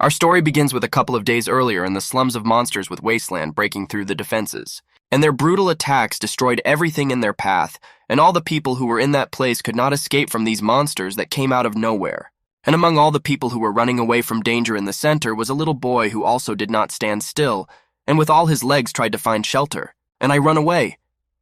Our story begins with a couple of days earlier in the slums of monsters with Wasteland breaking through the defenses. And their brutal attacks destroyed everything in their path, and all the people who were in that place could not escape from these monsters that came out of nowhere. And among all the people who were running away from danger in the center was a little boy who also did not stand still, and with all his legs tried to find shelter. And I run away.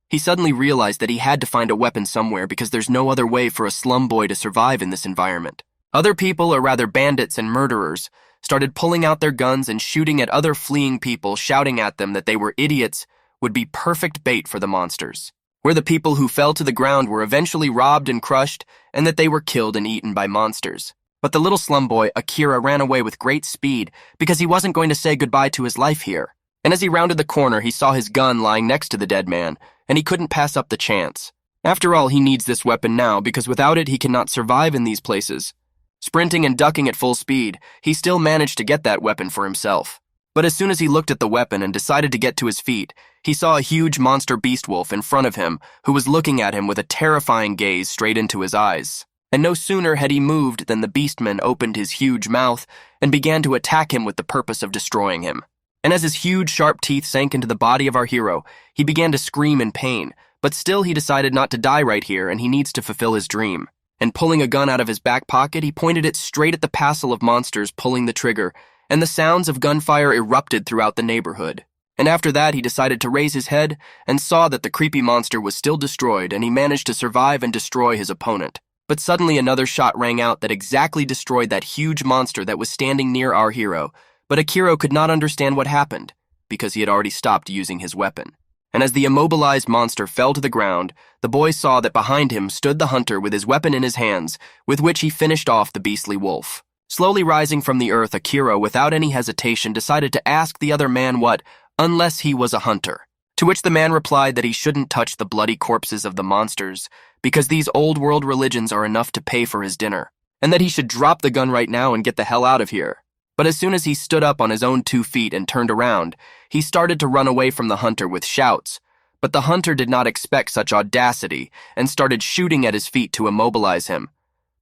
He suddenly realized that he had to find a weapon somewhere because there's no other way for a slum boy to survive in this environment. Other people, or rather bandits and murderers, started pulling out their guns and shooting at other fleeing people, shouting at them that they were idiots, would be perfect bait for the monsters. Where the people who fell to the ground were eventually robbed and crushed, and that they were killed and eaten by monsters. But the little slum boy, Akira, ran away with great speed because he wasn't going to say goodbye to his life here. And as he rounded the corner, he saw his gun lying next to the dead man, and he couldn't pass up the chance. After all, he needs this weapon now because without it, he cannot survive in these places. Sprinting and ducking at full speed, he still managed to get that weapon for himself. But as soon as he looked at the weapon and decided to get to his feet, he saw a huge monster beast wolf in front of him who was looking at him with a terrifying gaze straight into his eyes. And no sooner had he moved than the beastman opened his huge mouth and began to attack him with the purpose of destroying him. And as his huge, sharp teeth sank into the body of our hero, he began to scream in pain, but still he decided not to die right here and he needs to fulfill his dream. And pulling a gun out of his back pocket, he pointed it straight at the passel of monsters, pulling the trigger, and the sounds of gunfire erupted throughout the neighborhood. And after that, he decided to raise his head and saw that the creepy monster was still destroyed, and he managed to survive and destroy his opponent. But suddenly another shot rang out that exactly destroyed that huge monster that was standing near our hero, but Akira could not understand what happened, because he had already stopped using his weapon. And as the immobilized monster fell to the ground, the boy saw that behind him stood the hunter with his weapon in his hands, with which he finished off the beastly wolf. Slowly rising from the earth, Akira, without any hesitation, decided to ask the other man what, unless he was a hunter. To which the man replied that he shouldn't touch the bloody corpses of the monsters, because these old-world religions are enough to pay for his dinner, and that he should drop the gun right now and get the hell out of here. But as soon as he stood up on his own 2 feet and turned around, he started to run away from the hunter with shouts. But the hunter did not expect such audacity and started shooting at his feet to immobilize him.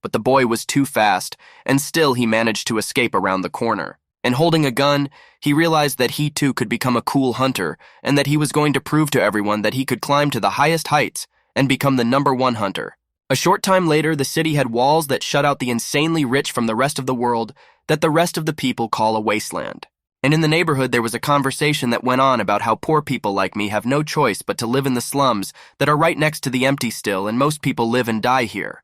But the boy was too fast, and still he managed to escape around the corner. And holding a gun, he realized that he too could become a cool hunter, and that he was going to prove to everyone that he could climb to the highest heights and become the #1 hunter. A short time later, the city had walls that shut out the insanely rich from the rest of the world that the rest of the people call a wasteland. And in the neighborhood, there was a conversation that went on about how poor people like me have no choice but to live in the slums that are right next to the empty still, and most people live and die here.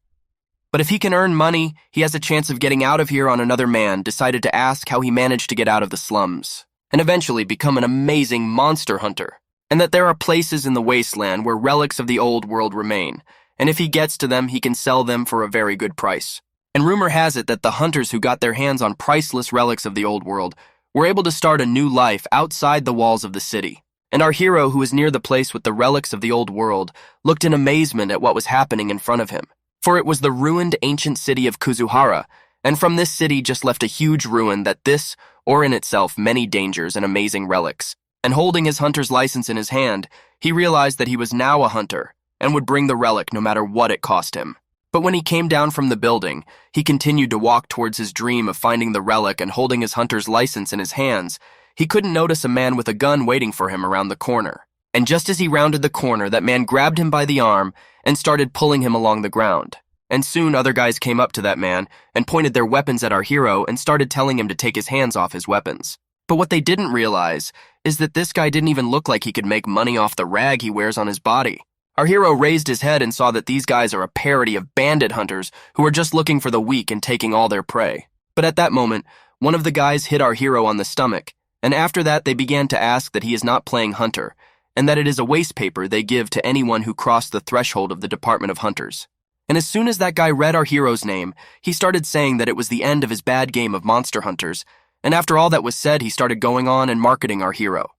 But if he can earn money, he has a chance of getting out of here. On another man decided to ask how he managed to get out of the slums, and eventually become an amazing monster hunter, and that there are places in the wasteland where relics of the old world remain, and if he gets to them, he can sell them for a very good price. And rumor has it that the hunters who got their hands on priceless relics of the old world were able to start a new life outside the walls of the city. And our hero, who was near the place with the relics of the old world, looked in amazement at what was happening in front of him. For it was the ruined ancient city of Kuzuhara, and from this city just left a huge ruin that this, or in itself many dangers and amazing relics. And holding his hunter's license in his hand, he realized that he was now a hunter, and would bring the relic no matter what it cost him. But when he came down from the building, he continued to walk towards his dream of finding the relic and holding his hunter's license in his hands. He couldn't notice a man with a gun waiting for him around the corner. And just as he rounded the corner, that man grabbed him by the arm and started pulling him along the ground. And soon other guys came up to that man and pointed their weapons at our hero and started telling him to take his hands off his weapons. But what they didn't realize is that this guy didn't even look like he could make money off the rag he wears on his body. Our hero raised his head and saw that these guys are a parody of bandit hunters who are just looking for the weak and taking all their prey. But at that moment, one of the guys hit our hero on the stomach, and after that they began to ask that he is not playing hunter, and that it is a waste paper they give to anyone who crossed the threshold of the Department of Hunters. And as soon as that guy read our hero's name, he started saying that it was the end of his bad game of monster hunters, and after all that was said, he started going on and marketing our hero.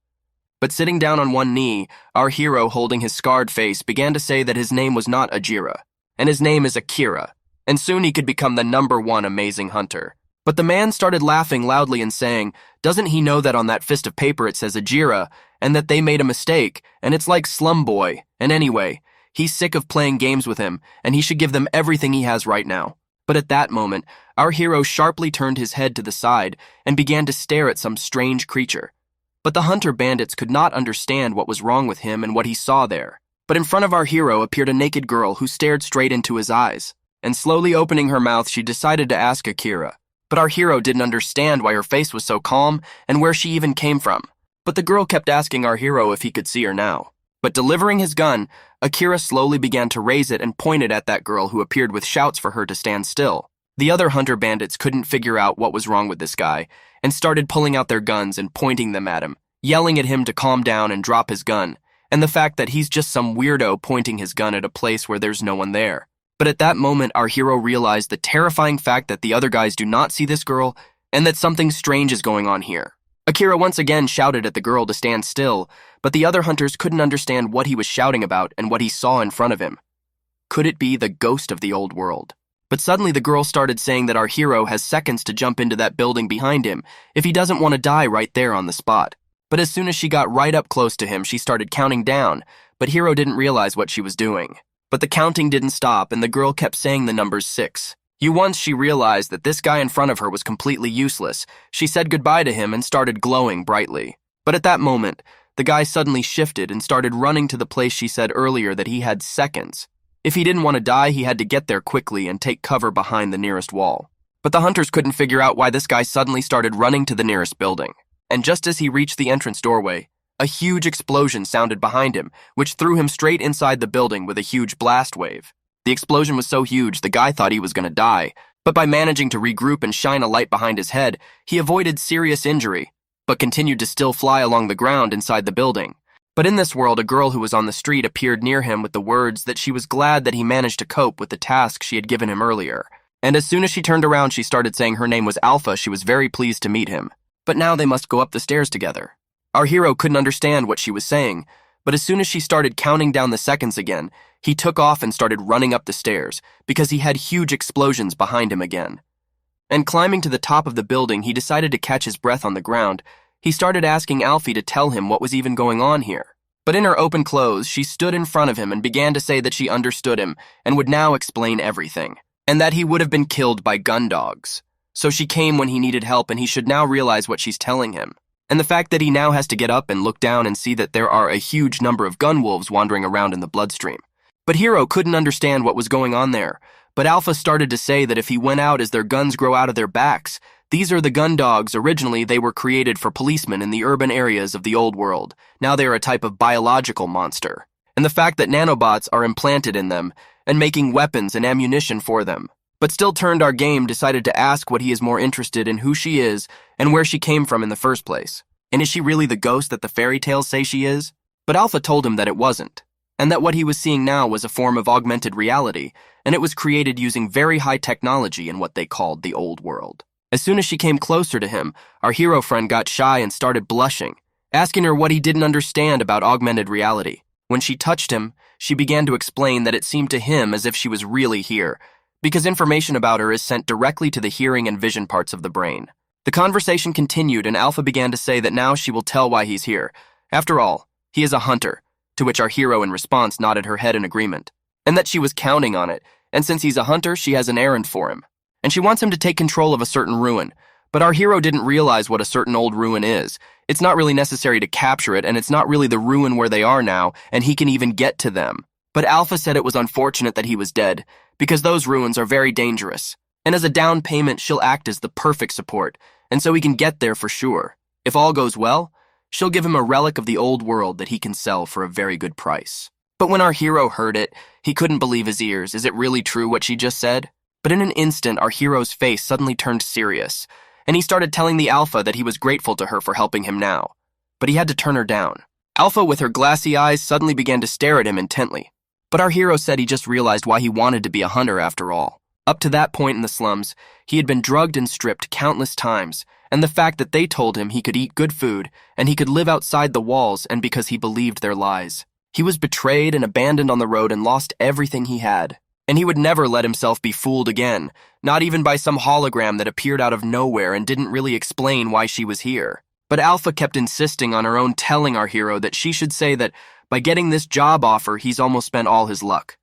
But sitting down on one knee, our hero, holding his scarred face, began to say that his name was not Akira, and his name is Akira, and soon he could become the #1 amazing hunter. But the man started laughing loudly and saying, doesn't he know that on that fist of paper it says Akira, and that they made a mistake, and it's like Slum Boy, and anyway, he's sick of playing games with him, and he should give them everything he has right now. But at that moment, our hero sharply turned his head to the side and began to stare at some strange creature. But the hunter bandits could not understand what was wrong with him and what he saw there. But in front of our hero appeared a naked girl who stared straight into his eyes. And slowly opening her mouth, she decided to ask Akira. But our hero didn't understand why her face was so calm and where she even came from. But the girl kept asking our hero if he could see her now. But delivering his gun, Akira slowly began to raise it and point it at that girl who appeared with shouts for her to stand still. The other hunter bandits couldn't figure out what was wrong with this guy and started pulling out their guns and pointing them at him, yelling at him to calm down and drop his gun, and the fact that he's just some weirdo pointing his gun at a place where there's no one there. But at that moment, our hero realized the terrifying fact that the other guys do not see this girl and that something strange is going on here. Akira once again shouted at the girl to stand still, but the other hunters couldn't understand what he was shouting about and what he saw in front of him. Could it be the ghost of the old world? But suddenly the girl started saying that our hero has seconds to jump into that building behind him if he doesn't want to die right there on the spot. But as soon as she got right up close to him, she started counting down, but Hero didn't realize what she was doing. But the counting didn't stop, and the girl kept saying the numbers 6. Once she realized that this guy in front of her was completely useless, she said goodbye to him and started glowing brightly. But at that moment, the guy suddenly shifted and started running to the place she said earlier that he had seconds. If he didn't want to die, he had to get there quickly and take cover behind the nearest wall. But the hunters couldn't figure out why this guy suddenly started running to the nearest building. And just as he reached the entrance doorway, a huge explosion sounded behind him, which threw him straight inside the building with a huge blast wave. The explosion was so huge, the guy thought he was going to die, but by managing to regroup and shine a light behind his head, he avoided serious injury, but continued to still fly along the ground inside the building. But in this world, a girl who was on the street appeared near him with the words that she was glad that he managed to cope with the task she had given him earlier. And as soon as she turned around, she started saying her name was Alpha. She was very pleased to meet him. But now they must go up the stairs together. Our hero couldn't understand what she was saying, but as soon as she started counting down the seconds again, he took off and started running up the stairs because he had huge explosions behind him again. And climbing to the top of the building, he decided to catch his breath on the ground. He started asking Alfie to tell him what was even going on here. But in her open clothes, she stood in front of him and began to say that she understood him and would now explain everything, and that he would have been killed by gun dogs. So she came when he needed help, and he should now realize what she's telling him. And the fact that he now has to get up and look down and see that there are a huge number of gun wolves wandering around in the bloodstream. But Hero couldn't understand what was going on there. But Alpha started to say that if he went out as their guns grow out of their backs, these are the gun dogs. Originally, they were created for policemen in the urban areas of the old world. Now they are a type of biological monster. And the fact that nanobots are implanted in them and making weapons and ammunition for them. But still turned our game decided to ask what he is more interested in, who she is and where she came from in the first place. And is she really the ghost that the fairy tales say she is? But Alpha told him that it wasn't, and that what he was seeing now was a form of augmented reality, and it was created using very high technology in what they called the old world. As soon as she came closer to him, our hero friend got shy and started blushing, asking her what he didn't understand about augmented reality. When she touched him, she began to explain that it seemed to him as if she was really here, because information about her is sent directly to the hearing and vision parts of the brain. The conversation continued, and Alpha began to say that now she will tell why he's here. After all, he is a hunter, to which our hero in response nodded her head in agreement, and that she was counting on it, and since he's a hunter, she has an errand for him. And she wants him to take control of a certain ruin, but our hero didn't realize what a certain old ruin is. It's not really necessary to capture it, and it's not really the ruin where they are now, and he can even get to them. But Alpha said it was unfortunate that he was dead, because those ruins are very dangerous. And as a down payment, she'll act as the perfect support, and so he can get there for sure. If all goes well, she'll give him a relic of the old world that he can sell for a very good price. But when our hero heard it, he couldn't believe his ears. Is it really true what she just said? But in an instant, our hero's face suddenly turned serious, and he started telling the Alpha that he was grateful to her for helping him now. But he had to turn her down. Alpha, with her glassy eyes, suddenly began to stare at him intently. But our hero said he just realized why he wanted to be a hunter after all. Up to that point in the slums, he had been drugged and stripped countless times, and the fact that they told him he could eat good food and he could live outside the walls, and because he believed their lies. He was betrayed and abandoned on the road and lost everything he had. And he would never let himself be fooled again, not even by some hologram that appeared out of nowhere and didn't really explain why she was here. But Alpha kept insisting on her own telling our hero that she should say that by getting this job offer, he's almost spent all his luck.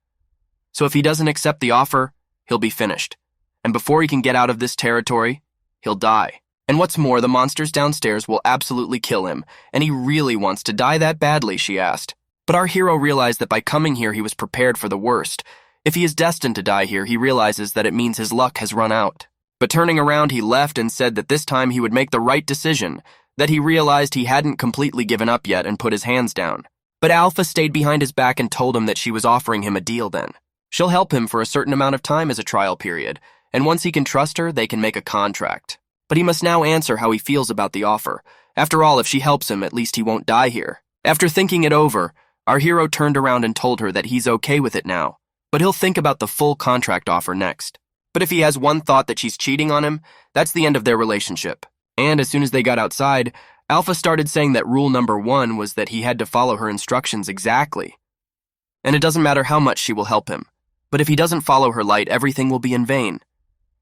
So if he doesn't accept the offer, he'll be finished. and before he can get out of this territory, he'll die. And what's more, the monsters downstairs will absolutely kill him, and he really wants to die that badly, she asked. But our hero realized that by coming here he was prepared for the worst. If he is destined to die here, he realizes that it means his luck has run out. But turning around, he left and said that this time he would make the right decision, that he realized he hadn't completely given up yet and put his hands down. But Alpha stayed behind his back and told him that she was offering him a deal then. She'll help him for a certain amount of time as a trial period, and once he can trust her, they can make a contract. But he must now answer how he feels about the offer. After all, if she helps him, at least he won't die here. After thinking it over, our hero turned around and told her that he's okay with it now, but he'll think about the full contract offer next. But if he has one thought that she's cheating on him, that's the end of their relationship. And as soon as they got outside, Alpha started saying that rule number 1 was that he had to follow her instructions exactly. And it doesn't matter how much she will help him, but if he doesn't follow her light, everything will be in vain.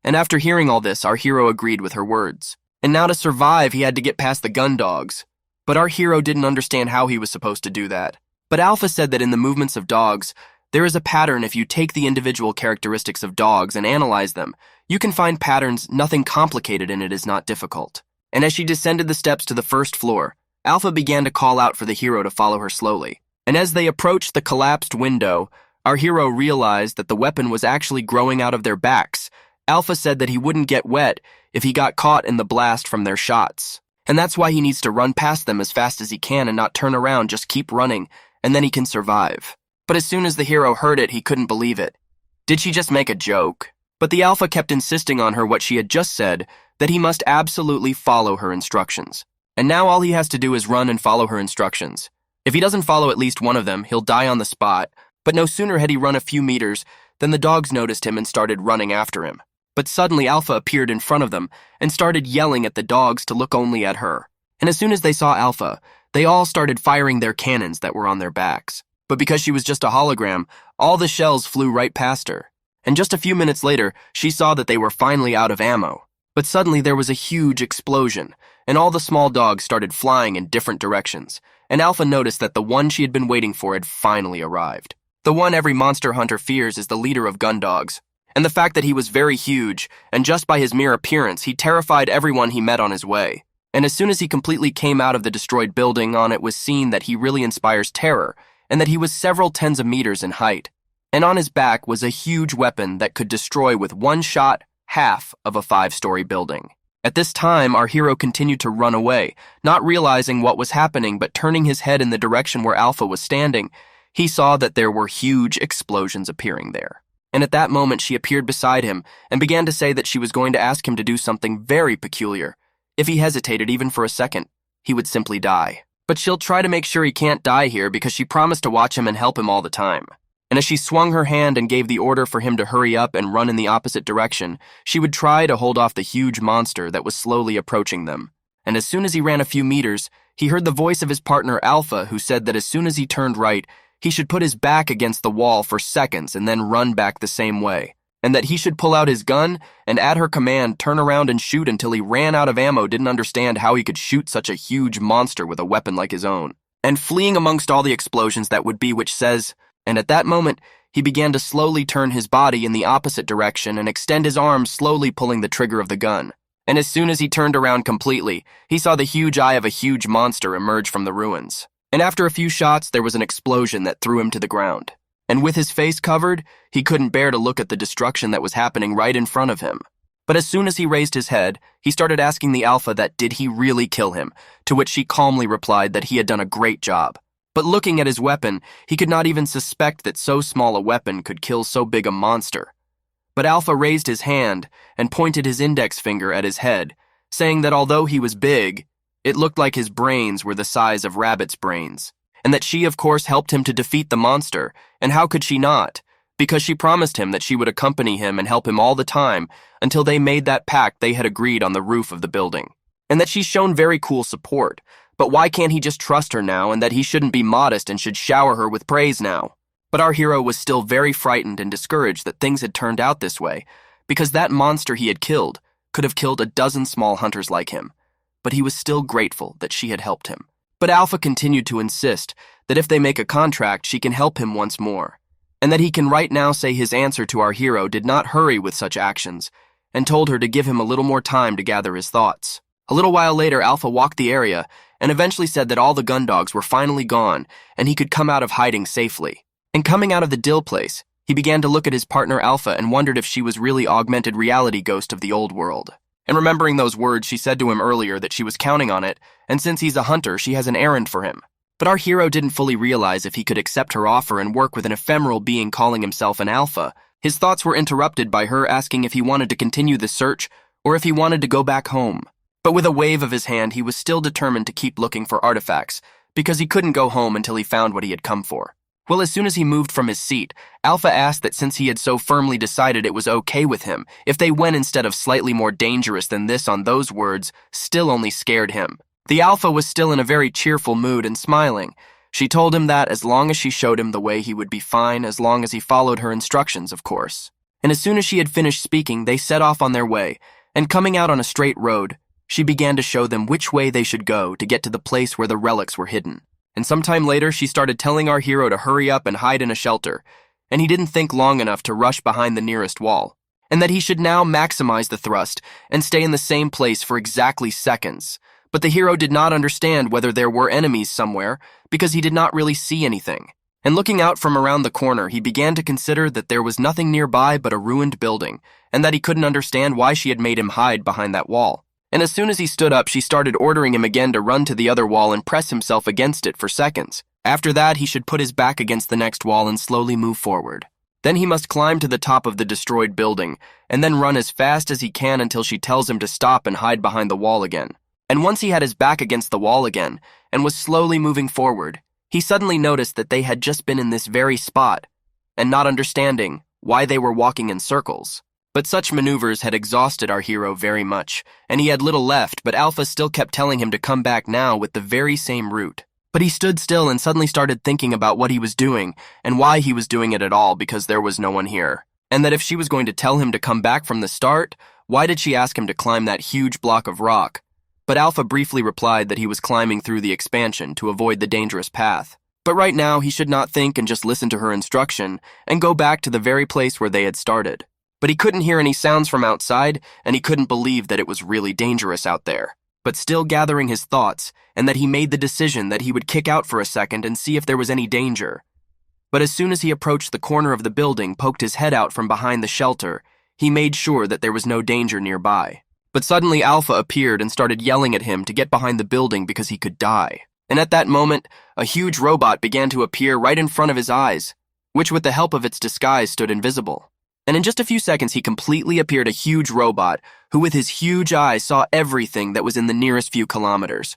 And after hearing all this, our hero agreed with her words. And now to survive, he had to get past the gun dogs. But our hero didn't understand how he was supposed to do that. But Alpha said that in the movements of dogs, there is a pattern. If you take the individual characteristics of dogs and analyze them, you can find patterns. Nothing complicated in it is not difficult. And as she descended the steps to the first floor, Alpha began to call out for the hero to follow her slowly. And as they approached the collapsed window, our hero realized that the weapon was actually growing out of their backs. Alpha said that he wouldn't get wet if he got caught in the blast from their shots. And that's why he needs to run past them as fast as he can and not turn around, just keep running, and then he can survive. But as soon as the hero heard it, he couldn't believe it. Did she just make a joke? But the Alpha kept insisting on her what she had just said, that he must absolutely follow her instructions. And now all he has to do is run and follow her instructions. If he doesn't follow at least one of them, he'll die on the spot. But no sooner had he run a few meters than the dogs noticed him and started running after him. But suddenly Alpha appeared in front of them and started yelling at the dogs to look only at her. And as soon as they saw Alpha, they all started firing their cannons that were on their backs. But because she was just a hologram, all the shells flew right past her. And just a few minutes later, she saw that they were finally out of ammo. But suddenly there was a huge explosion, and all the small dogs started flying in different directions. And Alpha noticed that the one she had been waiting for had finally arrived. The one every monster hunter fears is the leader of gun dogs. And the fact that he was very huge, and just by his mere appearance, he terrified everyone he met on his way. And as soon as he completely came out of the destroyed building, on it was seen that he really inspires terror, and that he was several tens of meters in height. And on his back was a huge weapon that could destroy with one shot half of a 5-story building. At this time, our hero continued to run away, not realizing what was happening, but turning his head in the direction where Alpha was standing, he saw that there were huge explosions appearing there. And at that moment, she appeared beside him and began to say that she was going to ask him to do something very peculiar. If he hesitated even for a second, he would simply die. But she'll try to make sure he can't die here because she promised to watch him and help him all the time. And as she swung her hand and gave the order for him to hurry up and run in the opposite direction, she would try to hold off the huge monster that was slowly approaching them. And as soon as he ran a few meters, he heard the voice of his partner Alpha, who said that as soon as he turned right, he should put his back against the wall for seconds and then run back the same way, and that he should pull out his gun and at her command turn around and shoot until he ran out of ammo, didn't understand how he could shoot such a huge monster with a weapon like his own, and fleeing amongst all the explosions that would be, which says, and at that moment he began to slowly turn his body in the opposite direction and extend his arms, slowly pulling the trigger of the gun. And as soon as he turned around completely, he saw the huge eye of a huge monster emerge from the ruins. And after a few shots, there was an explosion that threw him to the ground. And with his face covered, he couldn't bear to look at the destruction that was happening right in front of him. But as soon as he raised his head, he started asking the Alpha that did he really kill him, to which she calmly replied that he had done a great job. But looking at his weapon, he could not even suspect that so small a weapon could kill so big a monster. But Alpha raised his hand and pointed his index finger at his head, saying that although he was big, it looked like his brains were the size of rabbits' brains, and that she, of course, helped him to defeat the monster, and how could she not? Because she promised him that she would accompany him and help him all the time until they made that pact they had agreed on the roof of the building, and that she's shown very cool support. But why can't he just trust her now, and that he shouldn't be modest and should shower her with praise now? But our hero was still very frightened and discouraged that things had turned out this way, because that monster he had killed could have killed a dozen small hunters like him. But he was still grateful that she had helped him. But Alpha continued to insist that if they make a contract, she can help him once more, and that he can right now say his answer to our hero did not hurry with such actions. and told her to give him a little more time to gather his thoughts. A little while later, Alpha walked the area and eventually said that all the gun dogs were finally gone and he could come out of hiding safely. And coming out of the dill place, he began to look at his partner Alpha and wondered if she was really augmented reality ghost of the old world. And remembering those words she said to him earlier that she was counting on it, and since he's a hunter, she has an errand for him. But our hero didn't fully realize if he could accept her offer and work with an ephemeral being calling himself an Alpha. His thoughts were interrupted by her asking if he wanted to continue the search or if he wanted to go back home. But with a wave of his hand, he was still determined to keep looking for artifacts because he couldn't go home until he found what he had come for. Well, as soon as he moved from his seat, Alpha asked that since he had so firmly decided it was okay with him, if they went instead of slightly more dangerous than this on those words, still only scared him. The Alpha was still in a very cheerful mood and smiling. She told him that as long as she showed him the way, he would be fine, as long as he followed her instructions, of course. And as soon as she had finished speaking, they set off on their way, and coming out on a straight road, she began to show them which way they should go to get to the place where the relics were hidden. And sometime later, she started telling our hero to hurry up and hide in a shelter, and he didn't think long enough to rush behind the nearest wall, and that he should now maximize the thrust and stay in the same place for exactly seconds. But the hero did not understand whether there were enemies somewhere because he did not really see anything. And looking out from around the corner, he began to consider that there was nothing nearby but a ruined building, and that he couldn't understand why she had made him hide behind that wall. And as soon as he stood up, she started ordering him again to run to the other wall and press himself against it for seconds. After that, he should put his back against the next wall and slowly move forward. Then he must climb to the top of the destroyed building, and then run as fast as he can until she tells him to stop and hide behind the wall again. And once he had his back against the wall again, and was slowly moving forward, he suddenly noticed that they had just been in this very spot, and not understanding why they were walking in circles. But such maneuvers had exhausted our hero very much, and he had little left, but Alpha still kept telling him to come back now with the very same route. But he stood still and suddenly started thinking about what he was doing and why he was doing it at all, because there was no one here. And that if she was going to tell him to come back from the start, why did she ask him to climb that huge block of rock? But Alpha briefly replied that he was climbing through the expansion to avoid the dangerous path. But right now he should not think and just listen to her instruction and go back to the very place where they had started. But he couldn't hear any sounds from outside, and he couldn't believe that it was really dangerous out there. But still gathering his thoughts, and that he made the decision that he would kick out for a second and see if there was any danger. But as soon as he approached the corner of the building, poked his head out from behind the shelter, he made sure that there was no danger nearby. But suddenly Alpha appeared and started yelling at him to get behind the building because he could die. And at that moment, a huge robot began to appear right in front of his eyes, which with the help of its disguise stood invisible. And in just a few seconds, he completely appeared a huge robot who with his huge eyes saw everything that was in the nearest few kilometers.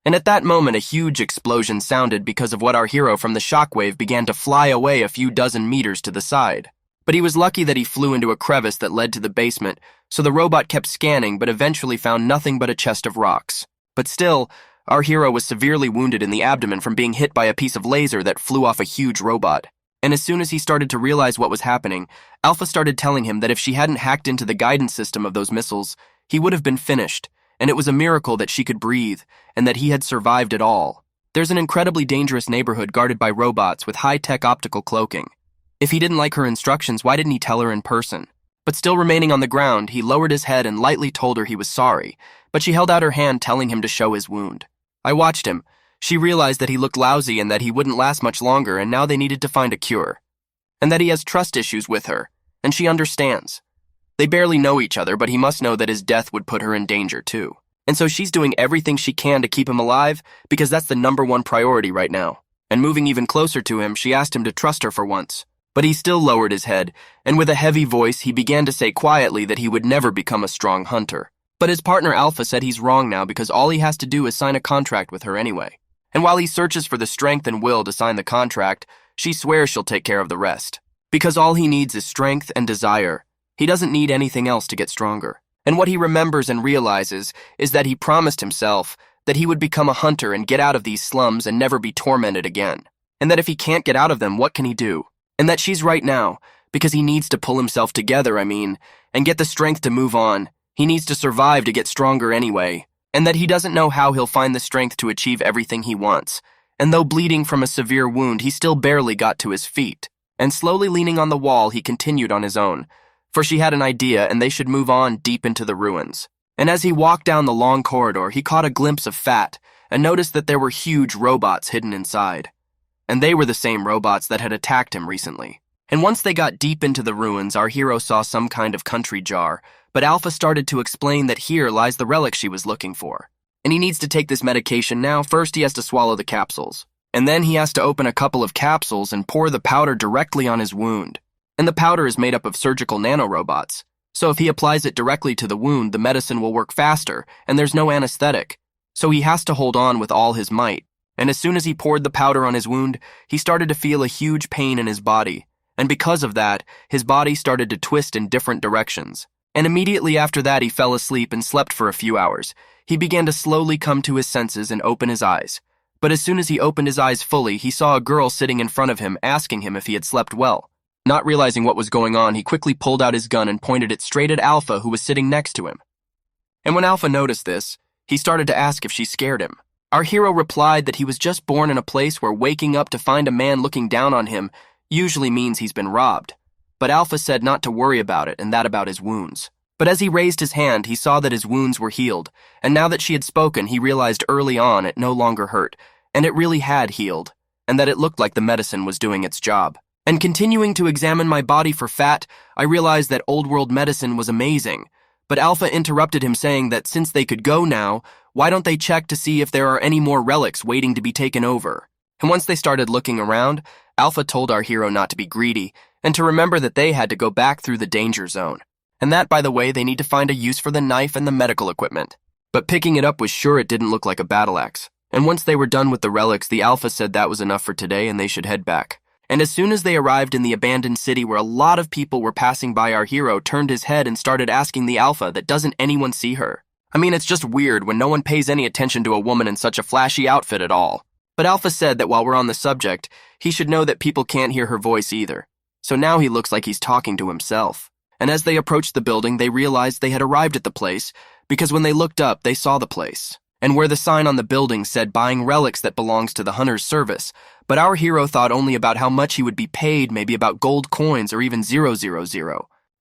And at that moment, a huge explosion sounded because of what our hero from the shockwave began to fly away a few dozen meters to the side. But he was lucky that he flew into a crevice that led to the basement, so the robot kept scanning but eventually found nothing but a chest of rocks. But still, our hero was severely wounded in the abdomen from being hit by a piece of laser that flew off a huge robot. And as soon as he started to realize what was happening, Alpha started telling him that if she hadn't hacked into the guidance system of those missiles, he would have been finished, and it was a miracle that she could breathe, and that he had survived it all. There's an incredibly dangerous neighborhood guarded by robots with high-tech optical cloaking. If he didn't like her instructions, why didn't he tell her in person? But still remaining on the ground, he lowered his head and lightly told her he was sorry, but she held out her hand telling him to show his wound. I watched him. She realized that he looked lousy and that he wouldn't last much longer, and now they needed to find a cure. And that he has trust issues with her, and she understands. They barely know each other, but he must know that his death would put her in danger too. And so she's doing everything she can to keep him alive, because that's the #1 priority right now. And moving even closer to him, she asked him to trust her for once. But he still lowered his head, and with a heavy voice, he began to say quietly that he would never become a strong hunter. But his partner Alpha said he's wrong now because all he has to do is sign a contract with her anyway. And while he searches for the strength and will to sign the contract, she swears she'll take care of the rest. Because all he needs is strength and desire. He doesn't need anything else to get stronger. And what he remembers and realizes is that he promised himself that he would become a hunter and get out of these slums and never be tormented again. And that if he can't get out of them, what can he do? And that she's right now, because he needs to pull himself together, and get the strength to move on. He needs to survive to get stronger anyway. And that he doesn't know how he'll find the strength to achieve everything he wants. And though bleeding from a severe wound, he still barely got to his feet. And slowly leaning on the wall, he continued on his own, for she had an idea and they should move on deep into the ruins. And as he walked down the long corridor, he caught a glimpse of Fat and noticed that there were huge robots hidden inside. And they were the same robots that had attacked him recently. And once they got deep into the ruins, our hero saw some kind of country jar, but Alpha started to explain that here lies the relic she was looking for. And he needs to take this medication now. First, he has to swallow the capsules. And then he has to open a couple of capsules and pour the powder directly on his wound. And the powder is made up of surgical nanorobots. So if he applies it directly to the wound, the medicine will work faster, and there's no anesthetic. So he has to hold on with all his might. And as soon as he poured the powder on his wound, he started to feel a huge pain in his body. And because of that, his body started to twist in different directions. And immediately after that, he fell asleep and slept for a few hours. He began to slowly come to his senses and open his eyes. But as soon as he opened his eyes fully, he saw a girl sitting in front of him asking him if he had slept well. Not realizing what was going on, he quickly pulled out his gun and pointed it straight at Alpha, who was sitting next to him. And when Alpha noticed this, he started to ask if she scared him. Our hero replied that he was just born in a place where waking up to find a man looking down on him usually means he's been robbed. But Alpha said not to worry about it, and that about his wounds. But as he raised his hand, he saw that his wounds were healed, and now that she had spoken, he realized early on it no longer hurt, and it really had healed, and that it looked like the medicine was doing its job. And continuing to examine my body for fat, I realized that old-world medicine was amazing. But Alpha interrupted him, saying that since they could go now, why don't they check to see if there are any more relics waiting to be taken over? And once they started looking around, Alpha told our hero not to be greedy, and to remember that they had to go back through the danger zone. And that, by the way, they need to find a use for the knife and the medical equipment. But picking it up was sure it didn't look like a battle axe. And once they were done with the relics, the Alpha said that was enough for today and they should head back. And as soon as they arrived in the abandoned city where a lot of people were passing by, our hero turned his head and started asking the Alpha that doesn't anyone see her. I mean, it's just weird when no one pays any attention to a woman in such a flashy outfit at all. But Alpha said that while we're on the subject, he should know that people can't hear her voice either. So now he looks like he's talking to himself. And as they approached the building, they realized they had arrived at the place, because when they looked up, they saw the place. And where the sign on the building said buying relics that belongs to the hunter's service. But our hero thought only about how much he would be paid, maybe about gold coins or even 000.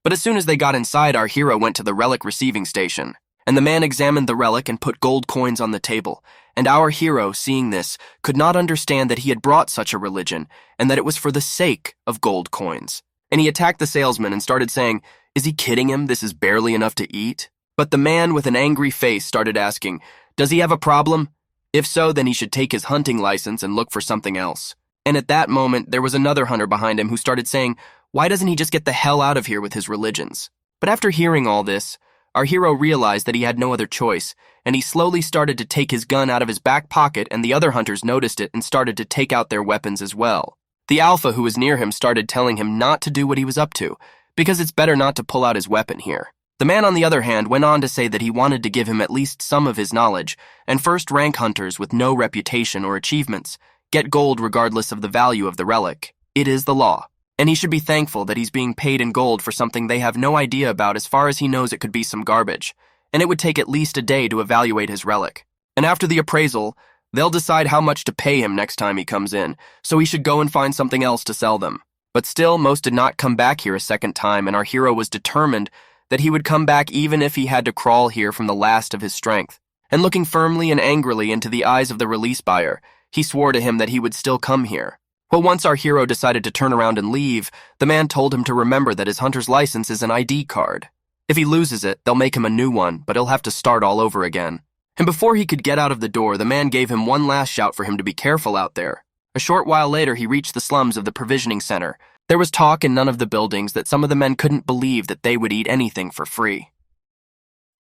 But as soon as they got inside, our hero went to the relic receiving station. And the man examined the relic and put gold coins on the table. And our hero, seeing this, could not understand that he had brought such a religion, and that it was for the sake of gold coins. And he attacked the salesman and started saying, "Is he kidding him? This is barely enough to eat." But the man with an angry face started asking, "Does he have a problem? If so, then he should take his hunting license and look for something else." And at that moment, there was another hunter behind him who started saying, "Why doesn't he just get the hell out of here with his religions?" But after hearing all this, our hero realized that he had no other choice, and he slowly started to take his gun out of his back pocket, and the other hunters noticed it and started to take out their weapons as well. The Alpha, who was near him, started telling him not to do what he was up to, because it's better not to pull out his weapon here. The man, on the other hand, went on to say that he wanted to give him at least some of his knowledge, and first-rank hunters with no reputation or achievements get gold regardless of the value of the relic. It is the law. And he should be thankful that he's being paid in gold for something they have no idea about. As far as he knows, it could be some garbage, and it would take at least a day to evaluate his relic. And after the appraisal, they'll decide how much to pay him next time he comes in, so he should go and find something else to sell them. But still, most did not come back here a second time, and our hero was determined that he would come back even if he had to crawl here from the last of his strength. And looking firmly and angrily into the eyes of the release buyer, he swore to him that he would still come here. Well, once our hero decided to turn around and leave, the man told him to remember that his hunter's license is an ID card. If he loses it, they'll make him a new one, but he'll have to start all over again. And before he could get out of the door, the man gave him one last shout for him to be careful out there. A short while later, he reached the slums of the provisioning center. There was talk in none of the buildings that some of the men couldn't believe that they would eat anything for free.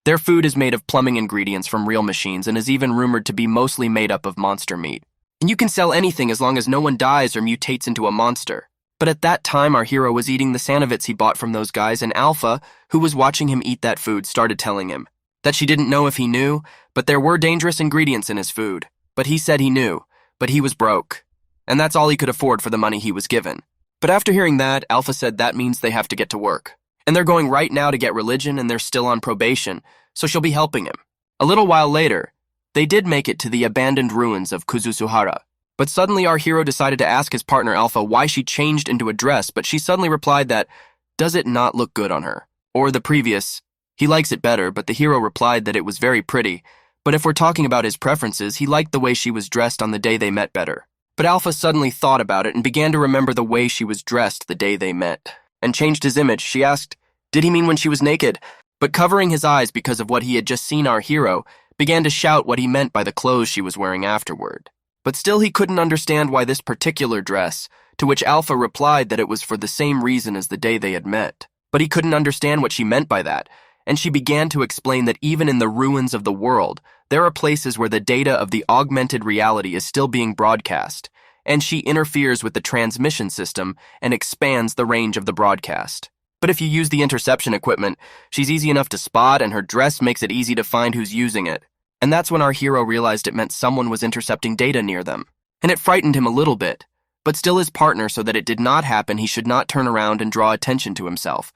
Their food is made of plumbing ingredients from real machines and is even rumored to be mostly made up of monster meat. And you can sell anything as long as no one dies or mutates into a monster. But at that time, our hero was eating the Sanovits he bought from those guys, and Alpha, who was watching him eat that food, started telling him that she didn't know if he knew, but there were dangerous ingredients in his food. But he said he knew, but he was broke. And that's all he could afford for the money he was given. But after hearing that, Alpha said that means they have to get to work. And they're going right now to get religion, and they're still on probation, so she'll be helping him. A little while later, they did make it to the abandoned ruins of Kuzusuhara. But suddenly our hero decided to ask his partner Alpha why she changed into a dress, but she suddenly replied that Does it not look good on her? Or the previous, he likes it better, but the hero replied that it was very pretty. But if we're talking about his preferences, he liked the way she was dressed on the day they met better. But Alpha suddenly thought about it and began to remember the way she was dressed the day they met, and changed his image. She asked, did he mean when she was naked? But covering his eyes because of what he had just seen, our hero began to shout what he meant by the clothes she was wearing afterward. But still he couldn't understand why this particular dress, to which Alpha replied that it was for the same reason as the day they had met. But he couldn't understand what she meant by that, and she began to explain that even in the ruins of the world, there are places where the data of the augmented reality is still being broadcast, and she interferes with the transmission system and expands the range of the broadcast. But if you use the interception equipment, she's easy enough to spot, and her dress makes it easy to find who's using it. And that's when our hero realized it meant someone was intercepting data near them. And it frightened him a little bit, but still his partner, so that it did not happen, he should not turn around and draw attention to himself.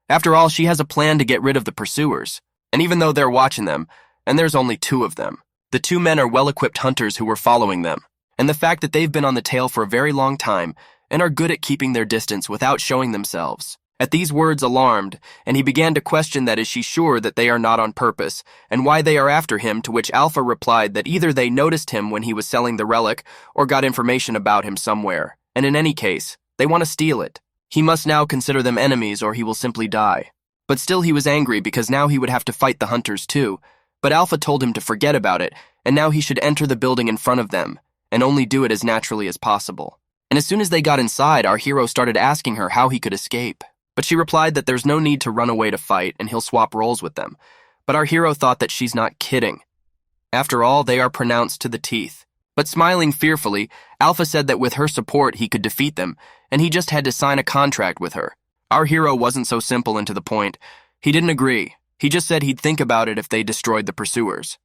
After all, she has a plan to get rid of the pursuers. And even though they're watching them, and there's only 2 of them, the 2 men are well-equipped hunters who were following them. And the fact that they've been on the tail for a very long time and are good at keeping their distance without showing themselves. At these words, alarmed, and he began to question that is she sure that they are not on purpose, and why they are after him, to which Alpha replied that either they noticed him when he was selling the relic or got information about him somewhere, and in any case, they want to steal it. He must now consider them enemies or he will simply die. But still he was angry because now he would have to fight the hunters too, but Alpha told him to forget about it, and now he should enter the building in front of them, and only do it as naturally as possible. And as soon as they got inside, our hero started asking her how he could escape. But she replied that there's no need to run away to fight and he'll swap roles with them. But our hero thought that she's not kidding. After all, they are pronounced to the teeth. But smiling fearfully, Alpha said that with her support he could defeat them, and he just had to sign a contract with her. Our hero wasn't so simple and to the point. He didn't agree. He just said he'd think about it if they destroyed the pursuers.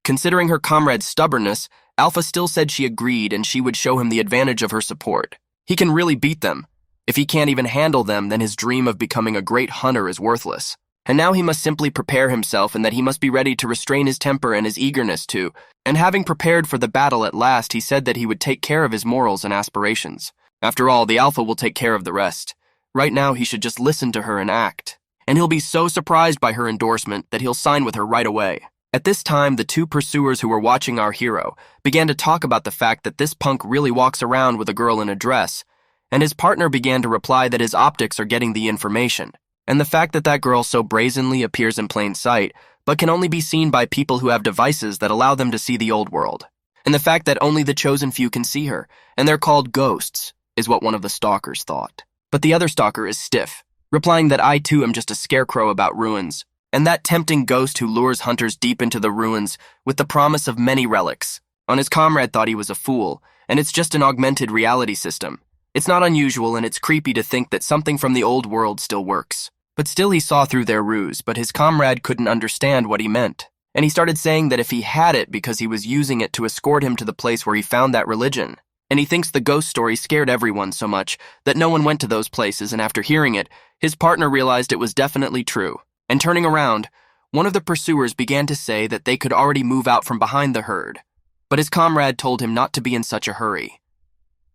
Considering her comrade's stubbornness, Alpha still said she agreed and she would show him the advantage of her support. He can really beat them. If he can't even handle them, then his dream of becoming a great hunter is worthless. And now he must simply prepare himself, and that he must be ready to restrain his temper and his eagerness to. And having prepared for the battle at last, he said that he would take care of his morals and aspirations. After all, the Alpha will take care of the rest. Right now, he should just listen to her and act. And he'll be so surprised by her endorsement that he'll sign with her right away. At this time, the 2 pursuers who were watching our hero began to talk about the fact that this punk really walks around with a girl in a dress, and his partner began to reply that his optics are getting the information, and the fact that that girl so brazenly appears in plain sight, but can only be seen by people who have devices that allow them to see the old world, and the fact that only the chosen few can see her, and they're called ghosts, is what one of the stalkers thought. But the other stalker is stiff, replying that I too am just a scarecrow about ruins, and that tempting ghost who lures hunters deep into the ruins with the promise of many relics. On his comrade thought he was a fool, and it's just an augmented reality system. It's not unusual, and it's creepy to think that something from the old world still works. But still he saw through their ruse, but his comrade couldn't understand what he meant. And he started saying that if he had it because he was using it to escort him to the place where he found that religion. And he thinks the ghost story scared everyone so much that no one went to those places, and after hearing it, his partner realized it was definitely true. And turning around, one of the pursuers began to say that they could already move out from behind the herd. But his comrade told him not to be in such a hurry.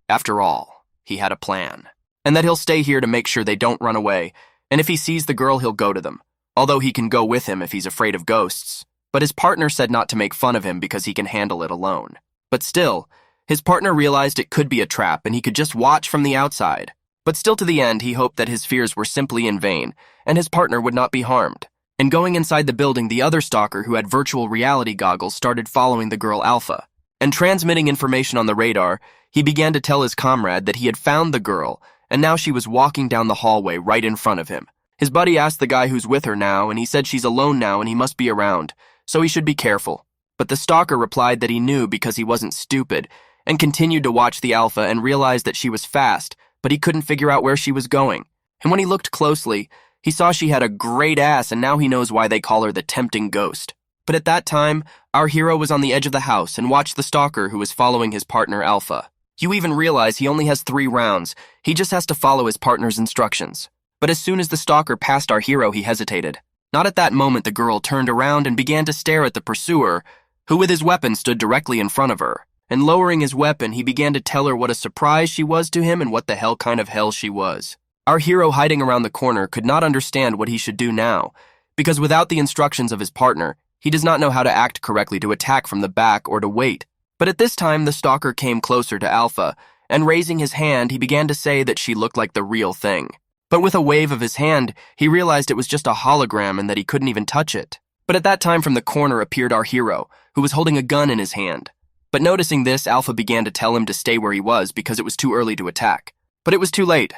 After all, he had a plan, and that he'll stay here to make sure they don't run away, and if he sees the girl, he'll go to them, although he can go with him if he's afraid of ghosts. But his partner said not to make fun of him because he can handle it alone. But still, his partner realized it could be a trap and he could just watch from the outside. But still to the end, he hoped that his fears were simply in vain, and his partner would not be harmed. And going inside the building, the other stalker who had virtual reality goggles started following the girl Alpha. And transmitting information on the radar, he began to tell his comrade that he had found the girl, and now she was walking down the hallway right in front of him. His buddy asked the guy who's with her now, and he said she's alone now and he must be around, so he should be careful. But the stalker replied that he knew because he wasn't stupid, and continued to watch the Alpha and realized that she was fast, but he couldn't figure out where she was going. And when he looked closely, he saw she had a great ass, and now he knows why they call her the tempting ghost. But at that time, our hero was on the edge of the house and watched the stalker who was following his partner Alpha. You even realize he only has 3 rounds. He just has to follow his partner's instructions. But as soon as the stalker passed our hero, he hesitated. Not at that moment, the girl turned around and began to stare at the pursuer, who with his weapon stood directly in front of her. And lowering his weapon, he began to tell her what a surprise she was to him and what the hell kind of hell she was. Our hero hiding around the corner could not understand what he should do now, because without the instructions of his partner, he does not know how to act correctly to attack from the back or to wait. But at this time, the stalker came closer to Alpha, and raising his hand, he began to say that she looked like the real thing. But with a wave of his hand, he realized it was just a hologram and that he couldn't even touch it. But at that time, from the corner appeared our hero, who was holding a gun in his hand. But noticing this, Alpha began to tell him to stay where he was because it was too early to attack. But it was too late.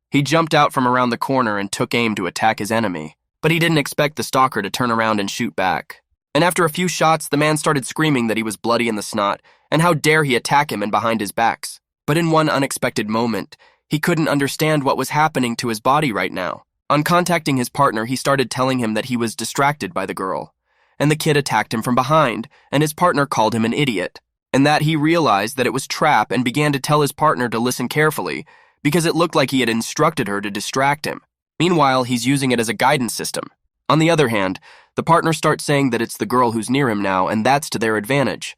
He jumped out from around the corner and took aim to attack his enemy. But he didn't expect the stalker to turn around and shoot back. And after a few shots, the man started screaming that he was bloody in the snot, and how dare he attack him and behind his backs. But in one unexpected moment, he couldn't understand what was happening to his body right now. On contacting his partner, he started telling him that he was distracted by the girl. And the kid attacked him from behind, and his partner called him an idiot. And that he realized that it was trap and began to tell his partner to listen carefully, because it looked like he had instructed her to distract him. Meanwhile, he's using it as a guidance system. On the other hand, the partner starts saying that it's the girl who's near him now, and that's to their advantage.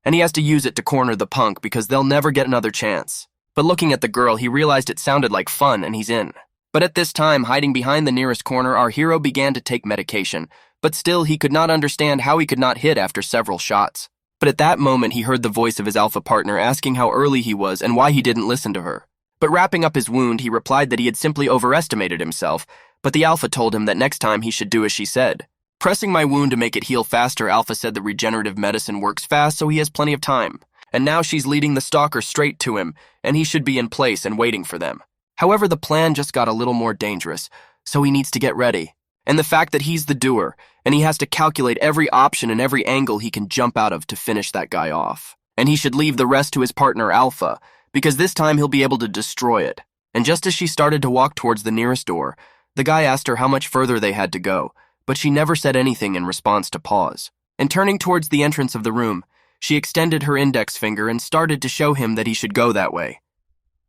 And he has to use it to corner the punk because they'll never get another chance. But looking at the girl, he realized it sounded like fun, and he's in. But at this time, hiding behind the nearest corner, our hero began to take medication, but still he could not understand how he could not hit after several shots. But at that moment, he heard the voice of his alpha partner asking how early he was and why he didn't listen to her. But wrapping up his wound, he replied that he had simply overestimated himself, but the alpha told him that next time he should do as she said. Pressing my wound to make it heal faster, Alpha said the regenerative medicine works fast, so he has plenty of time. And now she's leading the stalker straight to him, and he should be in place and waiting for them. However, the plan just got a little more dangerous, so he needs to get ready. And the fact that he's the doer, and he has to calculate every option and every angle he can jump out of to finish that guy off. And he should leave the rest to his partner Alpha, because this time he'll be able to destroy it. And just as she started to walk towards the nearest door, the guy asked her how much further they had to go, but she never said anything in response to pause. And turning towards the entrance of the room, she extended her index finger and started to show him that he should go that way.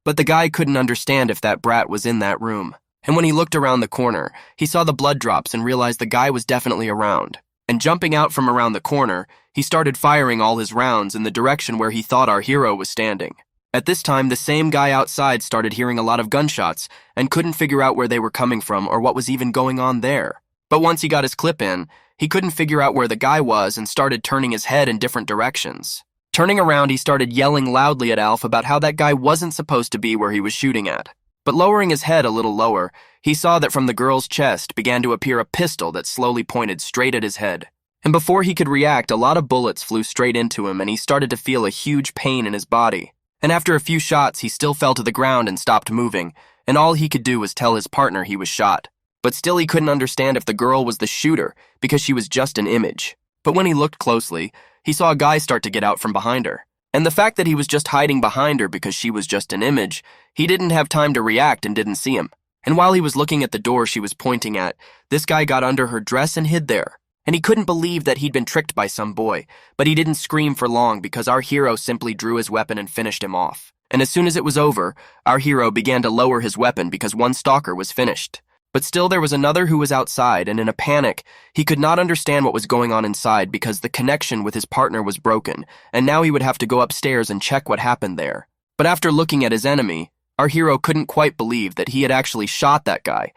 But the guy couldn't understand if that brat was in that room. And when he looked around the corner, he saw the blood drops and realized the guy was definitely around. And jumping out from around the corner, he started firing all his rounds in the direction where he thought our hero was standing. At this time, the same guy outside started hearing a lot of gunshots and couldn't figure out where they were coming from or what was even going on there. But once he got his clip in, he couldn't figure out where the guy was and started turning his head in different directions. Turning around, he started yelling loudly at Alf about how that guy wasn't supposed to be where he was shooting at. But lowering his head a little lower, he saw that from the girl's chest began to appear a pistol that slowly pointed straight at his head. And before he could react, a lot of bullets flew straight into him and he started to feel a huge pain in his body. And after a few shots, he still fell to the ground and stopped moving, and all he could do was tell his partner he was shot. But still he couldn't understand if the girl was the shooter, because she was just an image. But when he looked closely, he saw a guy start to get out from behind her. And the fact that he was just hiding behind her because she was just an image, he didn't have time to react and didn't see him. And while he was looking at the door she was pointing at, this guy got under her dress and hid there. And he couldn't believe that he'd been tricked by some boy, but he didn't scream for long because our hero simply drew his weapon and finished him off. And as soon as it was over, our hero began to lower his weapon because one stalker was finished. But still there was another who was outside, and in a panic, he could not understand what was going on inside because the connection with his partner was broken, and now he would have to go upstairs and check what happened there. But after looking at his enemy, our hero couldn't quite believe that he had actually shot that guy.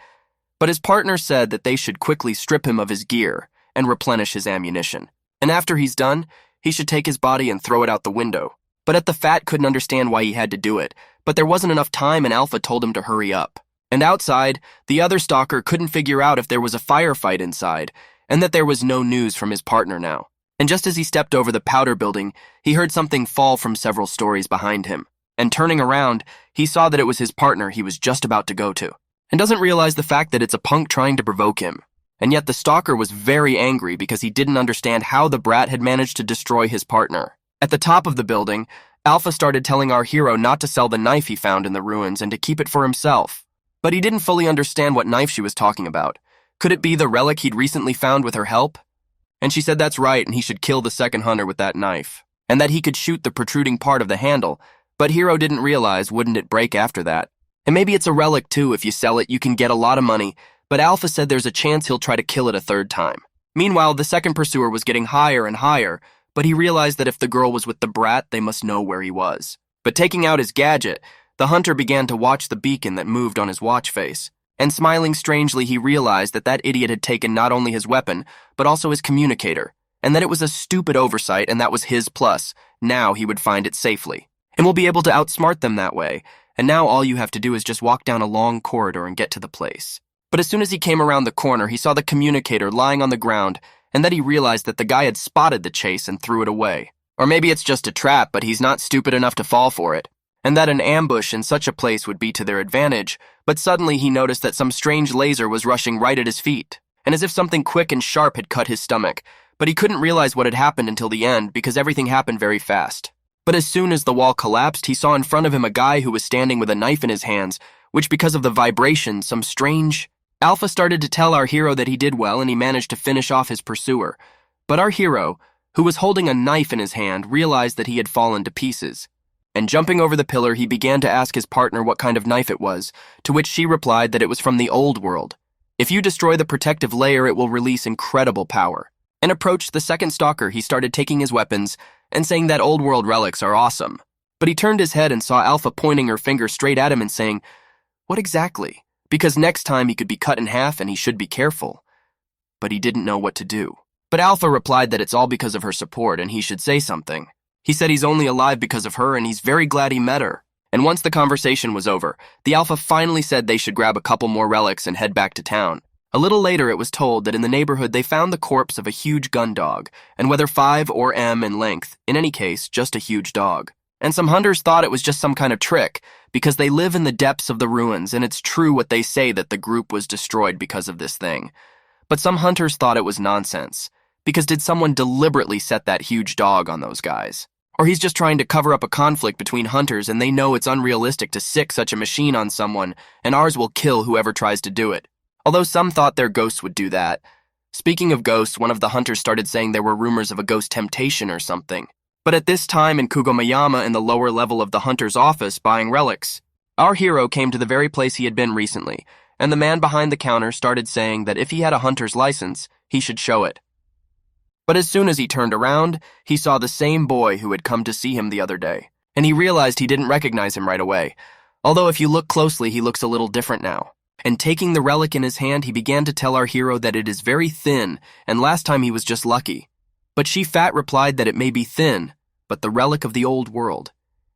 But his partner said that they should quickly strip him of his gear and replenish his ammunition. And after he's done, he should take his body and throw it out the window. But at the Fat couldn't understand why he had to do it, but there wasn't enough time and Alpha told him to hurry up. And outside, the other stalker couldn't figure out if there was a firefight inside, and that there was no news from his partner now. And just as he stepped over the powder building, he heard something fall from several stories behind him. And turning around, he saw that it was his partner he was just about to go to. And doesn't realize the fact that it's a punk trying to provoke him. And yet the stalker was very angry because he didn't understand how the brat had managed to destroy his partner. At the top of the building, Alpha started telling our hero not to sell the knife he found in the ruins and to keep it for himself. But he didn't fully understand what knife she was talking about. Could it be the relic he'd recently found with her help? And she said that's right, and he should kill the second hunter with that knife. And that he could shoot the protruding part of the handle, but Hero didn't realize wouldn't it break after that. And maybe it's a relic too, if you sell it you can get a lot of money, but Alpha said there's a chance he'll try to kill it a third time. Meanwhile, the second pursuer was getting higher and higher, but he realized that if the girl was with the brat, they must know where he was. But taking out his gadget, The hunter began to watch the beacon that moved on his watch face, and smiling strangely he realized that that idiot had taken not only his weapon, but also his communicator, and that it was a stupid oversight and that was his plus. Now he would find it safely, and will be able to outsmart them that way, and now all you have to do is just walk down a long corridor and get to the place. But as soon as he came around the corner, he saw the communicator lying on the ground, and that he realized that the guy had spotted the chase and threw it away. Or maybe it's just a trap, but he's not stupid enough to fall for it, and that an ambush in such a place would be to their advantage. But suddenly he noticed that some strange laser was rushing right at his feet, and as if something quick and sharp had cut his stomach, but he couldn't realize what had happened until the end because everything happened very fast. But as soon as the wall collapsed, he saw in front of him a guy who was standing with a knife in his hands, which because of the vibration, some strange... Alpha started to tell our hero that he did well and he managed to finish off his pursuer. But our hero, who was holding a knife in his hand, realized that he had fallen to pieces. And jumping over the pillar, he began to ask his partner what kind of knife it was, to which she replied that it was from the old world. If you destroy the protective layer, it will release incredible power. And approached the second stalker, he started taking his weapons and saying that old world relics are awesome. But he turned his head and saw Alpha pointing her finger straight at him and saying, "What exactly?" Because next time he could be cut in half and he should be careful. But he didn't know what to do. But Alpha replied that it's all because of her support and he should say something. He said he's only alive because of her and he's very glad he met her. And once the conversation was over, the Alpha finally said they should grab a couple more relics and head back to town. A little later it was told that in the neighborhood they found the corpse of a huge gun dog, and whether 5 or M in length, in any case, just a huge dog. And some hunters thought it was just some kind of trick, because they live in the depths of the ruins, and it's true what they say that the group was destroyed because of this thing. But some hunters thought it was nonsense, because did someone deliberately set that huge dog on those guys? Or he's just trying to cover up a conflict between hunters and they know it's unrealistic to sick such a machine on someone, and ours will kill whoever tries to do it. Although some thought their ghosts would do that. Speaking of ghosts, one of the hunters started saying there were rumors of a ghost temptation or something. But at this time in Kugomayama, in the lower level of the hunter's office buying relics, our hero came to the very place he had been recently, and the man behind the counter started saying that if he had a hunter's license, he should show it. But as soon as he turned around, he saw the same boy who had come to see him the other day, and he realized he didn't recognize him right away, although if you look closely he looks a little different now. And taking the relic in his hand, he began to tell our hero that it is very thin, and last time he was just lucky. But She-Fat replied that it may be thin, but the relic of the old world,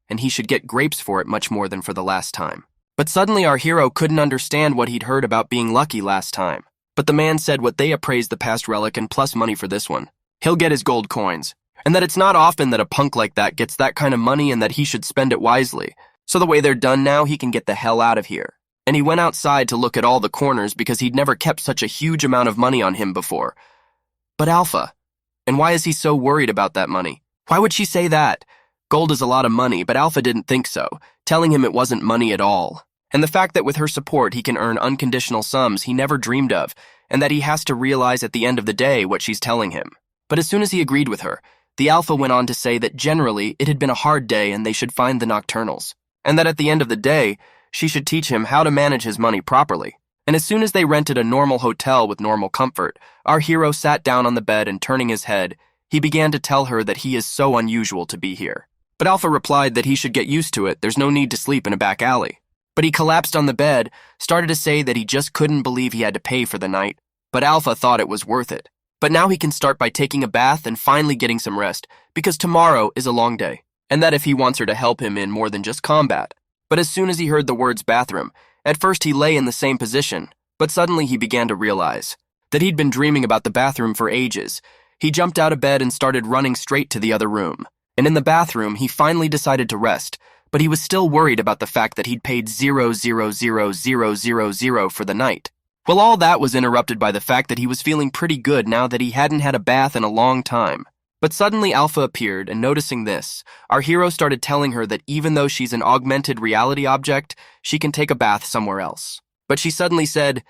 and he should get grapes for it much more than for the last time. But suddenly our hero couldn't understand what he'd heard about being lucky last time. But the man said what they appraised the past relic and plus money for this one. He'll get his gold coins, and that it's not often that a punk like that gets that kind of money and that he should spend it wisely. So the way they're done now, he can get the hell out of here. And he went outside to look at all the corners because he'd never kept such a huge amount of money on him before. But Alpha, and why is he so worried about that money? Why would she say that? Gold is a lot of money, but Alpha didn't think so, telling him it wasn't money at all. And the fact that with her support he can earn unconditional sums he never dreamed of, and that he has to realize at the end of the day what she's telling him. But as soon as he agreed with her, the Alpha went on to say that generally it had been a hard day and they should find the nocturnals, and that at the end of the day, she should teach him how to manage his money properly. And as soon as they rented a normal hotel with normal comfort, our hero sat down on the bed and turning his head, he began to tell her that he is so unusual to be here. But Alpha replied that he should get used to it, there's no need to sleep in a back alley. But he collapsed on the bed, started to say that he just couldn't believe he had to pay for the night, but Alpha thought it was worth it. But now he can start by taking a bath and finally getting some rest, because tomorrow is a long day, and that if he wants her to help him in more than just combat. But as soon as he heard the words bathroom, at first he lay in the same position, but suddenly he began to realize that he'd been dreaming about the bathroom for ages. He jumped out of bed and started running straight to the other room. And in the bathroom, he finally decided to rest, but he was still worried about the fact that he'd paid 0.00000 for the night. Well, all that was interrupted by the fact that he was feeling pretty good now that he hadn't had a bath in a long time. But suddenly Alpha appeared, and noticing this, our hero started telling her that even though she's an augmented reality object, she can take a bath somewhere else. But she suddenly said,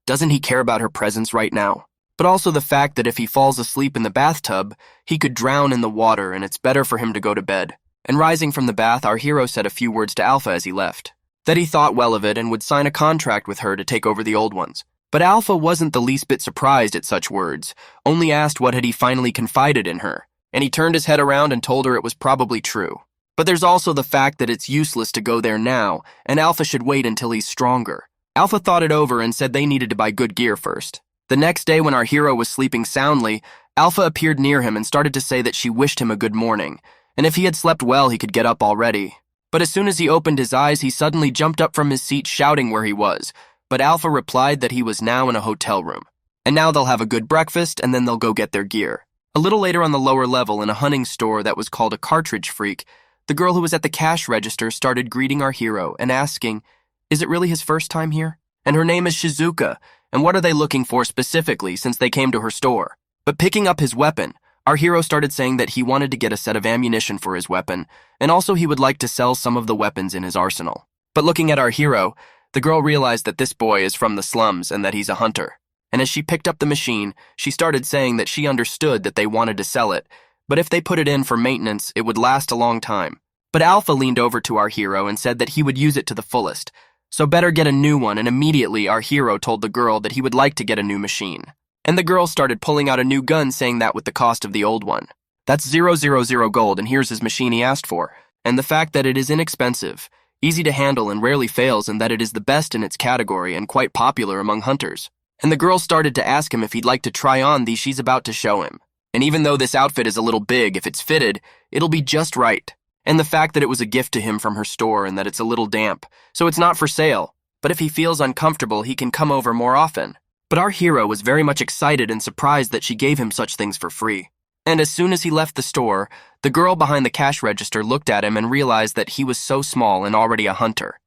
doesn't he care about her presence right now? But also the fact that if he falls asleep in the bathtub, he could drown in the water and it's better for him to go to bed. And rising from the bath, our hero said a few words to Alpha as he left, that he thought well of it and would sign a contract with her to take over the old ones. But Alpha wasn't the least bit surprised at such words, only asked what had he finally confided in her, and he turned his head around and told her it was probably true. But there's also the fact that it's useless to go there now, and Alpha should wait until he's stronger. Alpha thought it over and said they needed to buy good gear first. The next day when our hero was sleeping soundly, Alpha appeared near him and started to say that she wished him a good morning, and if he had slept well he could get up already. But as soon as he opened his eyes, he suddenly jumped up from his seat shouting where he was, but Alpha replied that he was now in a hotel room. And now they'll have a good breakfast and then they'll go get their gear. A little later on the lower level in a hunting store that was called a Cartridge Freak, the girl who was at the cash register started greeting our hero and asking, is it really his first time here? And her name is Shizuka, and what are they looking for specifically since they came to her store? But picking up his weapon, our hero started saying that he wanted to get a set of ammunition for his weapon, and also he would like to sell some of the weapons in his arsenal. But looking at our hero, the girl realized that this boy is from the slums and that he's a hunter. And as she picked up the machine, she started saying that she understood that they wanted to sell it, but if they put it in for maintenance, it would last a long time. But Alpha leaned over to our hero and said that he would use it to the fullest, so better get a new one, and immediately our hero told the girl that he would like to get a new machine. And the girl started pulling out a new gun, saying that with the cost of the old one. That's 000 gold, and here's his machine he asked for. And the fact that it is inexpensive, easy to handle and rarely fails, and that it is the best in its category and quite popular among hunters. And the girl started to ask him if he'd like to try on these she's about to show him. And even though this outfit is a little big, if it's fitted, it'll be just right. And the fact that it was a gift to him from her store and that it's a little damp, so it's not for sale. But if he feels uncomfortable, he can come over more often. But our hero was very much excited and surprised that she gave him such things for free. And as soon as he left the store, the girl behind the cash register looked at him and realized that he was so small and already a hunter,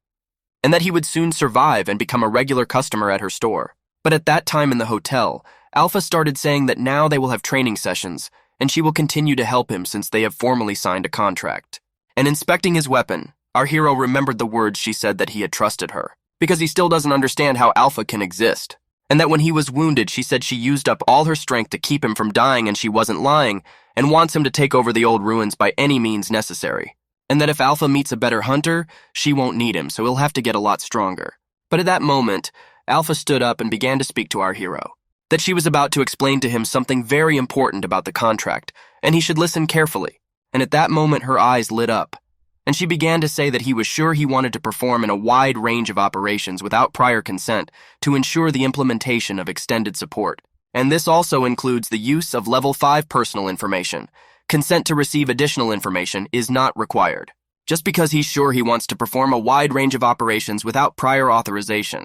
and that he would soon survive and become a regular customer at her store. But at that time in the hotel, Alpha started saying that now they will have training sessions, and she will continue to help him since they have formally signed a contract. And inspecting his weapon, our hero remembered the words she said that he had trusted her, because he still doesn't understand how Alpha can exist. And that when he was wounded, she said she used up all her strength to keep him from dying and she wasn't lying, and wants him to take over the old ruins by any means necessary. And that if Alpha meets a better hunter, she won't need him, so he'll have to get a lot stronger. But at that moment, Alpha stood up and began to speak to our hero, that she was about to explain to him something very important about the contract, and he should listen carefully. And at that moment her eyes lit up, and she began to say that he was sure he wanted to perform in a wide range of operations without prior consent to ensure the implementation of extended support. And this also includes the use of level 5 personal information. Consent to receive additional information is not required, just because he's sure he wants to perform a wide range of operations without prior authorization.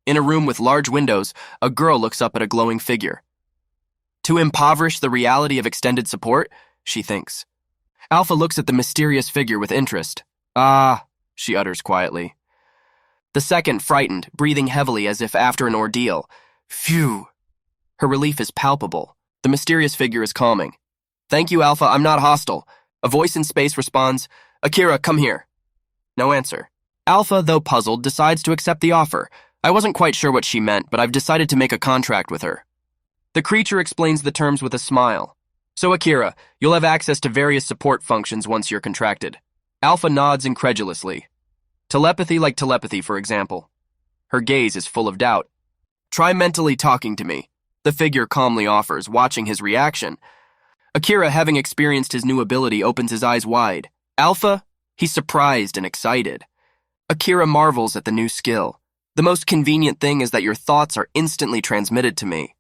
In a room with large windows, a girl looks up at a glowing figure. To impoverish the reality of extended support, she thinks. Alpha looks at the mysterious figure with interest. Ah, she utters quietly. The second, frightened, breathing heavily as if after an ordeal. Phew. Her relief is palpable. The mysterious figure is calming. Thank you, Alpha, I'm not hostile. A voice in space responds, Akira, come here. No answer. Alpha, though puzzled, decides to accept the offer. I wasn't quite sure what she meant, but I've decided to make a contract with her. The creature explains the terms with a smile. So Akira, you'll have access to various support functions once you're contracted. Alpha nods incredulously. Telepathy like telepathy, for example. Her gaze is full of doubt. Try mentally talking to me, the figure calmly offers, watching his reaction. Akira, having experienced his new ability, opens his eyes wide. Alpha? He's surprised and excited. Akira marvels at the new skill. The most convenient thing is that your thoughts are instantly transmitted to me.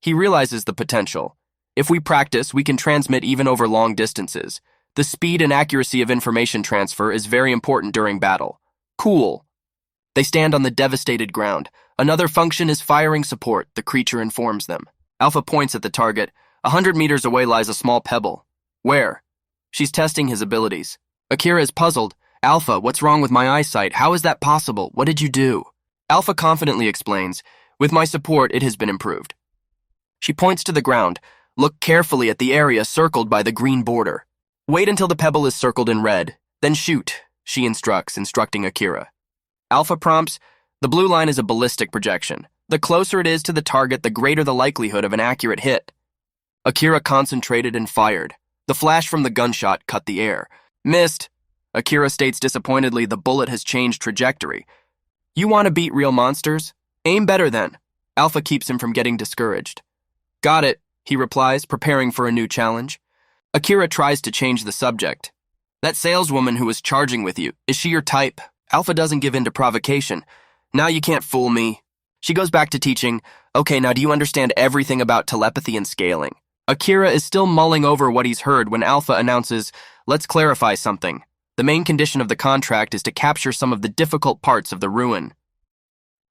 He realizes the potential. If we practice, we can transmit even over long distances. The speed and accuracy of information transfer is very important during battle. Cool. They stand on the devastated ground. Another function is firing support, the creature informs them. Alpha points at the target. 100 meters away lies a small pebble. Where? She's testing his abilities. Akira is puzzled. Alpha, what's wrong with my eyesight? How is that possible? What did you do? Alpha confidently explains, with my support, it has been improved. She points to the ground. Look carefully at the area circled by the green border. Wait until the pebble is circled in red, then shoot, she instructs, instructing Akira. Alpha prompts, the blue line is a ballistic projection. The closer it is to the target, the greater the likelihood of an accurate hit. Akira concentrated and fired. The flash from the gunshot cut the air. Missed. Akira states disappointedly the bullet has changed trajectory. You want to beat real monsters? Aim better then. Alpha keeps him from getting discouraged. Got it, he replies, preparing for a new challenge. Akira tries to change the subject. That saleswoman who was charging with you, is she your type? Alpha doesn't give in to provocation. Now you can't fool me. She goes back to teaching, okay, now do you understand everything about telepathy and scaling? Akira is still mulling over what he's heard when Alpha announces, let's clarify something. The main condition of the contract is to capture some of the difficult parts of the ruin.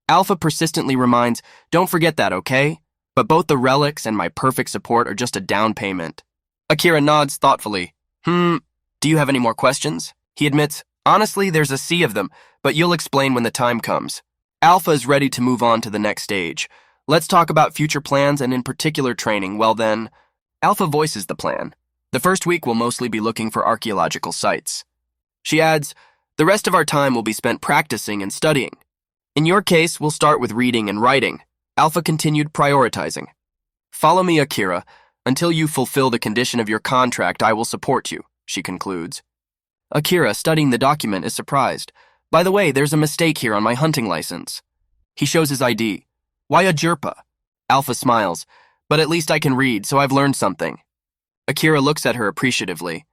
Alpha persistently reminds, don't forget that, okay? But both the relics and my perfect support are just a down payment. Akira nods thoughtfully. Do you have any more questions? He admits, honestly, there's a sea of them, but you'll explain when the time comes. Alpha is ready to move on to the next stage. Let's talk about future plans and in particular training. Well then, Alpha voices the plan. The first week will mostly be looking for archaeological sites. She adds, the rest of our time will be spent practicing and studying. In your case, we'll start with reading and writing. Alpha continued prioritizing. Follow me, Akira. Until you fulfill the condition of your contract, I will support you, she concludes. Akira, studying the document, is surprised. By the way, there's a mistake here on my hunting license. He shows his ID. Why a jerpa? Alpha smiles. But at least I can read, so I've learned something. Akira looks at her appreciatively.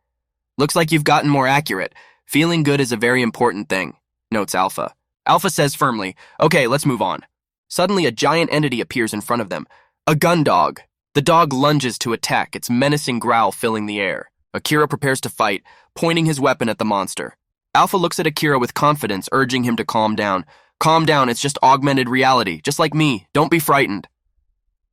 Looks like you've gotten more accurate. Feeling good is a very important thing, notes Alpha. Alpha says firmly, okay, let's move on. Suddenly, a giant entity appears in front of them. A gun dog. The dog lunges to attack, its menacing growl filling the air. Akira prepares to fight, pointing his weapon at the monster. Alpha looks at Akira with confidence, urging him to calm down. Calm down, it's just augmented reality, just like me. Don't be frightened.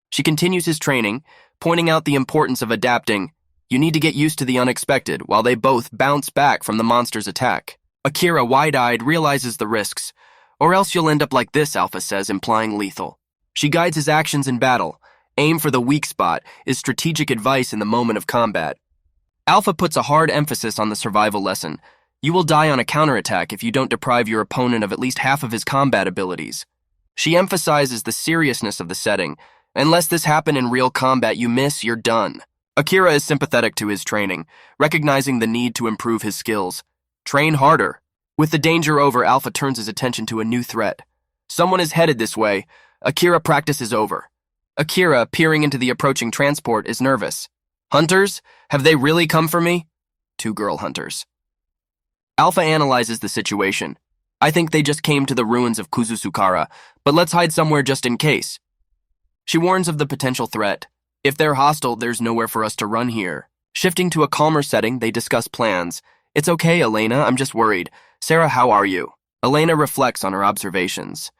She continues his training, pointing out the importance of adapting. You need to get used to the unexpected, while they both bounce back from the monster's attack. Akira, wide-eyed, realizes the risks. Or else you'll end up like this, Alpha says, implying lethal. She guides his actions in battle. Aim for the weak spot is strategic advice in the moment of combat. Alpha puts a hard emphasis on the survival lesson. You will die on a counterattack if you don't deprive your opponent of at least half of his combat abilities. She emphasizes the seriousness of the setting. Unless this happen in real combat, you miss, you're done. Akira is sympathetic to his training, recognizing the need to improve his skills. Train harder. With the danger over, Alpha turns his attention to a new threat. Someone is headed this way. Akira practice is over. Akira, peering into the approaching transport, is nervous. Hunters? Have they really come for me? 2 girl hunters. Alpha analyzes the situation. I think they just came to the ruins of Kuzusukara, but let's hide somewhere just in case. She warns of the potential threat. If they're hostile, there's nowhere for us to run here. Shifting to a calmer setting, they discuss plans. It's okay, Elena, I'm just worried. Sarah, how are you? Elena reflects on her observations.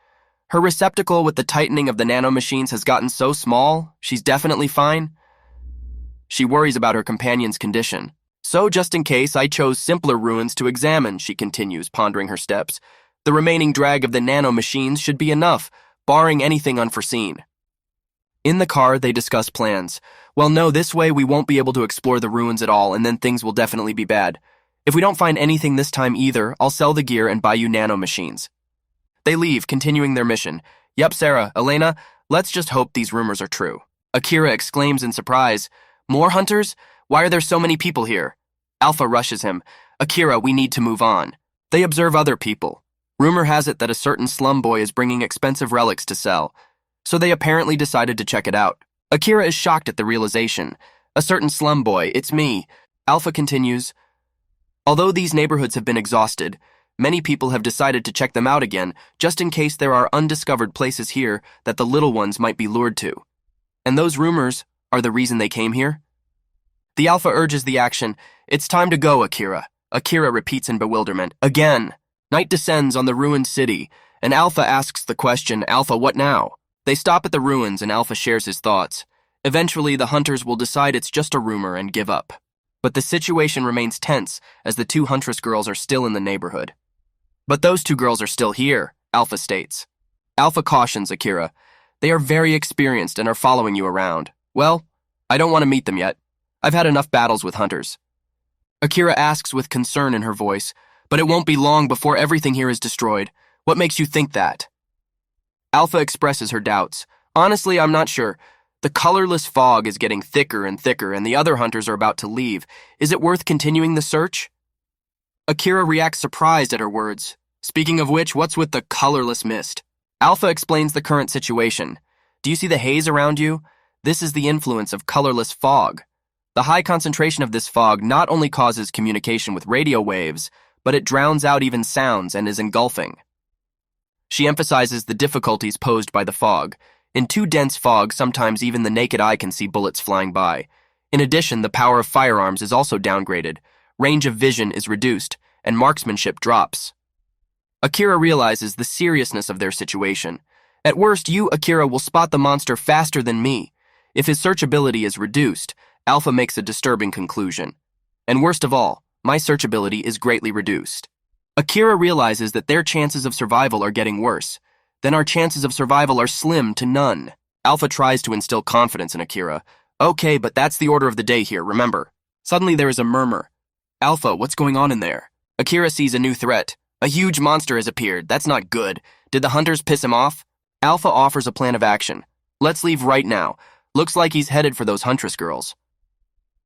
Her receptacle with the tightening of the nanomachines has gotten so small, she's definitely fine. She worries about her companion's condition. So, just in case, I chose simpler ruins to examine, she continues, pondering her steps. The remaining drag of the nanomachines should be enough, barring anything unforeseen. In the car, they discuss plans. Well, no, this way we won't be able to explore the ruins at all, and then things will definitely be bad. If we don't find anything this time either, I'll sell the gear and buy you nanomachines. They leave, continuing their mission. Yep, Sarah, Elena, let's just hope these rumors are true. Akira exclaims in surprise. More hunters? Why are there so many people here? Alpha rushes him. Akira, we need to move on. They observe other people. Rumor has it that a certain slum boy is bringing expensive relics to sell. So they apparently decided to check it out. Akira is shocked at the realization. A certain slum boy, it's me. Alpha continues. Although these neighborhoods have been exhausted, many people have decided to check them out again, just in case there are undiscovered places here that the little ones might be lured to. And those rumors are the reason they came here? The Alpha urges the action. It's time to go, Akira. Akira repeats in bewilderment. Again. Night descends on the ruined city, and Alpha asks the question, Alpha, what now? They stop at the ruins, and Alpha shares his thoughts. Eventually, the hunters will decide it's just a rumor and give up. But the situation remains tense, as the 2 huntress girls are still in the neighborhood. But those 2 girls are still here, Alpha states. Alpha cautions Akira. They are very experienced and are following you around. Well, I don't want to meet them yet. I've had enough battles with hunters. Akira asks with concern in her voice, but it won't be long before everything here is destroyed. What makes you think that? Alpha expresses her doubts. Honestly, I'm not sure. The colorless fog is getting thicker and thicker, and the other hunters are about to leave. Is it worth continuing the search? Akira reacts surprised at her words. Speaking of which, what's with the colorless mist? Alpha explains the current situation. Do you see the haze around you? This is the influence of colorless fog. The high concentration of this fog not only causes communication with radio waves, but it drowns out even sounds and is engulfing. She emphasizes the difficulties posed by the fog. In too dense fog, sometimes even the naked eye can see bullets flying by. In addition, the power of firearms is also downgraded, range of vision is reduced, and marksmanship drops. Akira realizes the seriousness of their situation. At worst, you, Akira, will spot the monster faster than me. If his search ability is reduced, Alpha makes a disturbing conclusion. And worst of all, my search ability is greatly reduced. Akira realizes that their chances of survival are getting worse. Then our chances of survival are slim to none. Alpha tries to instill confidence in Akira. Okay, but that's the order of the day here, remember. Suddenly there is a murmur. Alpha, what's going on in there? Akira sees a new threat. A huge monster has appeared. That's not good. Did the hunters piss him off? Alpha offers a plan of action. Let's leave right now. Looks like he's headed for those huntress girls.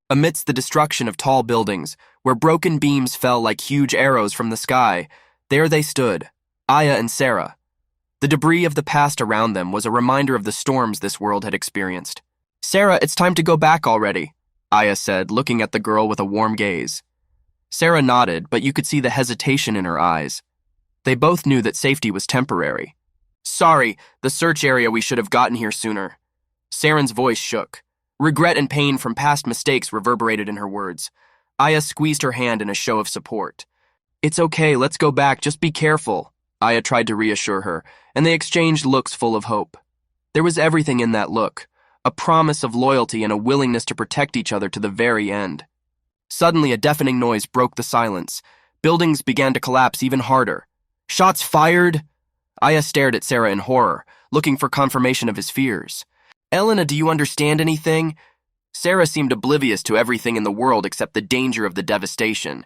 Amidst the destruction of tall buildings, where broken beams fell like huge arrows from the sky, there they stood, Aya and Sarah. The debris of the past around them was a reminder of the storms this world had experienced. Sarah, it's time to go back already, Aya said, looking at the girl with a warm gaze. Sarah nodded, but you could see the hesitation in her eyes. They both knew that safety was temporary. Sorry, the search area, we should have gotten here sooner. Saren's voice shook. Regret and pain from past mistakes reverberated in her words. Aya squeezed her hand in a show of support. It's okay, let's go back, just be careful. Aya tried to reassure her, and they exchanged looks full of hope. There was everything in that look, a promise of loyalty and a willingness to protect each other to the very end. Suddenly, a deafening noise broke the silence. Buildings began to collapse even harder. Shots fired? Aya stared at Sarah in horror, looking for confirmation of his fears. Elena, do you understand anything? Sarah seemed oblivious to everything in the world except the danger of the devastation.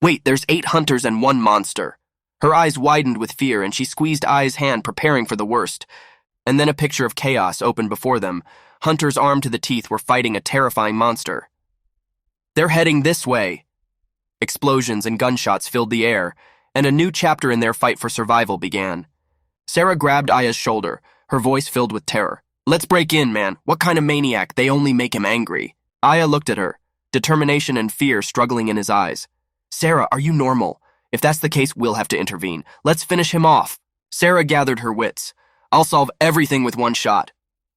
Wait, there's 8 hunters and 1 monster. Her eyes widened with fear, and she squeezed Aya's hand, preparing for the worst. And then a picture of chaos opened before them. Hunters armed to the teeth were fighting a terrifying monster. They're heading this way. Explosions and gunshots filled the air, and a new chapter in their fight for survival began. Sarah grabbed Aya's shoulder, her voice filled with terror. Let's break in, man. What kind of maniac? They only make him angry. Aya looked at her, determination and fear struggling in his eyes. Sarah, are you normal? If that's the case, we'll have to intervene. Let's finish him off. Sarah gathered her wits. I'll solve everything with 1 shot.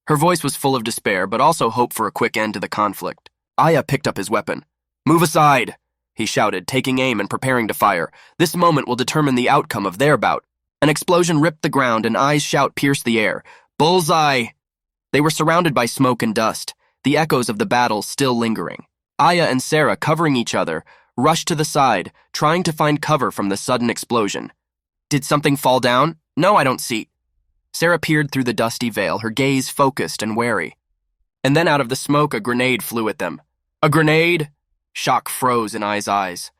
Her voice was full of despair, but also hope for a quick end to the conflict. Aya picked up his weapon. Move aside, he shouted, taking aim and preparing to fire. This moment will determine the outcome of their bout. An explosion ripped the ground, and Aya's shout pierced the air. Bullseye! They were surrounded by smoke and dust, the echoes of the battle still lingering. Aya and Sarah, covering each other, rushed to the side, trying to find cover from the sudden explosion. Did something fall down? No, I don't see. Sarah peered through the dusty veil, her gaze focused and wary. And then out of the smoke, a grenade flew at them. A grenade? Shock froze in Aya's eyes.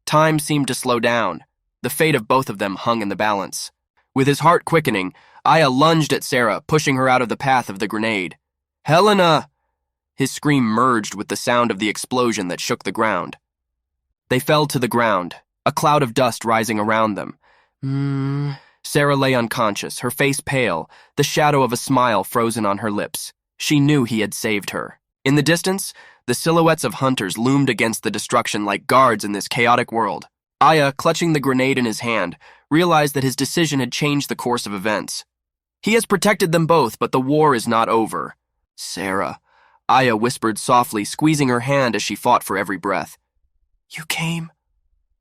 Time seemed to slow down. The fate of both of them hung in the balance. With his heart quickening, Aya lunged at Sarah, pushing her out of the path of the grenade. Helena! His scream merged with the sound of the explosion that shook the ground. They fell to the ground, a cloud of dust rising around them. Sarah lay unconscious, her face pale, the shadow of a smile frozen on her lips. She knew he had saved her. In the distance, the silhouettes of hunters loomed against the destruction like guards in this chaotic world. Aya, clutching the grenade in his hand, realized that his decision had changed the course of events. He has protected them both, but the war is not over. Sarah, Aya whispered softly, squeezing her hand as she fought for every breath. You came?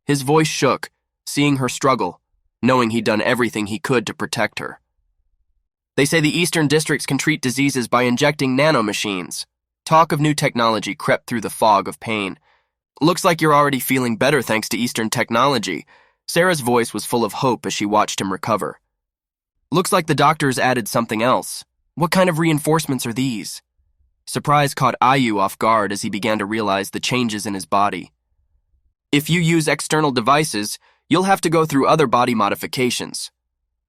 His voice shook, seeing her struggle, knowing he'd done everything he could to protect her. They say the eastern districts can treat diseases by injecting nanomachines. Talk of new technology crept through the fog of pain. Looks like you're already feeling better thanks to Eastern technology. Sarah's voice was full of hope as she watched him recover. Looks like the doctors added something else. What kind of reinforcements are these? Surprise caught Ayu off guard as he began to realize the changes in his body. If you use external devices, you'll have to go through other body modifications.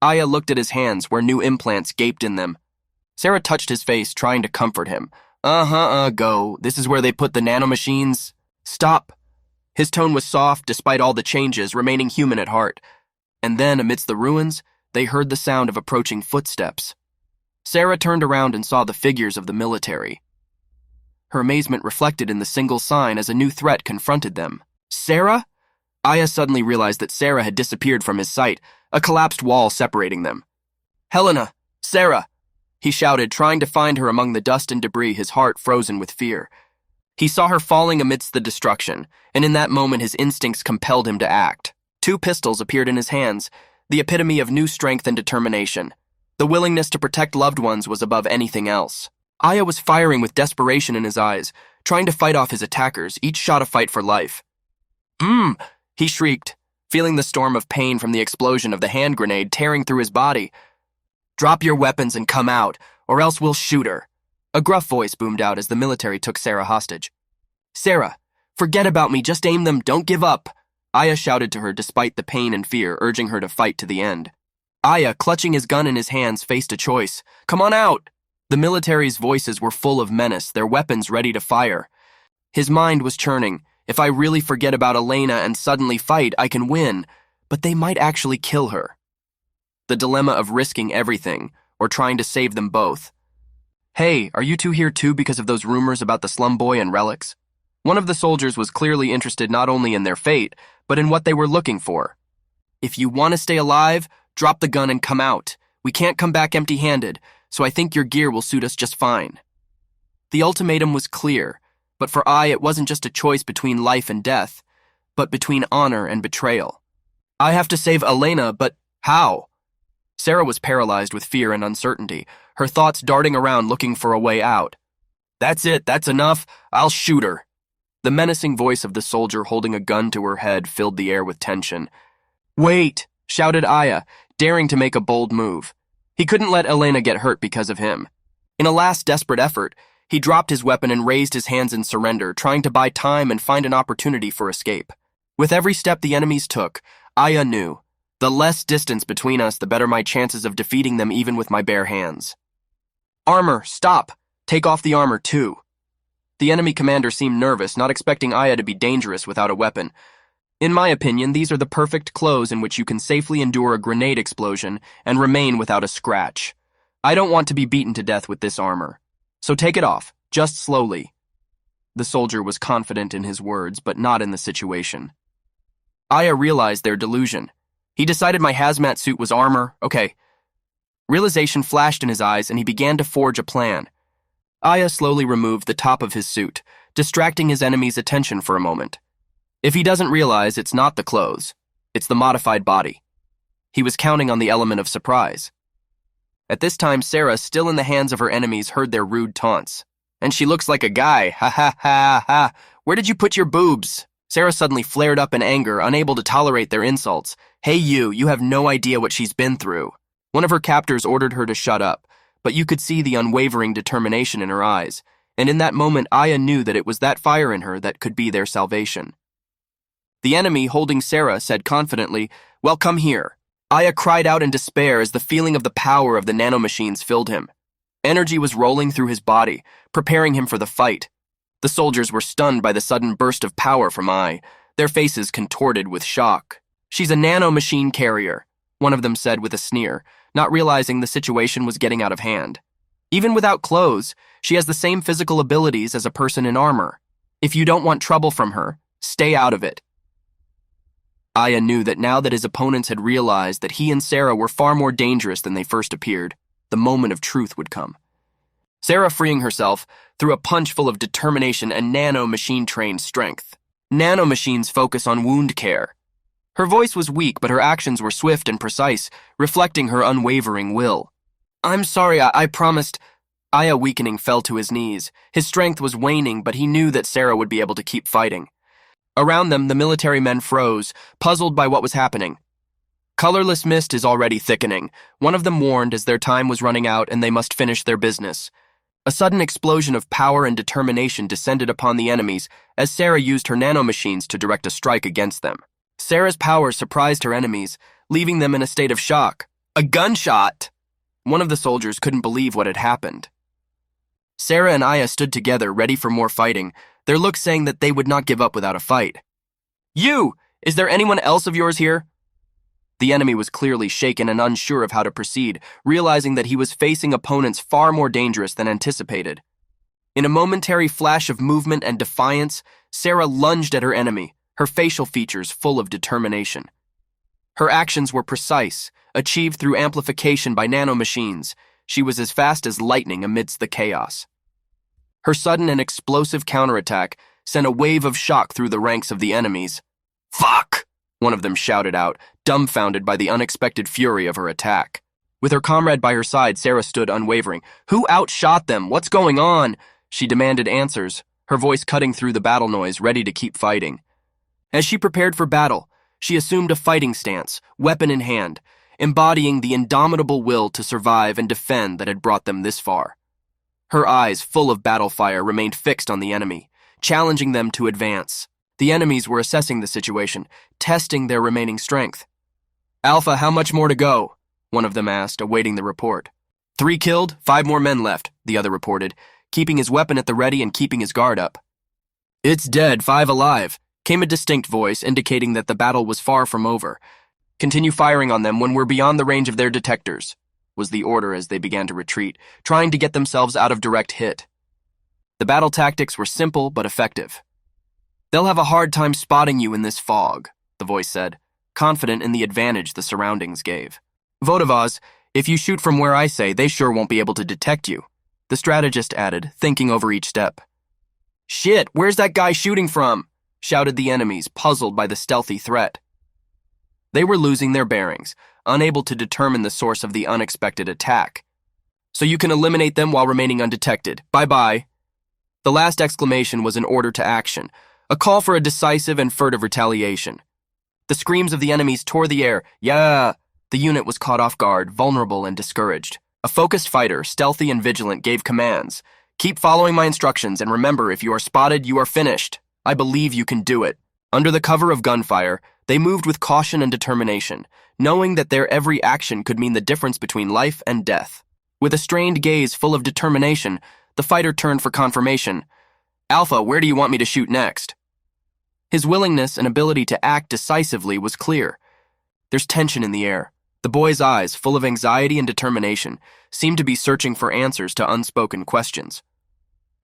Aya looked at his hands where new implants gaped in them. Sarah touched his face, trying to comfort him. Go. This is where they put the nanomachines. Stop. His tone was soft despite all the changes, remaining human at heart. And then, amidst the ruins, they heard the sound of approaching footsteps. Sarah turned around and saw the figures of the military. her amazement reflected in the single sign as a new threat confronted them. Sarah? Aya suddenly realized that Sarah had disappeared from his sight, a collapsed wall separating them. Helena! Sarah! He shouted, trying to find her among the dust and debris, his heart frozen with fear. He saw her falling amidst the destruction, and in that moment his instincts compelled him to act. 2 pistols appeared in his hands, the epitome of new strength and determination. The willingness to protect loved ones was above anything else. Aya was firing with desperation in his eyes, trying to fight off his attackers, each shot a fight for life. He shrieked, feeling the storm of pain from the explosion of the hand grenade tearing through his body. Drop your weapons and come out, or else we'll shoot her. A gruff voice boomed out as the military took Sarah hostage. Sarah, forget about me, just aim them, don't give up. Aya shouted to her despite the pain and fear, urging her to fight to the end. Aya, clutching his gun in his hands, faced a choice. Come on out! The military's voices were full of menace, their weapons ready to fire. His mind was churning. If I really forget about Elena and suddenly fight, I can win, but they might actually kill her. The dilemma of risking everything, or trying to save them both. Hey, are you two here too because of those rumors about the slum boy and relics? One of the soldiers was clearly interested not only in their fate, but in what they were looking for. If you want to stay alive, drop the gun and come out. We can't come back empty-handed, so I think your gear will suit us just fine. The ultimatum was clear, but for I, it wasn't just a choice between life and death, but between honor and betrayal. I have to save Elena, but how? Sarah was paralyzed with fear and uncertainty, her thoughts darting around looking for a way out. That's it, that's enough, I'll shoot her. The menacing voice of the soldier holding a gun to her head filled the air with tension. Wait, shouted Aya, daring to make a bold move. He couldn't let Elena get hurt because of him. In a last desperate effort, he dropped his weapon and raised his hands in surrender, trying to buy time and find an opportunity for escape. With every step the enemies took, Aya knew, the less distance between us, the better my chances of defeating them even with my bare hands. Armor, stop! Take off the armor, too. The enemy commander seemed nervous, not expecting Aya to be dangerous without a weapon. In my opinion, these are the perfect clothes in which you can safely endure a grenade explosion and remain without a scratch. I don't want to be beaten to death with this armor. So take it off, just slowly. The soldier was confident in his words, but not in the situation. Aya realized their delusion. He decided my hazmat suit was armor, okay. Realization flashed in his eyes and he began to forge a plan. Aya slowly removed the top of his suit, distracting his enemy's attention for a moment. If he doesn't realize, it's not the clothes, it's the modified body. He was counting on the element of surprise. At this time, Sarah, still in the hands of her enemies, heard their rude taunts. And she looks like a guy, ha ha ha ha. Where did you put your boobs? Sarah suddenly flared up in anger, unable to tolerate their insults. Hey you have no idea what she's been through. One of her captors ordered her to shut up, but you could see the unwavering determination in her eyes, and in that moment Aya knew that it was that fire in her that could be their salvation. The enemy, holding Sarah, said confidently, well, come here. Aya cried out in despair as the feeling of the power of the nanomachines filled him. Energy was rolling through his body, preparing him for the fight. The soldiers were stunned by the sudden burst of power from Aya, their faces contorted with shock. She's a nanomachine carrier, one of them said with a sneer, not realizing the situation was getting out of hand. Even without clothes, she has the same physical abilities as a person in armor. If you don't want trouble from her, stay out of it. Aya knew that now that his opponents had realized that he and Sarah were far more dangerous than they first appeared, the moment of truth would come. Sarah, freeing herself, threw a punch full of determination and nano-machine-trained strength. Nanomachines focus on wound care. Her voice was weak, but her actions were swift and precise, reflecting her unwavering will. I'm sorry, I promised. Aya, weakening, fell to his knees. His strength was waning, but he knew that Sarah would be able to keep fighting. Around them, the military men froze, puzzled by what was happening. Colorless mist is already thickening. One of them warned as their time was running out and they must finish their business. A sudden explosion of power and determination descended upon the enemies as Sarah used her nanomachines to direct a strike against them. Sarah's power surprised her enemies, leaving them in a state of shock. A gunshot! One of the soldiers couldn't believe what had happened. Sarah and Aya stood together, ready for more fighting, their looks saying that they would not give up without a fight. You! Is there anyone else of yours here? The enemy was clearly shaken and unsure of how to proceed, realizing that he was facing opponents far more dangerous than anticipated. In a momentary flash of movement and defiance, Sarah lunged at her enemy, her facial features full of determination. Her actions were precise, achieved through amplification by nanomachines. She was as fast as lightning amidst the chaos. Her sudden and explosive counterattack sent a wave of shock through the ranks of the enemies. "Fuck!" one of them shouted out, dumbfounded by the unexpected fury of her attack. With her comrade by her side, Sarah stood unwavering. "Who outshot them? What's going on?" She demanded answers, her voice cutting through the battle noise, ready to keep fighting. As she prepared for battle, she assumed a fighting stance, weapon in hand, embodying the indomitable will to survive and defend that had brought them this far. Her eyes, full of battle fire, remained fixed on the enemy, challenging them to advance. The enemies were assessing the situation, testing their remaining strength. "Alpha, how much more to go?" one of them asked, awaiting the report. 3 killed, 5 more men left, the other reported, keeping his weapon at the ready and keeping his guard up. "It's dead, 5 alive," came a distinct voice, indicating that the battle was far from over. "Continue firing on them when we're beyond the range of their detectors," was the order as they began to retreat, trying to get themselves out of direct hit. The battle tactics were simple but effective. "They'll have a hard time spotting you in this fog," the voice said, confident in the advantage the surroundings gave. "Vodavaz, if you shoot from where I say, they sure won't be able to detect you," the strategist added, thinking over each step. "Shit, where's that guy shooting from?" shouted the enemies, puzzled by the stealthy threat. They were losing their bearings, unable to determine the source of the unexpected attack. "So you can eliminate them while remaining undetected. Bye-bye." The last exclamation was an order to action, a call for a decisive and furtive retaliation. The screams of the enemies tore the air. "Yeah!" The unit was caught off guard, vulnerable and discouraged. A focused fighter, stealthy and vigilant, gave commands. "Keep following my instructions, and remember, if you are spotted, you are finished. I believe you can do it." Under the cover of gunfire, they moved with caution and determination, knowing that their every action could mean the difference between life and death. With a strained gaze full of determination, the fighter turned for confirmation. "Alpha, where do you want me to shoot next?" His willingness and ability to act decisively was clear. There's tension in the air. The boy's eyes, full of anxiety and determination, seemed to be searching for answers to unspoken questions.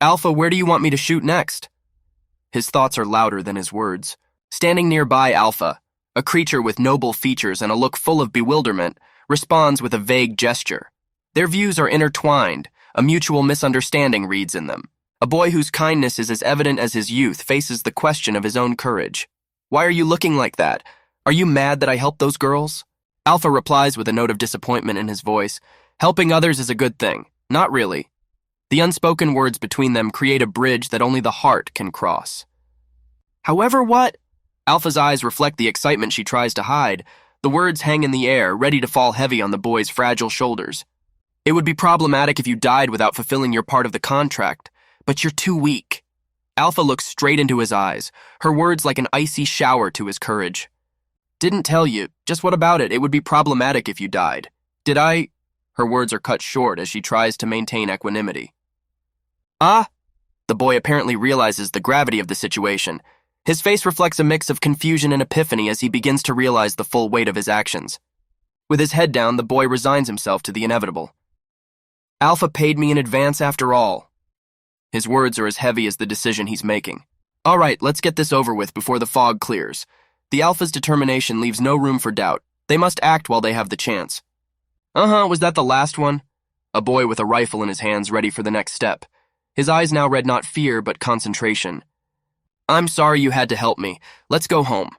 "Alpha, where do you want me to shoot next?" His thoughts are louder than his words. Standing nearby, Alpha, a creature with noble features and a look full of bewilderment, responds with a vague gesture. Their views are intertwined, a mutual misunderstanding reads in them. A boy whose kindness is as evident as his youth faces the question of his own courage. "Why are you looking like that? Are you mad that I helped those girls?" Alpha replies with a note of disappointment in his voice. "Helping others is a good thing. Not really." The unspoken words between them create a bridge that only the heart can cross. "However, what?" Alpha's eyes reflect the excitement she tries to hide. The words hang in the air, ready to fall heavy on the boy's fragile shoulders. "It would be problematic if you died without fulfilling your part of the contract, but you're too weak." Alpha looks straight into his eyes, her words like an icy shower to his courage. "Didn't tell you. Just what about it? It would be problematic if you died. Did I?" Her words are cut short as she tries to maintain equanimity. "Ah?" The boy apparently realizes the gravity of the situation. His face reflects a mix of confusion and epiphany as he begins to realize the full weight of his actions. With his head down, the boy resigns himself to the inevitable. "Alpha paid me in advance after all." His words are as heavy as the decision he's making. "All right, let's get this over with before the fog clears." The Alpha's determination leaves no room for doubt. They must act while they have the chance. Was that the last one?" A boy with a rifle in his hands ready for the next step. His eyes now read not fear, but concentration. "I'm sorry you had to help me. Let's go home."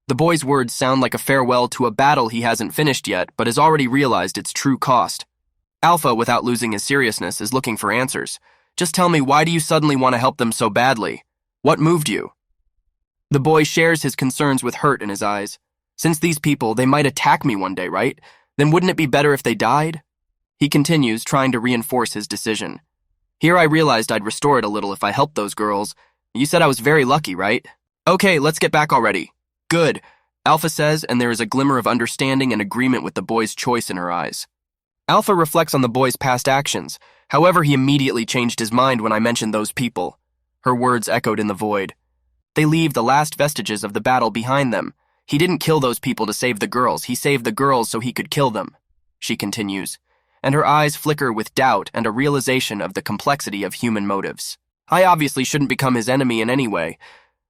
The boy's words sound like a farewell to a battle he hasn't finished yet, but has already realized its true cost. Alpha, without losing his seriousness, is looking for answers. "Just tell me, why do you suddenly want to help them so badly? What moved you?" The boy shares his concerns with hurt in his eyes. "Since these people, they might attack me one day, right? Then wouldn't it be better if they died?" He continues, trying to reinforce his decision. "Here I realized I'd restore it a little if I helped those girls. You said I was very lucky, right? Okay, let's get back already." "Good," Alpha says, and there is a glimmer of understanding and agreement with the boy's choice in her eyes. Alpha reflects on the boy's past actions. However, he immediately changed his mind when I mentioned those people. Her words echoed in the void. They leave the last vestiges of the battle behind them. He didn't kill those people to save the girls. He saved the girls so he could kill them, she continues. and her eyes flicker with doubt and a realization of the complexity of human motives. I obviously shouldn't become his enemy in any way.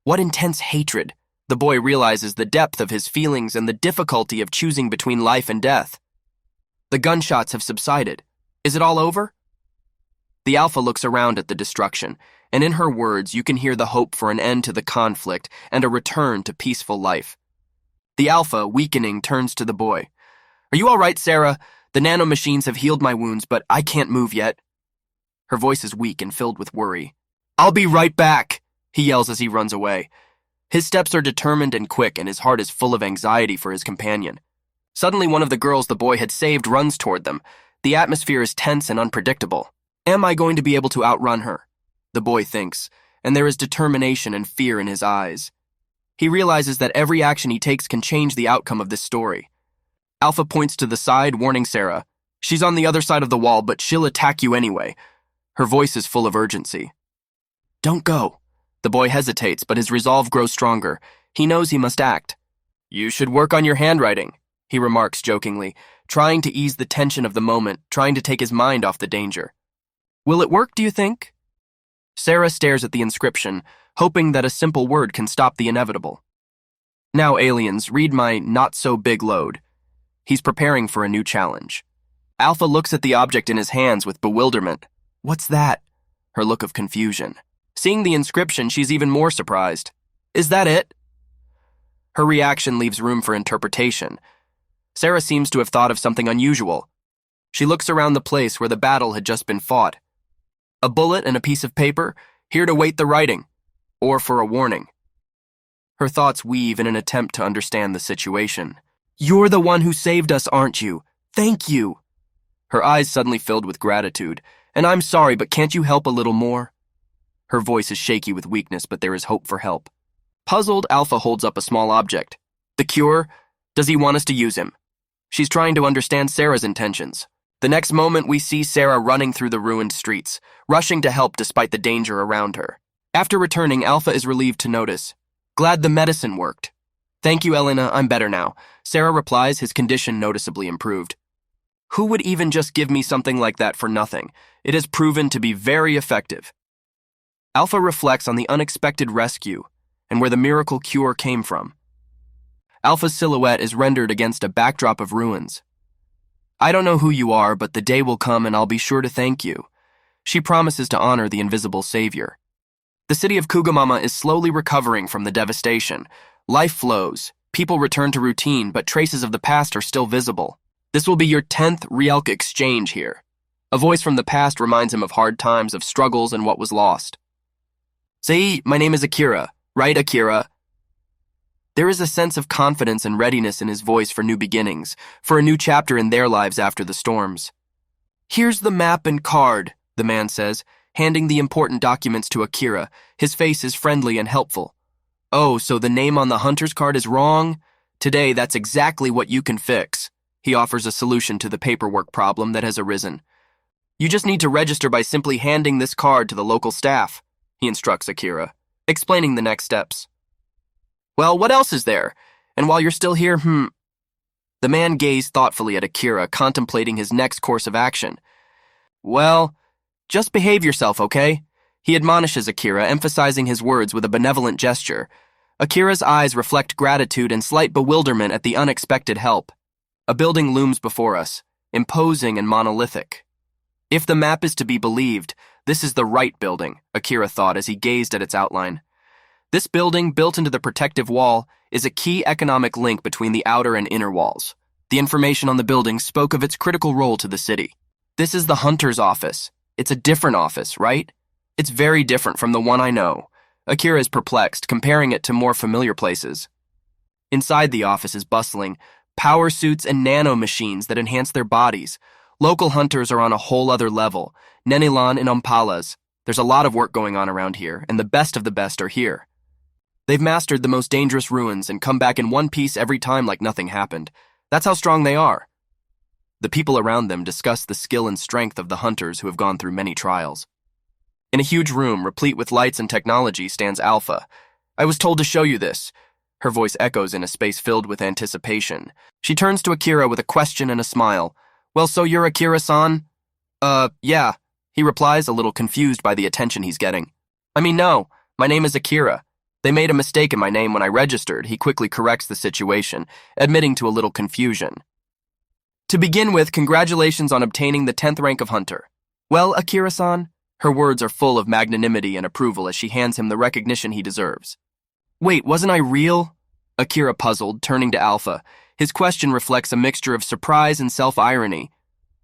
What intense hatred! The boy realizes the depth of his feelings and the difficulty of choosing between life and death. The gunshots have subsided. Is it all over? The Alpha looks around at the destruction, and in her words you can hear the hope for an end to the conflict and a return to peaceful life. The Alpha, weakening, turns to the boy. Are you all right, Sarah? The nanomachines have healed my wounds, but I can't move yet. Her voice is weak and filled with worry. I'll be right back, he yells as he runs away. His steps are determined and quick, and his heart is full of anxiety for his companion. Suddenly, one of the girls the boy had saved runs toward them. The atmosphere is tense and unpredictable. Am I going to be able to outrun her? The boy thinks, and there is determination and fear in his eyes. He realizes that every action he takes can change the outcome of this story. Alpha points to the side, warning Sarah. She's on the other side of the wall, but she'll attack you anyway. Her voice is full of urgency. Don't go. The boy hesitates, but his resolve grows stronger. He knows he must act. You should work on your handwriting, he remarks jokingly, trying to ease the tension of the moment, trying to take his mind off the danger. Will it work, do you think? Sarah stares at the inscription, hoping that a simple word can stop the inevitable. Now, aliens, read my not-so-big load. He's preparing for a new challenge. Alpha looks at the object in his hands with bewilderment. What's that? Her look of confusion. Seeing the inscription, she's even more surprised. Is that it? Her reaction leaves room for interpretation. Sarah seems to have thought of something unusual. She looks around the place where the battle had just been fought. A bullet and a piece of paper, here to wait the writing, or for a warning. Her thoughts weave in an attempt to understand the situation. You're the one who saved us, aren't you? Thank you. Her eyes suddenly filled with gratitude. And I'm sorry, but can't you help a little more? Her voice is shaky with weakness, but there is hope for help. Puzzled, Alpha holds up a small object. The cure? Does he want us to use him? She's trying to understand Sarah's intentions. The next moment, we see Sarah running through the ruined streets, rushing to help despite the danger around her. After returning, Alpha is relieved to notice. Glad the medicine worked. Thank you, Elena, I'm better now. Sarah replies, his condition noticeably improved. Who would even just give me something like that for nothing? It has proven to be very effective. Alpha reflects on the unexpected rescue and where the miracle cure came from. Alpha's silhouette is rendered against a backdrop of ruins. I don't know who you are, but the day will come and I'll be sure to thank you. She promises to honor the invisible savior. The city of Kugamama is slowly recovering from the devastation. Life flows, people return to routine, but traces of the past are still visible. This will be your 10th Ryelk exchange here. A voice from the past reminds him of hard times, of struggles, and what was lost. Say, my name is Akira, right, Akira? There is a sense of confidence and readiness in his voice for new beginnings, for a new chapter in their lives after the storms. Here's the map and card, the man says, handing the important documents to Akira. His face is friendly and helpful. Oh, so the name on the hunter's card is wrong? Today, that's exactly what you can fix. He offers a solution to the paperwork problem that has arisen. You just need to register by simply handing this card to the local staff, he instructs Akira, explaining the next steps. Well, what else is there? And while you're still here, The man gazed thoughtfully at Akira, contemplating his next course of action. Well, just behave yourself, okay? He admonishes Akira, emphasizing his words with a benevolent gesture. Akira's eyes reflect gratitude and slight bewilderment at the unexpected help. A building looms before us, imposing and monolithic. If the map is to be believed, this is the right building, Akira thought as he gazed at its outline. This building, built into the protective wall, is a key economic link between the outer and inner walls. The information on the building spoke of its critical role to the city. This is the hunter's office. It's a different office, right? It's very different from the one I know. Akira is perplexed, comparing it to more familiar places. Inside the office is bustling, power suits and nano-machines that enhance their bodies. Local hunters are on a whole other level. Nenilan and Umpalas. There's a lot of work going on around here, and the best of the best are here. They've mastered the most dangerous ruins and come back in one piece every time like nothing happened. That's how strong they are. The people around them discuss the skill and strength of the hunters who have gone through many trials. In a huge room, replete with lights and technology, stands Alpha. I was told to show you this. Her voice echoes in a space filled with anticipation. She turns to Akira with a question and a smile. Well, so you're Akira-san? Yeah, he replies, a little confused by the attention he's getting. I mean, no, my name is Akira. They made a mistake in my name when I registered. He quickly corrects the situation, admitting to a little confusion. To begin with, congratulations on obtaining the 10th rank of Hunter. Well, Akira-san? Her words are full of magnanimity and approval as she hands him the recognition he deserves. Wait, wasn't I real? Akira puzzled, turning to Alpha. His question reflects a mixture of surprise and self-irony.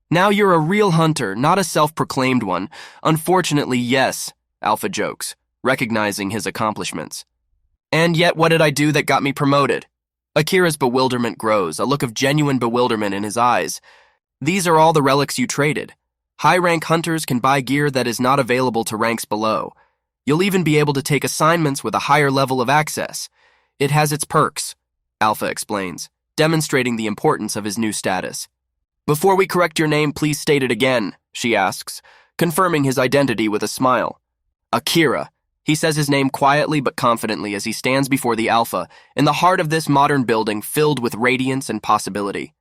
Now you're a real hunter, not a self-proclaimed one. Unfortunately, yes, Alpha jokes, recognizing his accomplishments. And yet, what did I do that got me promoted? Akira's bewilderment grows, a look of genuine bewilderment in his eyes. These are all the relics you traded. High-rank hunters can buy gear that is not available to ranks below. You'll even be able to take assignments with a higher level of access. It has its perks, Alpha explains, demonstrating the importance of his new status. Before we correct your name, please state it again, she asks, confirming his identity with a smile. Akira. He says his name quietly but confidently as he stands before the Alpha, in the heart of this modern building filled with radiance and possibility.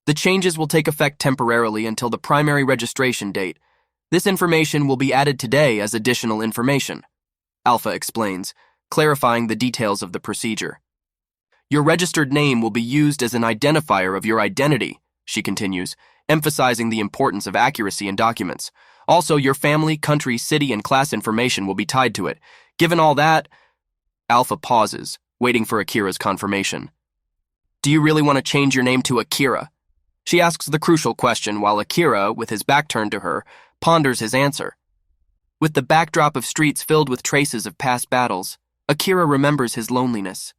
The changes will take effect temporarily until the primary registration date. This information will be added today as additional information, Alpha explains, clarifying the details of the procedure. Your registered name will be used as an identifier of your identity, she continues, emphasizing the importance of accuracy in documents. Also, your family, country, city, and class information will be tied to it. Given all that, Alpha pauses, waiting for Akira's confirmation. Do you really want to change your name to Akira? She asks the crucial question while Akira, with his back turned to her, ponders his answer. With the backdrop of streets filled with traces of past battles, Akira remembers his loneliness.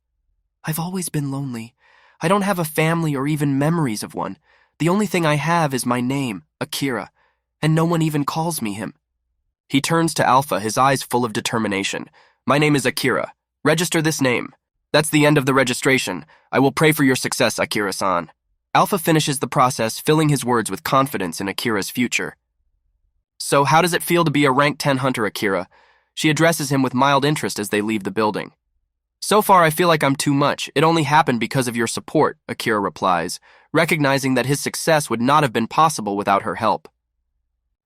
I've always been lonely. I don't have a family or even memories of one. The only thing I have is my name, Akira, and no one even calls me him. He turns to Alpha, his eyes full of determination. My name is Akira. Register this name. That's the end of the registration. I will pray for your success, Akira-san. Alpha finishes the process, filling his words with confidence in Akira's future. So how does it feel to be a rank 10 hunter, Akira? She addresses him with mild interest as they leave the building. So far, I feel like I'm too much. It only happened because of your support, Akira replies, recognizing that his success would not have been possible without her help.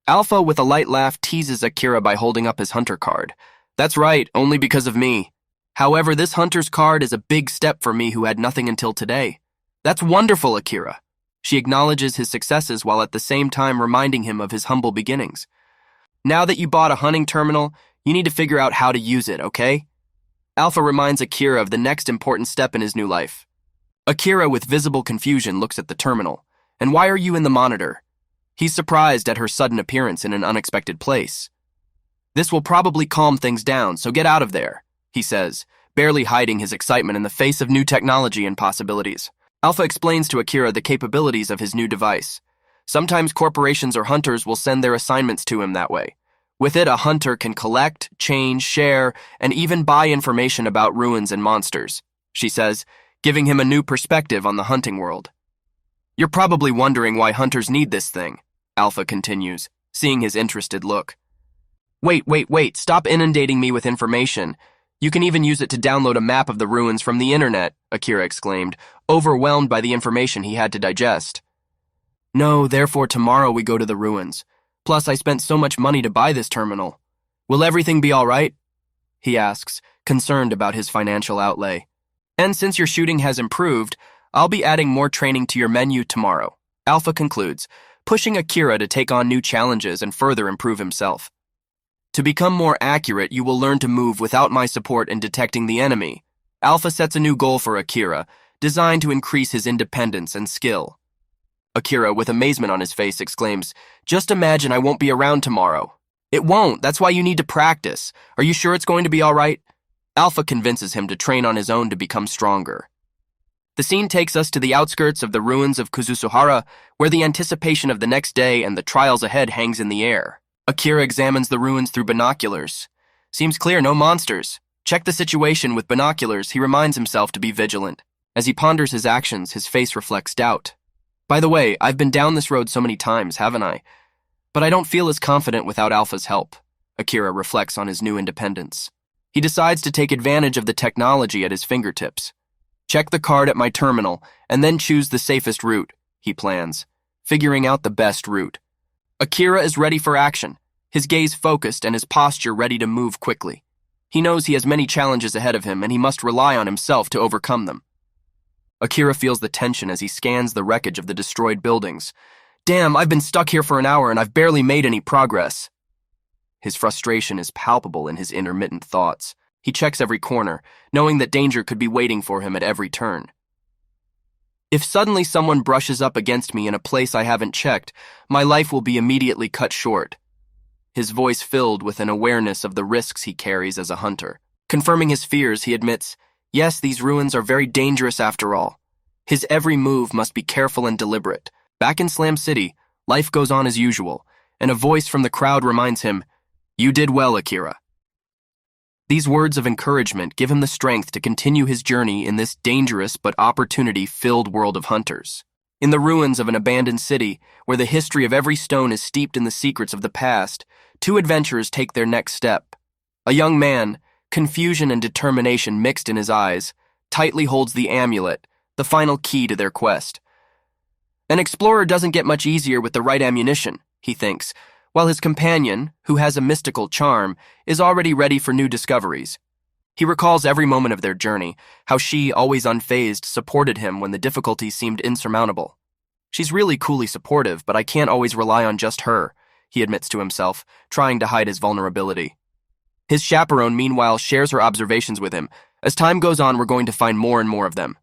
Alpha, with a light laugh, teases Akira by holding up his hunter card. That's right, only because of me. However, this hunter's card is a big step for me who had nothing until today. That's wonderful, Akira. She acknowledges his successes while at the same time reminding him of his humble beginnings. Now that you bought a hunting terminal, you need to figure out how to use it, okay? Alpha reminds Akira of the next important step in his new life. Akira, with visible confusion, looks at the terminal. And why are you in the monitor? He's surprised at her sudden appearance in an unexpected place. This will probably calm things down, so get out of there, he says, barely hiding his excitement in the face of new technology and possibilities. Alpha explains to Akira the capabilities of his new device. Sometimes corporations or hunters will send their assignments to him that way. With it, a hunter can collect, change, share, and even buy information about ruins and monsters, she says, giving him a new perspective on the hunting world. You're probably wondering why hunters need this thing, Alpha continues, seeing his interested look. Wait, stop inundating me with information. You can even use it to download a map of the ruins from the internet, Akira exclaimed, overwhelmed by the information he had to digest. No, therefore tomorrow we go to the ruins. Plus, I spent so much money to buy this terminal. Will everything be all right? He asks, concerned about his financial outlay. And since your shooting has improved, I'll be adding more training to your menu tomorrow, Alpha concludes, pushing Akira to take on new challenges and further improve himself. To become more accurate, you will learn to move without my support in detecting the enemy. Alpha sets a new goal for Akira, designed to increase his independence and skill. Akira, with amazement on his face, exclaims, Just imagine I won't be around tomorrow. It won't. That's why you need to practice. Are you sure it's going to be all right? Alpha convinces him to train on his own to become stronger. The scene takes us to the outskirts of the ruins of Kuzusuhara, where the anticipation of the next day and the trials ahead hangs in the air. Akira examines the ruins through binoculars. Seems clear, no monsters. Check the situation with binoculars, he reminds himself to be vigilant. As he ponders his actions, his face reflects doubt. By the way, I've been down this road so many times, haven't I? But I don't feel as confident without Alpha's help. Akira reflects on his new independence. He decides to take advantage of the technology at his fingertips. Check the card at my terminal, and then choose the safest route, he plans, figuring out the best route. Akira is ready for action, his gaze focused and his posture ready to move quickly. He knows he has many challenges ahead of him and he must rely on himself to overcome them. Akira feels the tension as he scans the wreckage of the destroyed buildings. Damn, I've been stuck here for an hour and I've barely made any progress. His frustration is palpable in his intermittent thoughts. He checks every corner, knowing that danger could be waiting for him at every turn. If suddenly someone brushes up against me in a place I haven't checked, my life will be immediately cut short. His voice filled with an awareness of the risks he carries as a hunter. Confirming his fears, he admits, yes, these ruins are very dangerous after all. His every move must be careful and deliberate. Back in Slum City, life goes on as usual, and a voice from the crowd reminds him, "You did well, Akira." These words of encouragement give him the strength to continue his journey in this dangerous but opportunity-filled world of hunters. In the ruins of an abandoned city, where the history of every stone is steeped in the secrets of the past, two adventurers take their next step. A young man, confusion and determination mixed in his eyes, tightly holds the amulet, the final key to their quest. An explorer doesn't get much easier with the right ammunition, he thinks, while his companion, who has a mystical charm, is already ready for new discoveries. He recalls every moment of their journey, how she, always unfazed, supported him when the difficulties seemed insurmountable. She's really coolly supportive, but I can't always rely on just her, he admits to himself, trying to hide his vulnerability. His chaperone, meanwhile, shares her observations with him. As time goes on, we're going to find more and more of them.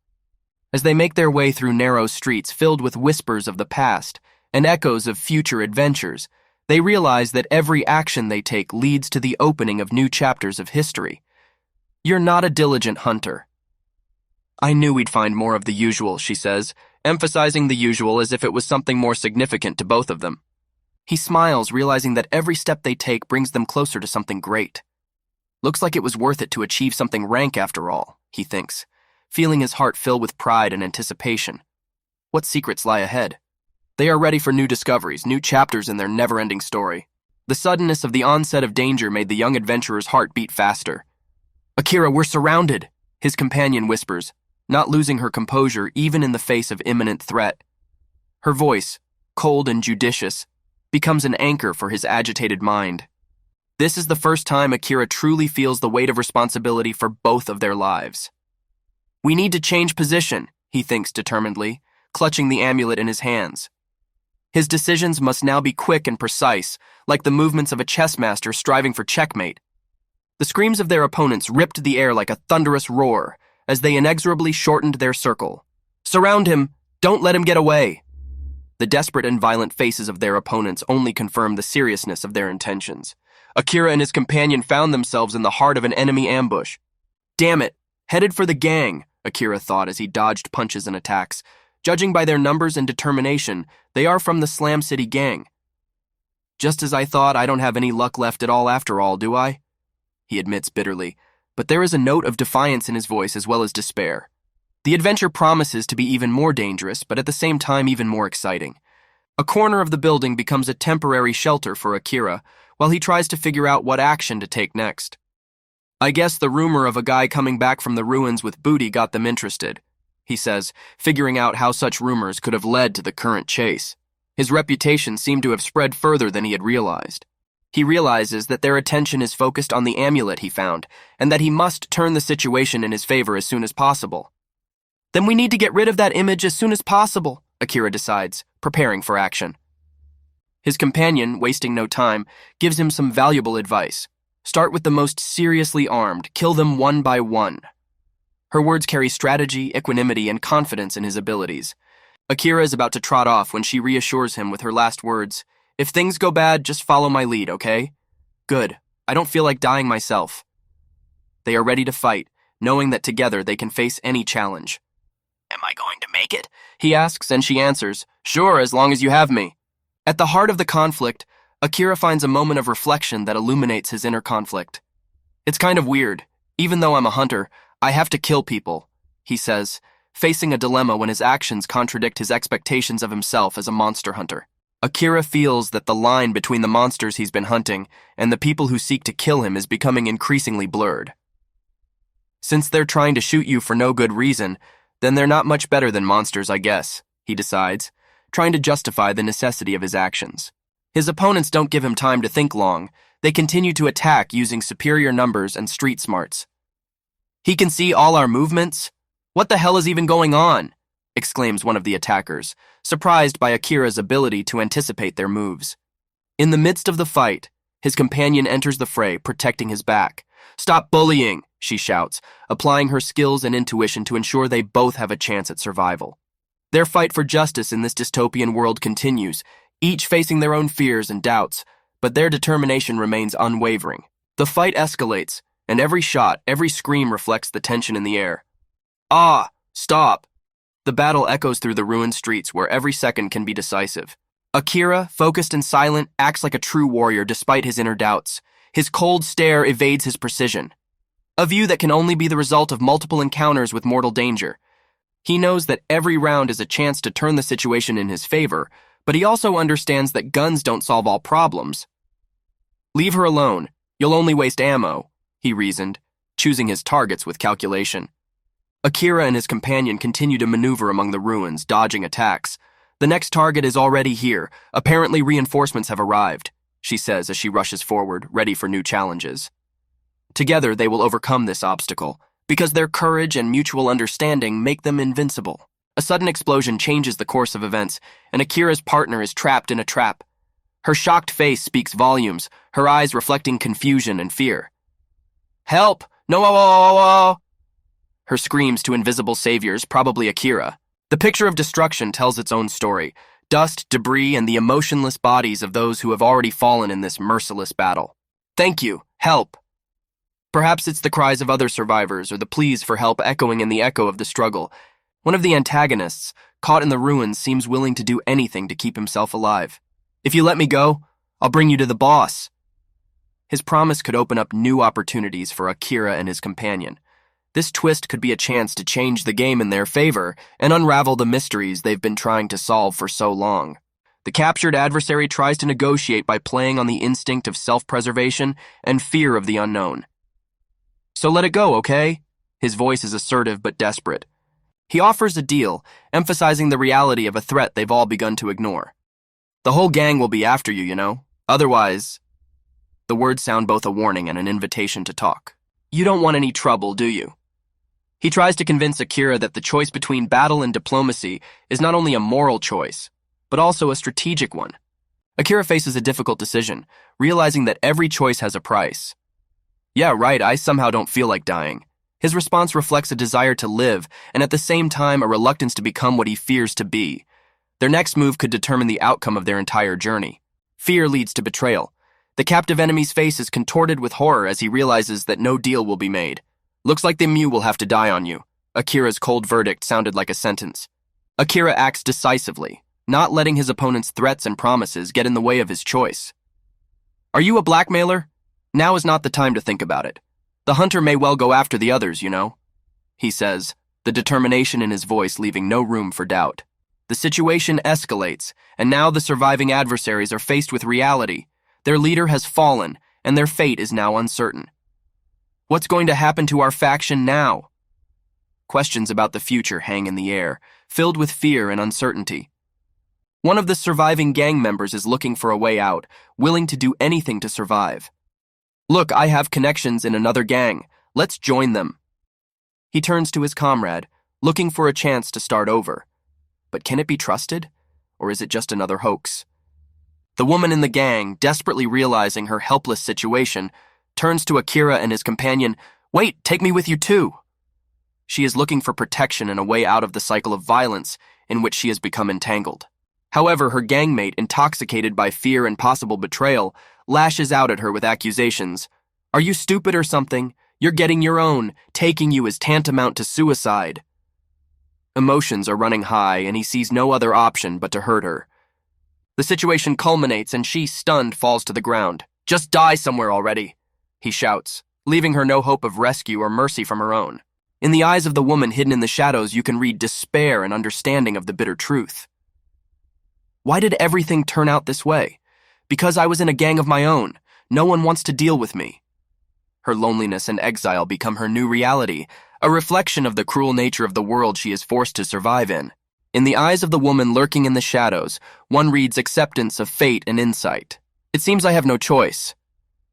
As they make their way through narrow streets filled with whispers of the past and echoes of future adventures, they realize that every action they take leads to the opening of new chapters of history. You're not a diligent hunter. I knew we'd find more of the usual, she says, emphasizing the usual as if it was something more significant to both of them. He smiles, realizing that every step they take brings them closer to something great. Looks like it was worth it to achieve something rank after all, he thinks, feeling his heart fill with pride and anticipation. What secrets lie ahead? They are ready for new discoveries, new chapters in their never-ending story. The suddenness of the onset of danger made the young adventurer's heart beat faster. Akira, we're surrounded, his companion whispers, not losing her composure even in the face of imminent threat. Her voice, cold and judicious, becomes an anchor for his agitated mind. This is the first time Akira truly feels the weight of responsibility for both of their lives. We need to change position, he thinks determinedly, clutching the amulet in his hands. His decisions must now be quick and precise, like the movements of a chess master striving for checkmate. The screams of their opponents ripped the air like a thunderous roar as they inexorably shortened their circle. Surround him! Don't let him get away! The desperate and violent faces of their opponents only confirmed the seriousness of their intentions. Akira and his companion found themselves in the heart of an enemy ambush. Damn it! Headed for the gang, Akira thought as he dodged punches and attacks. Judging by their numbers and determination, they are from the Slum City gang. Just as I thought, I don't have any luck left at all after all, do I? He admits bitterly, but there is a note of defiance in his voice as well as despair. The adventure promises to be even more dangerous, but at the same time even more exciting. A corner of the building becomes a temporary shelter for Akira, while he tries to figure out what action to take next. I guess the rumor of a guy coming back from the ruins with booty got them interested, he says, figuring out how such rumors could have led to the current chase. His reputation seemed to have spread further than he had realized. He realizes that their attention is focused on the amulet he found, and that he must turn the situation in his favor as soon as possible. Then we need to get rid of that image as soon as possible, Akira decides, preparing for action. His companion, wasting no time, gives him some valuable advice. Start with the most seriously armed, kill them one by one. Her words carry strategy, equanimity, and confidence in his abilities. Akira is about to trot off when she reassures him with her last words, "If things go bad, just follow my lead, okay? Good. I don't feel like dying myself." They are ready to fight, knowing that together they can face any challenge. Am I going to make it? He asks, and she answers, Sure, as long as you have me. At the heart of the conflict, Akira finds a moment of reflection that illuminates his inner conflict. It's kind of weird. Even though I'm a hunter, I have to kill people, he says, facing a dilemma when his actions contradict his expectations of himself as a monster hunter. Akira feels that the line between the monsters he's been hunting and the people who seek to kill him is becoming increasingly blurred. Since they're trying to shoot you for no good reason, then they're not much better than monsters, I guess, he decides, trying to justify the necessity of his actions. His opponents don't give him time to think long. They continue to attack using superior numbers and street smarts. "He can see all our movements? What the hell is even going on?" exclaims one of the attackers, surprised by Akira's ability to anticipate their moves. In the midst of the fight, his companion enters the fray, protecting his back. "Stop bullying," she shouts, applying her skills and intuition to ensure they both have a chance at survival. Their fight for justice in this dystopian world continues, each facing their own fears and doubts, but their determination remains unwavering. The fight escalates, and every shot, every scream reflects the tension in the air. "Ah, stop!" The battle echoes through the ruined streets where every second can be decisive. Akira, focused and silent, acts like a true warrior despite his inner doubts. His cold stare evades his precision. A view that can only be the result of multiple encounters with mortal danger. He knows that every round is a chance to turn the situation in his favor, but he also understands that guns don't solve all problems. "Leave her alone. You'll only waste ammo," he reasoned, choosing his targets with calculation. Akira and his companion continue to maneuver among the ruins, dodging attacks. "The next target is already here. Apparently reinforcements have arrived," she says as she rushes forward, ready for new challenges. Together they will overcome this obstacle, because their courage and mutual understanding make them invincible. A sudden explosion changes the course of events, and Akira's partner is trapped in a trap. Her shocked face speaks volumes, her eyes reflecting confusion and fear. "Help! No! Her screams to invisible saviors, probably Akira. The picture of destruction tells its own story. Dust, debris, and the emotionless bodies of those who have already fallen in this merciless battle. "Thank you! Help!" Perhaps it's the cries of other survivors or the pleas for help echoing in the echo of the struggle. One of the antagonists, caught in the ruins, seems willing to do anything to keep himself alive. "If you let me go, I'll bring you to the boss." His promise could open up new opportunities for Akira and his companion. This twist could be a chance to change the game in their favor and unravel the mysteries they've been trying to solve for so long. The captured adversary tries to negotiate by playing on the instinct of self-preservation and fear of the unknown. "So let it go, okay?" His voice is assertive but desperate. He offers a deal, emphasizing the reality of a threat they've all begun to ignore. "The whole gang will be after you, you know. Otherwise..." The words sound both a warning and an invitation to talk. "You don't want any trouble, do you?" He tries to convince Akira that the choice between battle and diplomacy is not only a moral choice, but also a strategic one. Akira faces a difficult decision, realizing that every choice has a price. "Yeah, right, I somehow don't feel like dying." His response reflects a desire to live, and at the same time a reluctance to become what he fears to be. Their next move could determine the outcome of their entire journey. Fear leads to betrayal. The captive enemy's face is contorted with horror as he realizes that no deal will be made. "Looks like the Mew will have to die on you." Akira's cold verdict sounded like a sentence. Akira acts decisively, not letting his opponent's threats and promises get in the way of his choice. "Are you a blackmailer? Now is not the time to think about it. The hunter may well go after the others, you know," he says, the determination in his voice leaving no room for doubt. The situation escalates, and now the surviving adversaries are faced with reality. Their leader has fallen, and their fate is now uncertain. What's going to happen to our faction now? Questions about the future hang in the air, filled with fear and uncertainty. One of the surviving gang members is looking for a way out, willing to do anything to survive. "Look, I have connections in another gang. Let's join them." He turns to his comrade, looking for a chance to start over. But can it be trusted? Or is it just another hoax? The woman in the gang, desperately realizing her helpless situation, turns to Akira and his companion. "Wait, take me with you too." She is looking for protection and a way out of the cycle of violence in which she has become entangled. However, her gangmate, intoxicated by fear and possible betrayal, lashes out at her with accusations. "Are you stupid or something? You're getting your own. Taking you is tantamount to suicide." Emotions are running high, and he sees no other option but to hurt her. The situation culminates, and she, stunned, falls to the ground. "Just die somewhere already," he shouts, leaving her no hope of rescue or mercy from her own. In the eyes of the woman hidden in the shadows, you can read despair and understanding of the bitter truth. "Why did everything turn out this way? Because I was in a gang of my own. No one wants to deal with me." Her loneliness and exile become her new reality, a reflection of the cruel nature of the world she is forced to survive in. In the eyes of the woman lurking in the shadows, one reads acceptance of fate and insight. It seems I have no choice.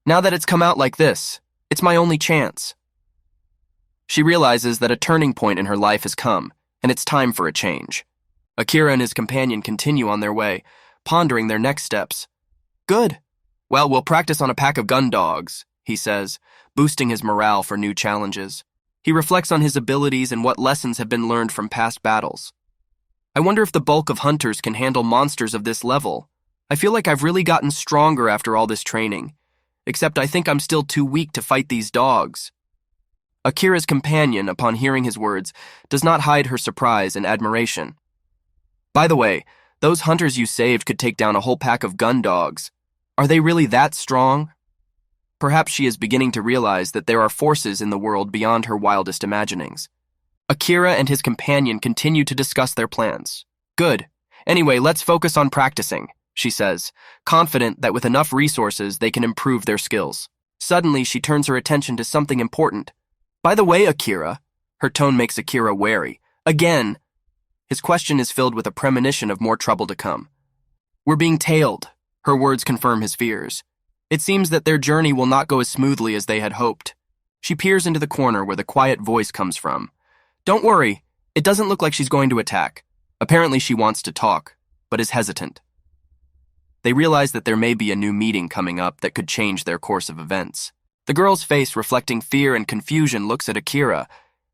Now that it's come out like this, it's my only chance. She realizes that a turning point in her life has come, and it's time for a change. Akira and his companion continue on their way, pondering their next steps. Good. Well, we'll practice on a pack of gun dogs, he says, boosting his morale for new challenges. He reflects on his abilities and what lessons have been learned from past battles. I wonder if the bulk of hunters can handle monsters of this level. I feel like I've really gotten stronger after all this training, except I think I'm still too weak to fight these dogs. Akira's companion, upon hearing his words, does not hide her surprise and admiration. By the way, those hunters you saved could take down a whole pack of gun dogs. Are they really that strong? Perhaps she is beginning to realize that there are forces in the world beyond her wildest imaginings. Akira and his companion continue to discuss their plans. Good. Anyway, let's focus on practicing, she says, confident that with enough resources they can improve their skills. Suddenly, she turns her attention to something important. By the way, Akira, her tone makes Akira wary. Again. His question is filled with a premonition of more trouble to come. We're being tailed. Her words confirm his fears. It seems that their journey will not go as smoothly as they had hoped. She peers into the corner where the quiet voice comes from. Don't worry, it doesn't look like she's going to attack. Apparently she wants to talk, but is hesitant. They realize that there may be a new meeting coming up that could change their course of events. The girl's face, reflecting fear and confusion, looks at Akira.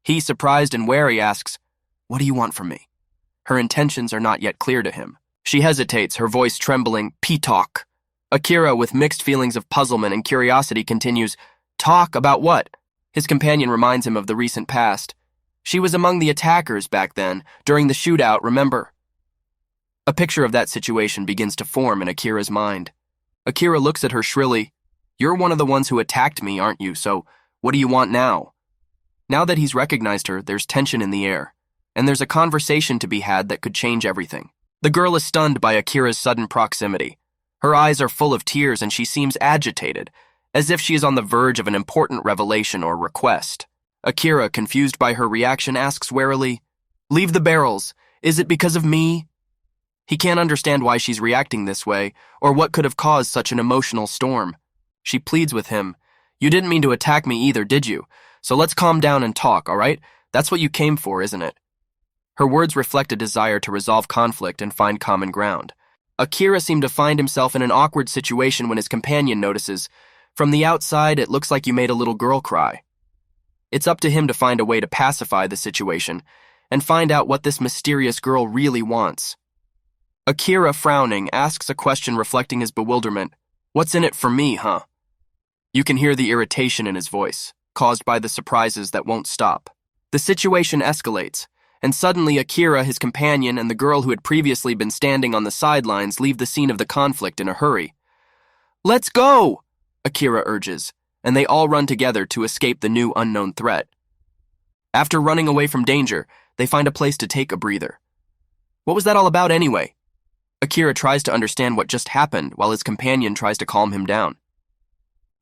He, surprised and wary, asks, What do you want from me? Her intentions are not yet clear to him. She hesitates, her voice trembling, P-talk. Akira, with mixed feelings of puzzlement and curiosity, continues, Talk about what? His companion reminds him of the recent past. She was among the attackers back then, during the shootout, remember? A picture of that situation begins to form in Akira's mind. Akira looks at her shrilly. You're one of the ones who attacked me, aren't you? So what do you want now? Now that he's recognized her, there's tension in the air, and there's a conversation to be had that could change everything. The girl is stunned by Akira's sudden proximity. Her eyes are full of tears and she seems agitated, as if she is on the verge of an important revelation or request. Akira, confused by her reaction, asks warily, Leave the barrels. Is it because of me? He can't understand why she's reacting this way, or what could have caused such an emotional storm. She pleads with him, You didn't mean to attack me either, did you? So let's calm down and talk, all right? That's what you came for, isn't it? Her words reflect a desire to resolve conflict and find common ground. Akira seemed to find himself in an awkward situation when his companion notices, From the outside, it looks like you made a little girl cry. It's up to him to find a way to pacify the situation and find out what this mysterious girl really wants. Akira, frowning, asks a question reflecting his bewilderment. What's in it for me, huh? You can hear the irritation in his voice, caused by the surprises that won't stop. The situation escalates, and suddenly Akira, his companion, and the girl who had previously been standing on the sidelines leave the scene of the conflict in a hurry. Let's go, Akira urges, and they all run together to escape the new unknown threat. After running away from danger, they find a place to take a breather. What was that all about anyway? Akira tries to understand what just happened while his companion tries to calm him down.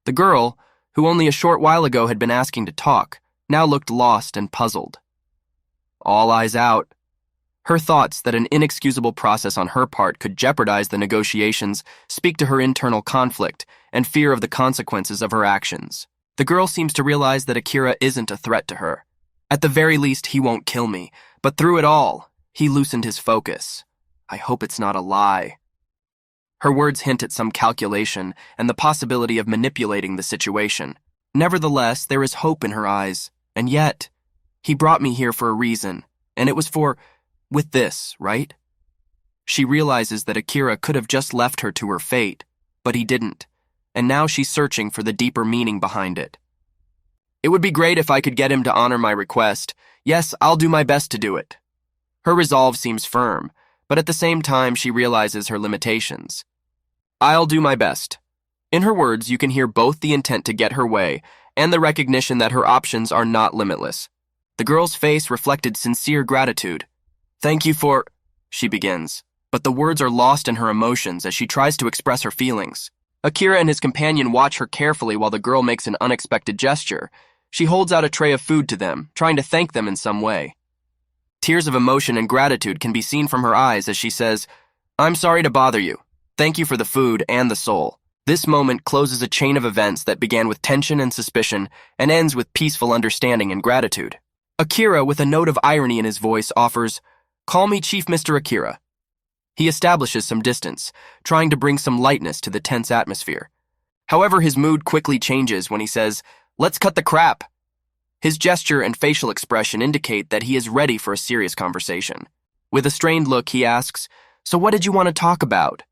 The girl, who only a short while ago had been asking to talk, now looked lost and puzzled. All eyes out. Her thoughts that an inexcusable process on her part could jeopardize the negotiations speak to her internal conflict and fear of the consequences of her actions. The girl seems to realize that Akira isn't a threat to her. At the very least, he won't kill me, but through it all, he loosened his focus. I hope it's not a lie. Her words hint at some calculation and the possibility of manipulating the situation. Nevertheless, there is hope in her eyes, and yet, he brought me here for a reason, and it was with this, right? She realizes that Akira could have just left her to her fate, but he didn't, and now she's searching for the deeper meaning behind it. It would be great if I could get him to honor my request. Yes, I'll do my best to do it. Her resolve seems firm, but at the same time she realizes her limitations. I'll do my best. In her words, you can hear both the intent to get her way and the recognition that her options are not limitless. The girl's face reflected sincere gratitude. Thank you for, she begins, but the words are lost in her emotions as she tries to express her feelings. Akira and his companion watch her carefully while the girl makes an unexpected gesture. She holds out a tray of food to them, trying to thank them in some way. Tears of emotion and gratitude can be seen from her eyes as she says, "I'm sorry to bother you. Thank you for the food and the soul." This moment closes a chain of events that began with tension and suspicion and ends with peaceful understanding and gratitude. Akira, with a note of irony in his voice, offers, "Call me Chief Mr. Akira." He establishes some distance, trying to bring some lightness to the tense atmosphere. However, his mood quickly changes when he says, "Let's cut the crap." His gesture and facial expression indicate that he is ready for a serious conversation. With a strained look, he asks, "So what did you want to talk about?"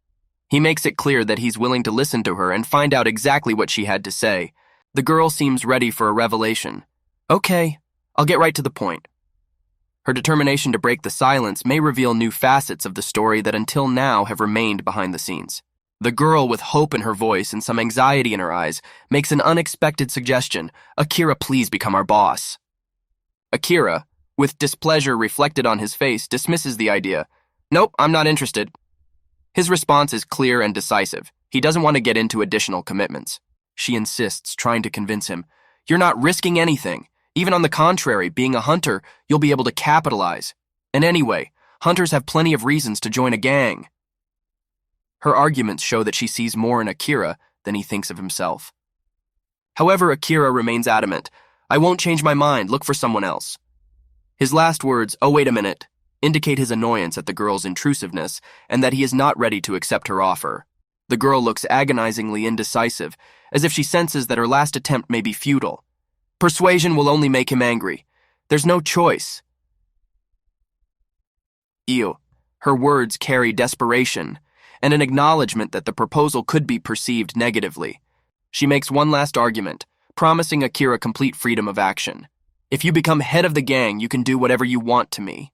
He makes it clear that he's willing to listen to her and find out exactly what she had to say. The girl seems ready for a revelation. "Okay, I'll get right to the point." Her determination to break the silence may reveal new facets of the story that until now have remained behind the scenes. The girl, with hope in her voice and some anxiety in her eyes, makes an unexpected suggestion. "Akira, please become our boss." Akira, with displeasure reflected on his face, dismisses the idea. "Nope, I'm not interested." His response is clear and decisive. He doesn't want to get into additional commitments. She insists, trying to convince him, "You're not risking anything. Even on the contrary, being a hunter, you'll be able to capitalize. And anyway, hunters have plenty of reasons to join a gang." Her arguments show that she sees more in Akira than he thinks of himself. However, Akira remains adamant. "I won't change my mind, look for someone else." His last words, "Oh, wait a minute," indicate his annoyance at the girl's intrusiveness and that he is not ready to accept her offer. The girl looks agonizingly indecisive, as if she senses that her last attempt may be futile. Persuasion will only make him angry. There's no choice. Ew. Her words carry desperation and an acknowledgement that the proposal could be perceived negatively. She makes one last argument, promising Akira complete freedom of action. "If you become head of the gang, you can do whatever you want to me."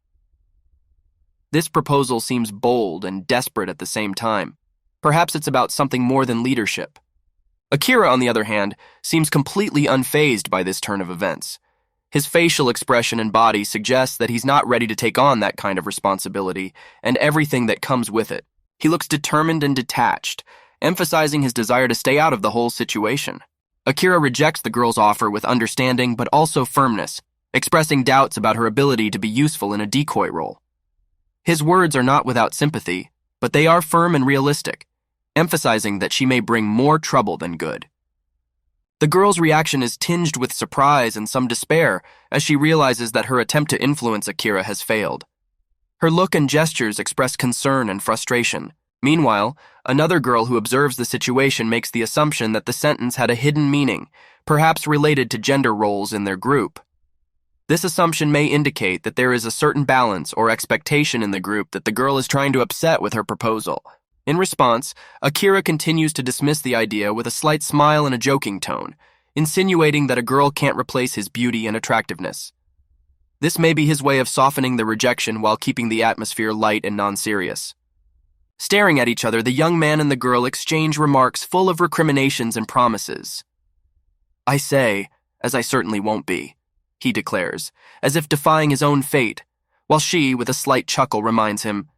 This proposal seems bold and desperate at the same time. Perhaps it's about something more than leadership. Akira, on the other hand, seems completely unfazed by this turn of events. His facial expression and body suggests that he's not ready to take on that kind of responsibility and everything that comes with it. He looks determined and detached, emphasizing his desire to stay out of the whole situation. Akira rejects the girl's offer with understanding but also firmness, expressing doubts about her ability to be useful in a decoy role. His words are not without sympathy, but they are firm and realistic, emphasizing that she may bring more trouble than good. The girl's reaction is tinged with surprise and some despair as she realizes that her attempt to influence Akira has failed. Her look and gestures express concern and frustration. Meanwhile, another girl who observes the situation makes the assumption that the sentence had a hidden meaning, perhaps related to gender roles in their group. This assumption may indicate that there is a certain balance or expectation in the group that the girl is trying to upset with her proposal. In response, Akira continues to dismiss the idea with a slight smile and a joking tone, insinuating that a girl can't replace his beauty and attractiveness. This may be his way of softening the rejection while keeping the atmosphere light and non-serious. Staring at each other, the young man and the girl exchange remarks full of recriminations and promises. "I say, as I certainly won't be," he declares, as if defying his own fate, while she, with a slight chuckle, reminds him,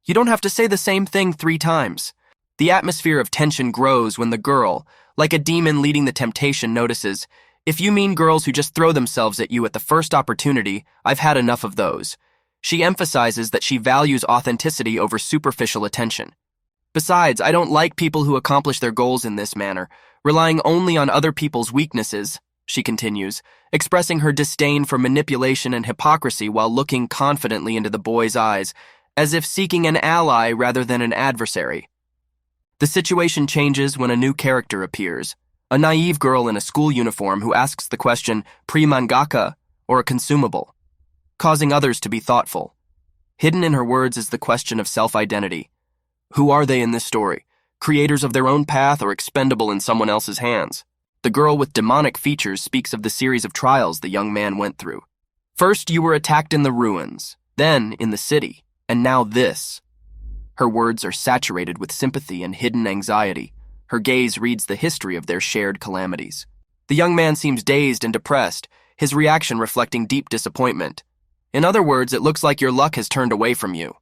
"You don't have to say the same thing 3 times. The atmosphere of tension grows when the girl, like a demon leading the temptation, notices, "If you mean girls who just throw themselves at you at the first opportunity, I've had enough of those." She emphasizes that she values authenticity over superficial attention. "Besides, I don't like people who accomplish their goals in this manner, relying only on other people's weaknesses," she continues, expressing her disdain for manipulation and hypocrisy while looking confidently into the boy's eyes, as if seeking an ally rather than an adversary. The situation changes when a new character appears, a naive girl in a school uniform who asks the question, "Pre-mangaka or a consumable?" causing others to be thoughtful. Hidden in her words is the question of self-identity. Who are they in this story? Creators of their own path or expendable in someone else's hands? The girl with demonic features speaks of the series of trials the young man went through. "First you were attacked in the ruins, then in the city, and now this." Her words are saturated with sympathy and hidden anxiety. Her gaze reads the history of their shared calamities. The young man seems dazed and depressed, his reaction reflecting deep disappointment. In other words, it looks like your luck has turned away from you.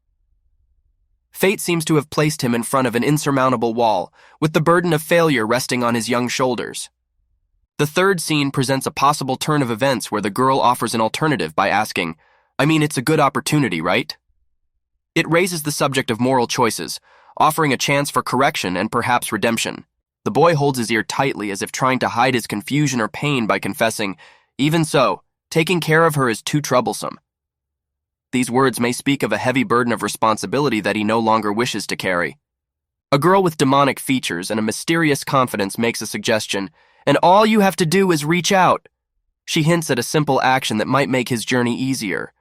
Fate seems to have placed him in front of an insurmountable wall, with the burden of failure resting on his young shoulders. The third scene presents a possible turn of events where the girl offers an alternative by asking, I mean, it's a good opportunity, right? It raises the subject of moral choices, offering a chance for correction and perhaps redemption. The boy holds his ear tightly as if trying to hide his confusion or pain by confessing, "Even so, taking care of her is too troublesome." These words may speak of a heavy burden of responsibility that he no longer wishes to carry. A girl with demonic features and a mysterious confidence makes a suggestion, and all you have to do is reach out. She hints at a simple action that might make his journey easier.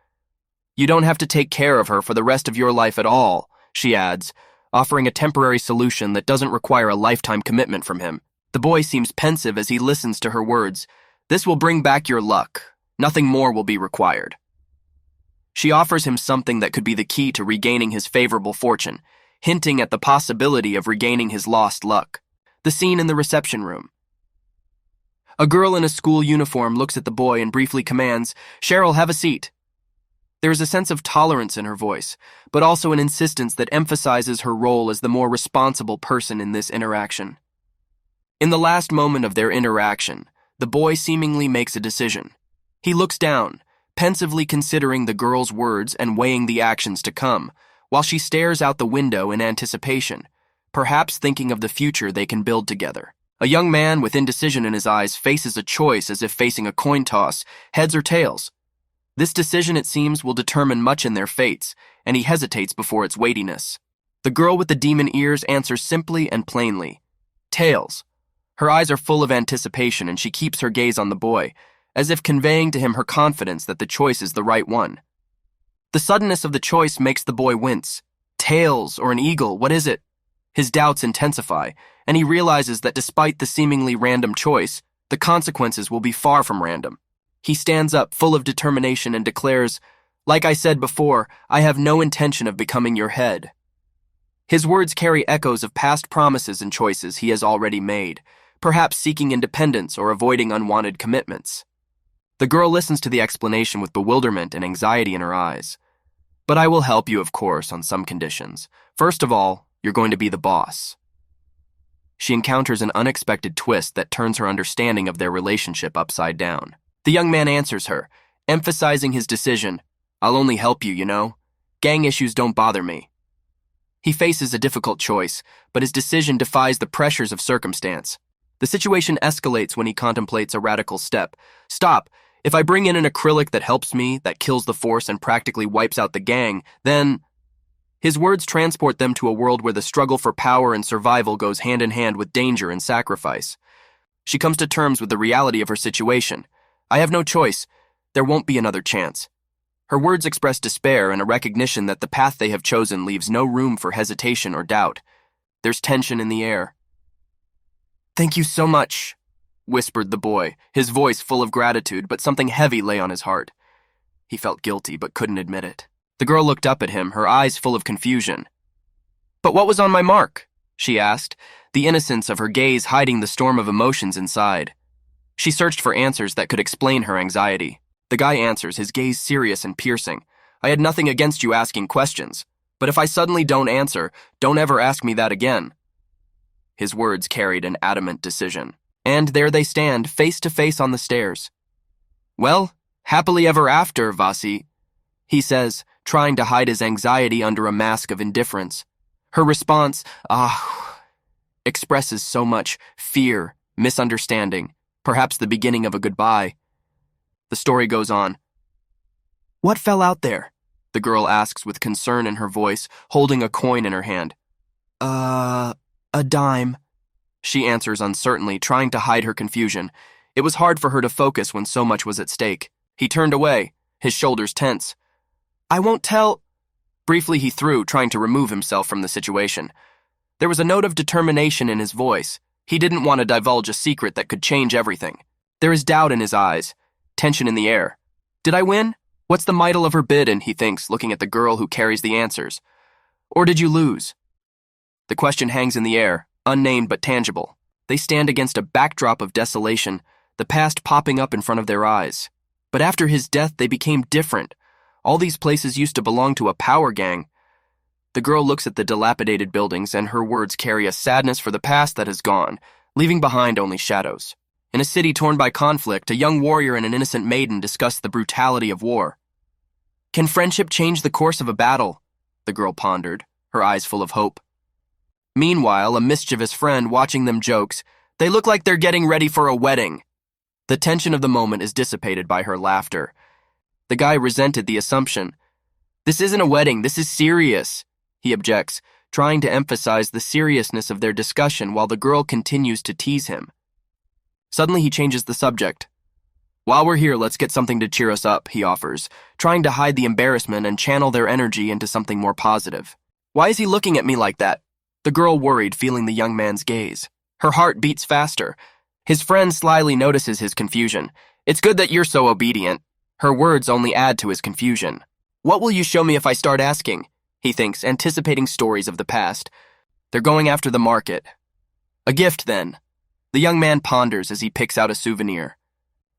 You don't have to take care of her for the rest of your life at all, she adds, offering a temporary solution that doesn't require a lifetime commitment from him. The boy seems pensive as he listens to her words. This will bring back your luck. Nothing more will be required. She offers him something that could be the key to regaining his favorable fortune, hinting at the possibility of regaining his lost luck. The scene in the reception room. A girl in a school uniform looks at the boy and briefly commands, "Cheryl, have a seat." There is a sense of tolerance in her voice, but also an insistence that emphasizes her role as the more responsible person in this interaction. In the last moment of their interaction, the boy seemingly makes a decision. He looks down, pensively considering the girl's words and weighing the actions to come, while she stares out the window in anticipation, perhaps thinking of the future they can build together. A young man with indecision in his eyes faces a choice as if facing a coin toss, heads or tails. This decision, it seems, will determine much in their fates, and he hesitates before its weightiness. The girl with the demon ears answers simply and plainly, "Tails." Her eyes are full of anticipation, and she keeps her gaze on the boy, as if conveying to him her confidence that the choice is the right one. The suddenness of the choice makes the boy wince. Tails or an eagle, what is it? His doubts intensify, and he realizes that despite the seemingly random choice, the consequences will be far from random. He stands up, full of determination, and declares, "Like I said before, I have no intention of becoming your head." His words carry echoes of past promises and choices he has already made, perhaps seeking independence or avoiding unwanted commitments. The girl listens to the explanation with bewilderment and anxiety in her eyes. "But I will help you, of course, on some conditions. First of all, you're going to be the boss." She encounters an unexpected twist that turns her understanding of their relationship upside down. The young man answers her, emphasizing his decision, "I'll only help you, you know. Gang issues don't bother me." He faces a difficult choice, but his decision defies the pressures of circumstance. The situation escalates when he contemplates a radical step. "Stop. If I bring in an acrylic that helps me, that kills the force and practically wipes out the gang, then..." His words transport them to a world where the struggle for power and survival goes hand in hand with danger and sacrifice. She comes to terms with the reality of her situation. "I have no choice. There won't be another chance." Her words express despair and a recognition that the path they have chosen leaves no room for hesitation or doubt. There's tension in the air. "Thank you so much," whispered the boy, his voice full of gratitude, but something heavy lay on his heart. He felt guilty but couldn't admit it. The girl looked up at him, her eyes full of confusion. "But what was on my mark?" she asked, the innocence of her gaze hiding the storm of emotions inside. She searched for answers that could explain her anxiety. The guy answers, his gaze serious and piercing. "I had nothing against you asking questions, but if I suddenly don't answer, don't ever ask me that again." His words carried an adamant decision. And there they stand, face to face on the stairs. "Well, happily ever after, Vasi," he says, trying to hide his anxiety under a mask of indifference. Her response, expresses so much fear, misunderstanding, perhaps the beginning of a goodbye. The story goes on. "What fell out there?" the girl asks with concern in her voice, holding a coin in her hand. A dime," she answers uncertainly, trying to hide her confusion. It was hard for her to focus when so much was at stake. He turned away, his shoulders tense. "I won't tell..." Briefly he threw, trying to remove himself from the situation. There was a note of determination in his voice. He didn't want to divulge a secret that could change everything. There is doubt in his eyes, tension in the air. "Did I win? What's the middle of her bid?" And he thinks, looking at the girl who carries the answers. "Or did you lose?" The question hangs in the air, unnamed but tangible. They stand against a backdrop of desolation, the past popping up in front of their eyes. But after his death, they became different. All these places used to belong to a power gang. The girl looks at the dilapidated buildings, and her words carry a sadness for the past that has gone, leaving behind only shadows. In a city torn by conflict, a young warrior and an innocent maiden discuss the brutality of war. Can friendship change the course of a battle? The girl pondered, her eyes full of hope. Meanwhile, a mischievous friend watching them jokes, "They look like they're getting ready for a wedding." The tension of the moment is dissipated by her laughter. The guy resented the assumption. "This isn't a wedding, this is serious," he objects, trying to emphasize the seriousness of their discussion while the girl continues to tease him. Suddenly he changes the subject. "While we're here, let's get something to cheer us up," he offers, trying to hide the embarrassment and channel their energy into something more positive. "Why is he looking at me like that?" The girl worried, feeling the young man's gaze. Her heart beats faster. His friend slyly notices his confusion. "It's good that you're so obedient." Her words only add to his confusion. "What will you show me if I start asking?" he thinks, anticipating stories of the past. They're going after the market. "A gift, then." The young man ponders as he picks out a souvenir.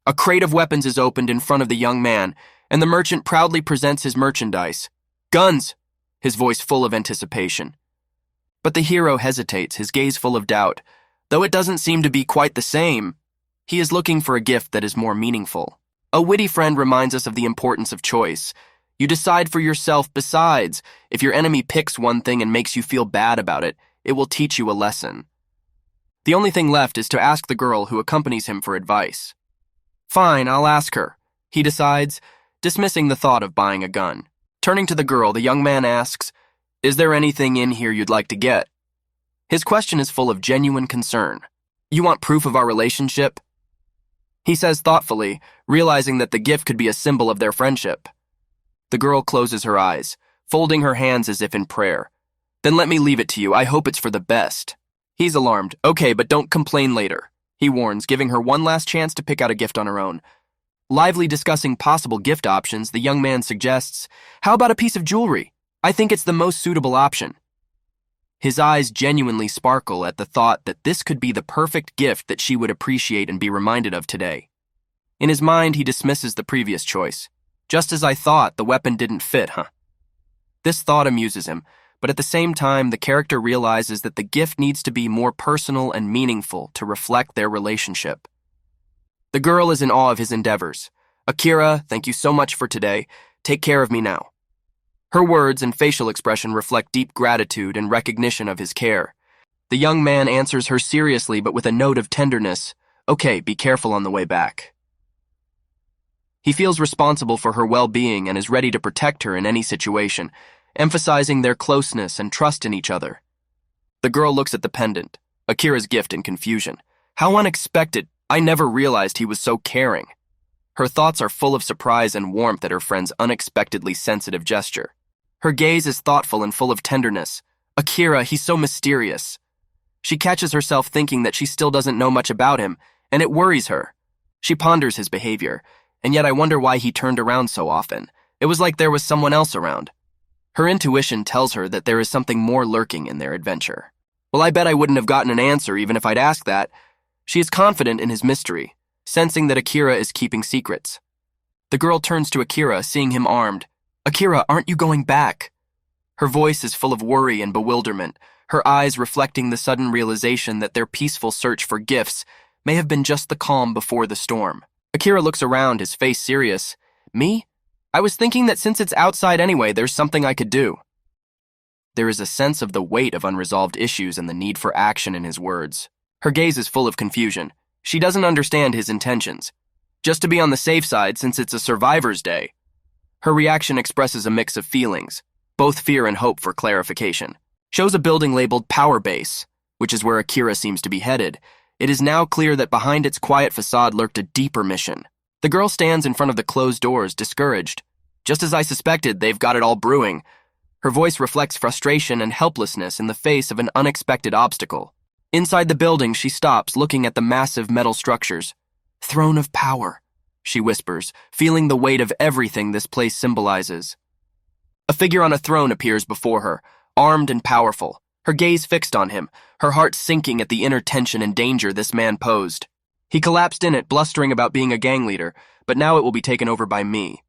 A crate of weapons is opened in front of the young man, and the merchant proudly presents his merchandise. "Guns!" his voice full of anticipation. But the hero hesitates, his gaze full of doubt. Though it doesn't seem to be quite the same, he is looking for a gift that is more meaningful. A witty friend reminds us of the importance of choice. You decide for yourself. Besides, if your enemy picks one thing and makes you feel bad about it, it will teach you a lesson. The only thing left is to ask the girl who accompanies him for advice. "Fine, I'll ask her," he decides, dismissing the thought of buying a gun. Turning to the girl, the young man asks, "Is there anything in here you'd like to get?" His question is full of genuine concern. "You want proof of our relationship?" he says thoughtfully, realizing that the gift could be a symbol of their friendship. The girl closes her eyes, folding her hands as if in prayer. "Then let me leave it to you. I hope it's for the best." He's alarmed. "Okay, but don't complain later," he warns, giving her one last chance to pick out a gift on her own. Lively discussing possible gift options, the young man suggests, "How about a piece of jewelry? I think it's the most suitable option." His eyes genuinely sparkle at the thought that this could be the perfect gift that she would appreciate and be reminded of today. In his mind, he dismisses the previous choice. "Just as I thought, the weapon didn't fit, huh?" This thought amuses him, but at the same time, the character realizes that the gift needs to be more personal and meaningful to reflect their relationship. The girl is in awe of his endeavors. "Akira, thank you so much for today. Take care of me now." Her words and facial expression reflect deep gratitude and recognition of his care. The young man answers her seriously but with a note of tenderness. "Okay, be careful on the way back." He feels responsible for her well-being and is ready to protect her in any situation, emphasizing their closeness and trust in each other. The girl looks at the pendant, Akira's gift, in confusion. How unexpected! I never realized he was so caring. Her thoughts are full of surprise and warmth at her friend's unexpectedly sensitive gesture. Her gaze is thoughtful and full of tenderness. "Akira, he's so mysterious." She catches herself thinking that she still doesn't know much about him, and it worries her. She ponders his behavior, and yet I wonder why he turned around so often. It was like there was someone else around. Her intuition tells her that there is something more lurking in their adventure. "Well, I bet I wouldn't have gotten an answer even if I'd asked that." She is confident in his mystery, sensing that Akira is keeping secrets. The girl turns to Akira, seeing him armed. "Akira, aren't you going back?" Her voice is full of worry and bewilderment, her eyes reflecting the sudden realization that their peaceful search for gifts may have been just the calm before the storm. Akira looks around, his face serious. "Me? I was thinking that since it's outside anyway, there's something I could do." There is a sense of the weight of unresolved issues and the need for action in his words. Her gaze is full of confusion. She doesn't understand his intentions. Just to be on the safe side since it's a survivor's day. Her reaction expresses a mix of feelings, both fear and hope for clarification. Shows a building labeled Power Base, which is where Akira seems to be headed. It is now clear that behind its quiet facade lurked a deeper mission. The girl stands in front of the closed doors, discouraged. "Just as I suspected, they've got it all brewing." Her voice reflects frustration and helplessness in the face of an unexpected obstacle. Inside the building, she stops, looking at the massive metal structures. "Throne of Power," she whispers, feeling the weight of everything this place symbolizes. A figure on a throne appears before her, armed and powerful, her gaze fixed on him, her heart sinking at the inner tension and danger this man posed. He collapsed in it, blustering about being a gang leader, but now it will be taken over by me.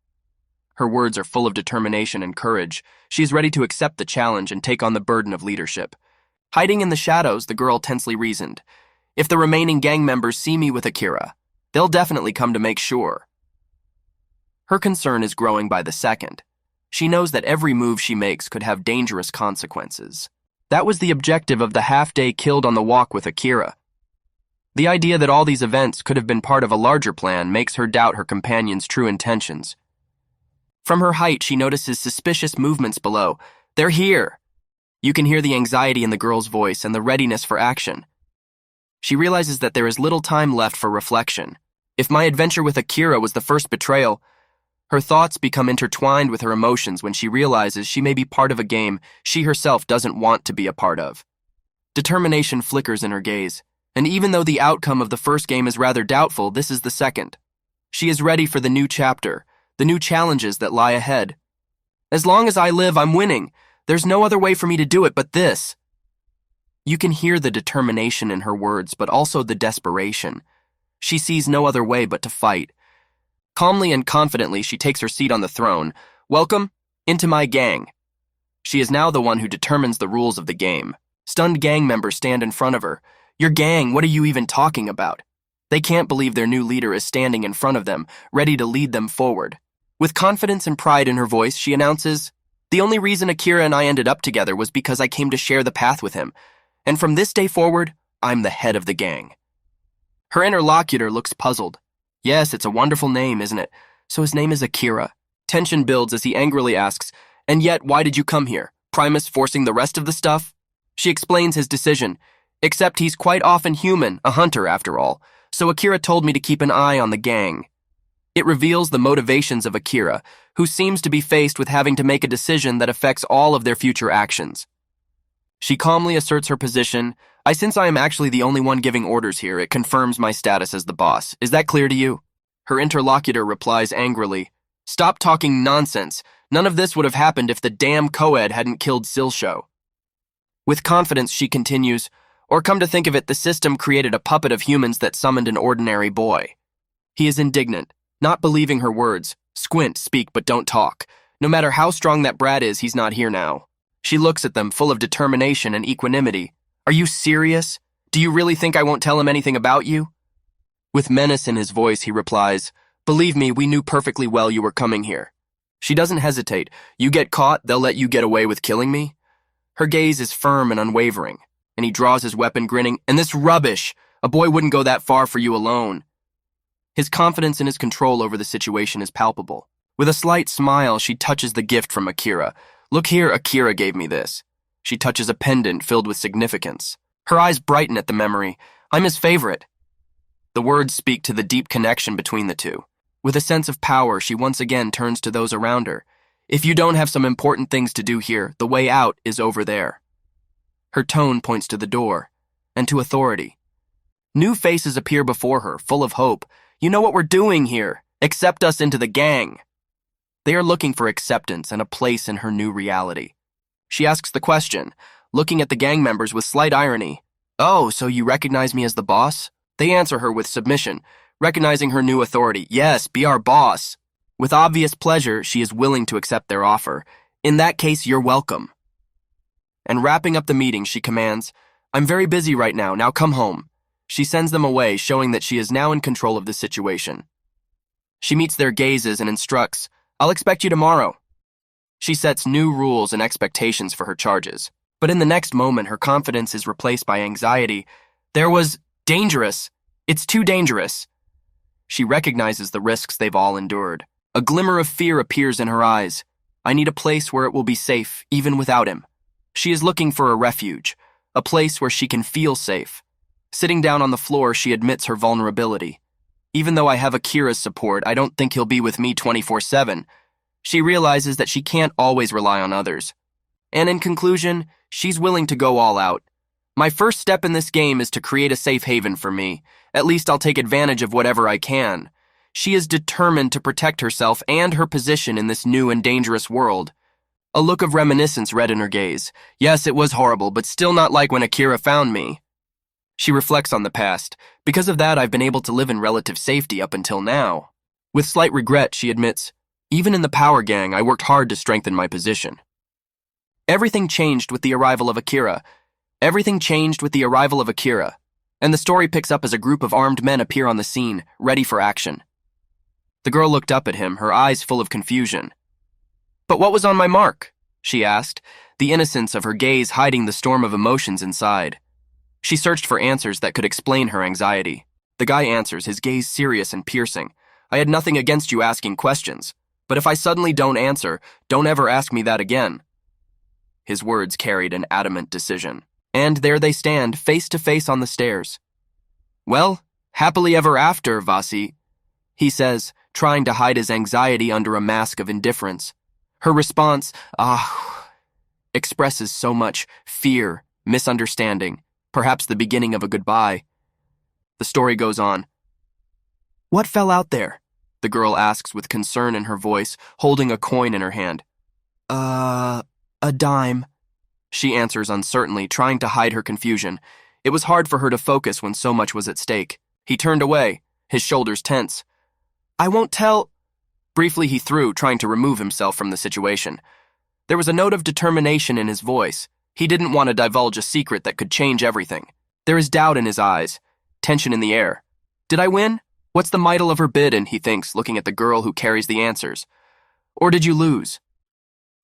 Her words are full of determination and courage. She is ready to accept the challenge and take on the burden of leadership. Hiding in the shadows, the girl tensely reasoned. If the remaining gang members see me with Akira, they'll definitely come to make sure. Her concern is growing by the second. She knows that every move she makes could have dangerous consequences. That was the objective of the half-day killed on the walk with Akira. The idea that all these events could have been part of a larger plan makes her doubt her companion's true intentions. From her height, she notices suspicious movements below. They're here! You can hear the anxiety in the girl's voice and the readiness for action. She realizes that there is little time left for reflection. If my adventure with Akira was the first betrayal, her thoughts become intertwined with her emotions when she realizes she may be part of a game she herself doesn't want to be a part of. Determination flickers in her gaze, and even though the outcome of the first game is rather doubtful, this is the second. She is ready for the new chapter, the new challenges that lie ahead. As long as I live, I'm winning. There's no other way for me to do it but this. You can hear the determination in her words, but also the desperation. She sees no other way but to fight. Calmly and confidently, she takes her seat on the throne. Welcome into my gang. She is now the one who determines the rules of the game. Stunned gang members stand in front of her. Your gang, what are you even talking about? They can't believe their new leader is standing in front of them, ready to lead them forward. With confidence and pride in her voice, she announces, "The only reason Akira and I ended up together was because I came to share the path with him. And from this day forward, I'm the head of the gang." Her interlocutor looks puzzled. Yes, it's a wonderful name, isn't it? So his name is Akira. Tension builds as he angrily asks, "And yet, why did you come here? Primus forcing the rest of the stuff?" She explains his decision, except he's quite often human, a hunter after all. So Akira told me to keep an eye on the gang. It reveals the motivations of Akira, who seems to be faced with having to make a decision that affects all of their future actions. She calmly asserts her position. Since I am actually the only one giving orders here, it confirms my status as the boss. Is that clear to you? Her interlocutor replies angrily, "Stop talking nonsense. None of this would have happened if the damn co-ed hadn't killed Silsho." With confidence, she continues, "Or come to think of it, the system created a puppet of humans that summoned an ordinary boy." He is indignant, not believing her words. Squint, speak, but don't talk. No matter how strong that brat is, he's not here now. She looks at them, full of determination and equanimity. "Are you serious? Do you really think I won't tell him anything about you?" With menace in his voice, he replies, "Believe me, we knew perfectly well you were coming here." She doesn't hesitate. "You get caught, they'll let you get away with killing me?" Her gaze is firm and unwavering, and he draws his weapon, grinning, "And this rubbish! A boy wouldn't go that far for you alone." His confidence in his control over the situation is palpable. With a slight smile, she touches the gift from Akira. "Look here, Akira gave me this." She touches a pendant filled with significance. Her eyes brighten at the memory. "I'm his favorite." The words speak to the deep connection between the two. With a sense of power, she once again turns to those around her. "If you don't have some important things to do here, the way out is over there." Her tone points to the door, and to authority. New faces appear before her, full of hope. "You know what we're doing here. Accept us into the gang." They are looking for acceptance and a place in her new reality. She asks the question, looking at the gang members with slight irony. "Oh, so you recognize me as the boss?" They answer her with submission, recognizing her new authority. "Yes, be our boss." With obvious pleasure, she is willing to accept their offer. "In that case, you're welcome." And wrapping up the meeting, she commands, "I'm very busy right now. Now come home." She sends them away, showing that she is now in control of the situation. She meets their gazes and instructs, "I'll expect you tomorrow." She sets new rules and expectations for her charges. But in the next moment, her confidence is replaced by anxiety. There was dangerous. It's too dangerous. She recognizes the risks they've all endured. A glimmer of fear appears in her eyes. I need a place where it will be safe, even without him. She is looking for a refuge, a place where she can feel safe. Sitting down on the floor, she admits her vulnerability. Even though I have Akira's support, I don't think he'll be with me 24/7. She realizes that she can't always rely on others. And in conclusion, she's willing to go all out. My first step in this game is to create a safe haven for me. At least I'll take advantage of whatever I can. She is determined to protect herself and her position in this new and dangerous world. A look of reminiscence read in her gaze. Yes, it was horrible, but still not like when Akira found me. She reflects on the past. Because of that, I've been able to live in relative safety up until now. With slight regret, she admits, even in the power gang, I worked hard to strengthen my position. Everything changed with the arrival of Akira. Everything changed with the arrival of Akira. And the story picks up as a group of armed men appear on the scene, ready for action. The girl looked up at him, her eyes full of confusion. But what was on my mark? She asked, the innocence of her gaze hiding the storm of emotions inside. She searched for answers that could explain her anxiety. The guy answers, his gaze serious and piercing. I had nothing against you asking questions, but if I suddenly don't answer, don't ever ask me that again. His words carried an adamant decision. And there they stand, face to face on the stairs. Well, happily ever after, Vasi, he says, trying to hide his anxiety under a mask of indifference. Her response, expresses so much fear, misunderstanding, perhaps the beginning of a goodbye. The story goes on. What fell out there? The girl asks with concern in her voice, holding a coin in her hand. A dime, she answers uncertainly, trying to hide her confusion. It was hard for her to focus when so much was at stake. He turned away, his shoulders tense. I won't tell. Briefly he threw, trying to remove himself from the situation. There was a note of determination in his voice. He didn't want to divulge a secret that could change everything. There is doubt in his eyes, tension in the air. Did I win? What's the middle of her bid in, he thinks, looking at the girl who carries the answers. Or did you lose?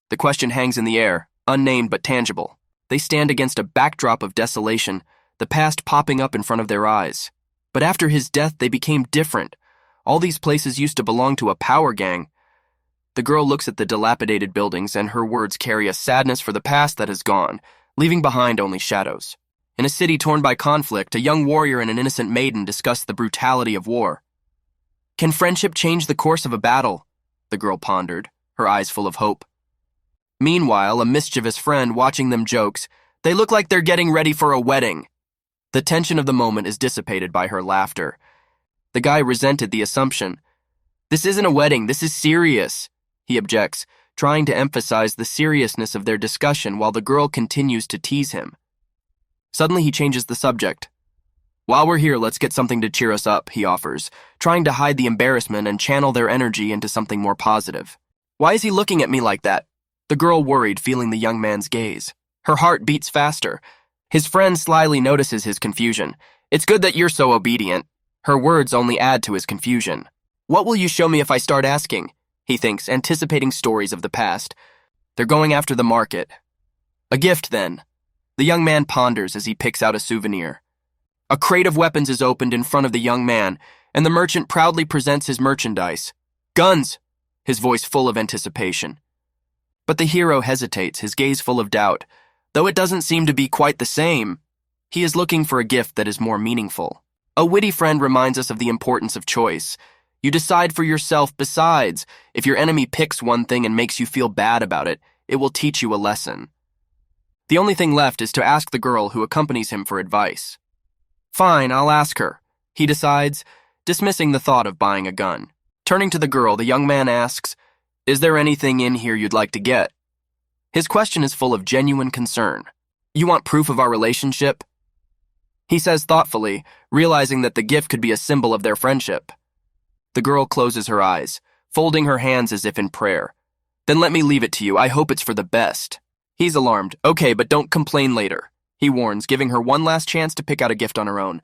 The question hangs in the air, unnamed but tangible. They stand against a backdrop of desolation, the past popping up in front of their eyes. But after his death, they became different. All these places used to belong to a power gang. The girl looks at the dilapidated buildings, and her words carry a sadness for the past that has gone, leaving behind only shadows. In a city torn by conflict, a young warrior and an innocent maiden discuss the brutality of war. Can friendship change the course of a battle? The girl pondered, her eyes full of hope. Meanwhile, a mischievous friend watching them jokes, they look like they're getting ready for a wedding. The tension of the moment is dissipated by her laughter. The guy resented the assumption. This isn't a wedding, this is serious, he objects, trying to emphasize the seriousness of their discussion while the girl continues to tease him. Suddenly he changes the subject. While we're here, let's get something to cheer us up, he offers, trying to hide the embarrassment and channel their energy into something more positive. Why is he looking at me like that? The girl worried, feeling the young man's gaze. Her heart beats faster. His friend slyly notices his confusion. It's good that you're so obedient. Her words only add to his confusion. What will you show me if I start asking? He thinks, anticipating stories of the past. They're going after the market. A gift, then. The young man ponders as he picks out a souvenir. A crate of weapons is opened in front of the young man, and the merchant proudly presents his merchandise. Guns! His voice full of anticipation. But the hero hesitates, his gaze full of doubt. Though it doesn't seem to be quite the same, he is looking for a gift that is more meaningful. A witty friend reminds us of the importance of choice. You decide for yourself. Besides, if your enemy picks one thing and makes you feel bad about it, it will teach you a lesson. The only thing left is to ask the girl who accompanies him for advice. Fine, I'll ask her, he decides, dismissing the thought of buying a gun. Turning to the girl, the young man asks, Is there anything in here you'd like to get? His question is full of genuine concern. You want proof of our relationship? He says thoughtfully, realizing that the gift could be a symbol of their friendship. The girl closes her eyes, folding her hands as if in prayer. Then let me leave it to you. I hope it's for the best. He's alarmed. Okay, but don't complain later, he warns, giving her one last chance to pick out a gift on her own.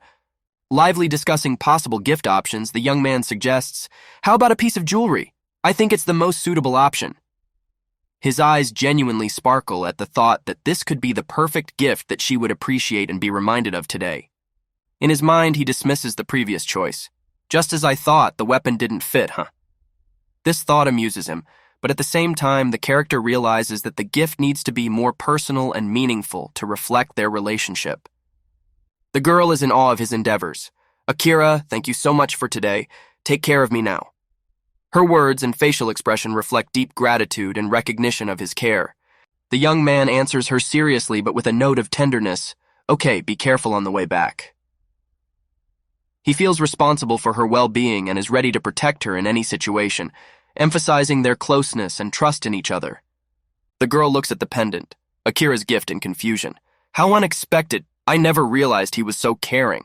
Lively discussing possible gift options, the young man suggests, How about a piece of jewelry? I think it's the most suitable option. His eyes genuinely sparkle at the thought that this could be the perfect gift that she would appreciate and be reminded of today. In his mind, he dismisses the previous choice. Just as I thought, the weapon didn't fit, huh? This thought amuses him, but at the same time, the character realizes that the gift needs to be more personal and meaningful to reflect their relationship. The girl is in awe of his endeavors. Akira, thank you so much for today. Take care of me now. Her words and facial expression reflect deep gratitude and recognition of his care. The young man answers her seriously but with a note of tenderness. Okay, be careful on the way back. He feels responsible for her well-being and is ready to protect her in any situation, emphasizing their closeness and trust in each other. The girl looks at the pendant, Akira's gift, in confusion. How unexpected! I never realized he was so caring.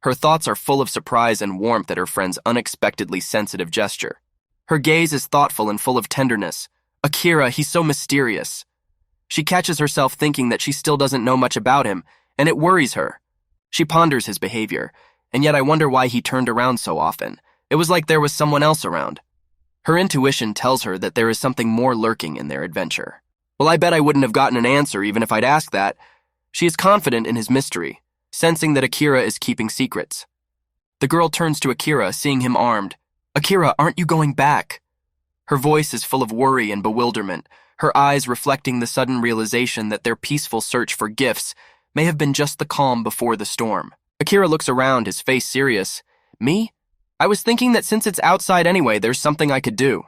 Her thoughts are full of surprise and warmth at her friend's unexpectedly sensitive gesture. Her gaze is thoughtful and full of tenderness. Akira, he's so mysterious. She catches herself thinking that she still doesn't know much about him, and it worries her. She ponders his behavior, and yet I wonder why he turned around so often. It was like there was someone else around. Her intuition tells her that there is something more lurking in their adventure. Well, I bet I wouldn't have gotten an answer even if I'd asked that. She is confident in his mystery, sensing that Akira is keeping secrets. The girl turns to Akira, seeing him armed. "Akira, aren't you going back?" Her voice is full of worry and bewilderment, her eyes reflecting the sudden realization that their peaceful search for gifts may have been just the calm before the storm. Akira looks around, his face serious. "Me? I was thinking that since it's outside anyway, there's something I could do."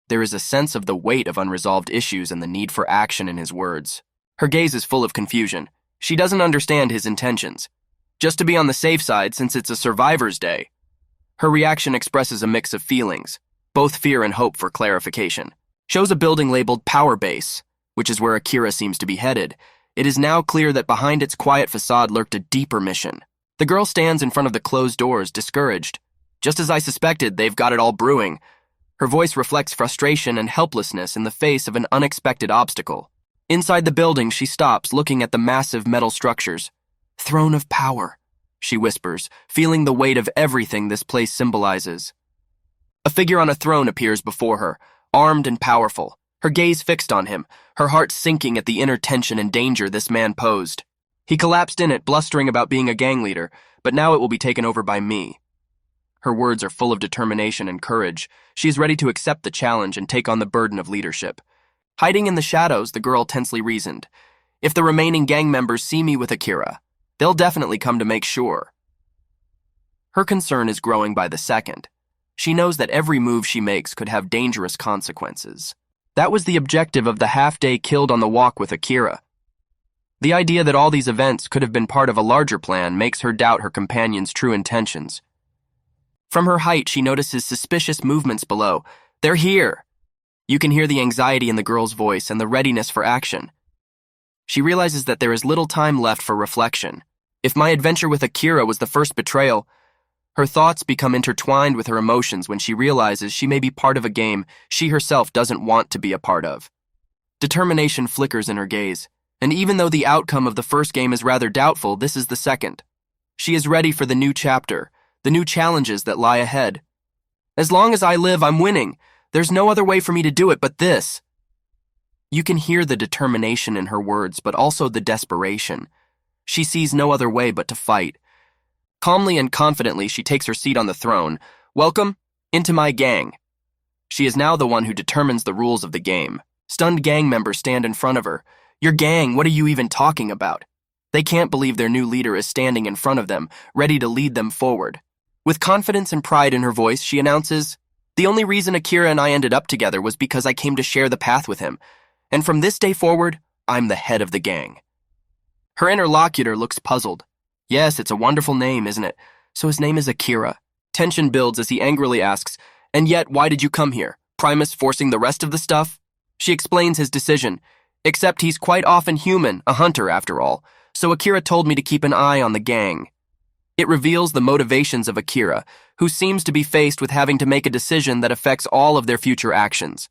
There is a sense of the weight of unresolved issues and the need for action in his words. Her gaze is full of confusion. She doesn't understand his intentions. Just to be on the safe side since it's a survivor's day. Her reaction expresses a mix of feelings, both fear and hope for clarification. Shows a building labeled Power Base, which is where Akira seems to be headed. It is now clear that behind its quiet facade lurked a deeper mission. The girl stands in front of the closed doors, discouraged. Just as I suspected, they've got it all brewing. Her voice reflects frustration and helplessness in the face of an unexpected obstacle. Inside the building, she stops, looking at the massive metal structures. "Throne of Power," she whispers, feeling the weight of everything this place symbolizes. A figure on a throne appears before her, armed and powerful, her gaze fixed on him, her heart sinking at the inner tension and danger this man posed. He collapsed in it, blustering about being a gang leader, but now it will be taken over by me. Her words are full of determination and courage. She is ready to accept the challenge and take on the burden of leadership. Hiding in the shadows, the girl tensely reasoned. If the remaining gang members see me with Akira, they'll definitely come to make sure. Her concern is growing by the second. She knows that every move she makes could have dangerous consequences. That was the objective of the half-day killed on the walk with Akira. The idea that all these events could have been part of a larger plan makes her doubt her companion's true intentions. From her height, she notices suspicious movements below. "They're here!" You can hear the anxiety in the girl's voice and the readiness for action. She realizes that there is little time left for reflection. If my adventure with Akira was the first betrayal, her thoughts become intertwined with her emotions when she realizes she may be part of a game she herself doesn't want to be a part of. Determination flickers in her gaze, and even though the outcome of the first game is rather doubtful, this is the second. She is ready for the new chapter, the new challenges that lie ahead. "As long as I live, I'm winning. There's no other way for me to do it but this." You can hear the determination in her words, but also the desperation. She sees no other way but to fight. Calmly and confidently, she takes her seat on the throne. "Welcome into my gang." She is now the one who determines the rules of the game. Stunned gang members stand in front of her. "Your gang, what are you even talking about?" They can't believe their new leader is standing in front of them, ready to lead them forward. With confidence and pride in her voice, she announces, "The only reason Akira and I ended up together was because I came to share the path with him. And from this day forward, I'm the head of the gang." Her interlocutor looks puzzled. "Yes, it's a wonderful name, isn't it? So his name is Akira." Tension builds as he angrily asks, "And yet, why did you come here? Primus forcing the rest of the stuff?" She explains his decision, "Except he's quite often human, a hunter after all. So Akira told me to keep an eye on the gang." It reveals the motivations of Akira, who seems to be faced with having to make a decision that affects all of their future actions.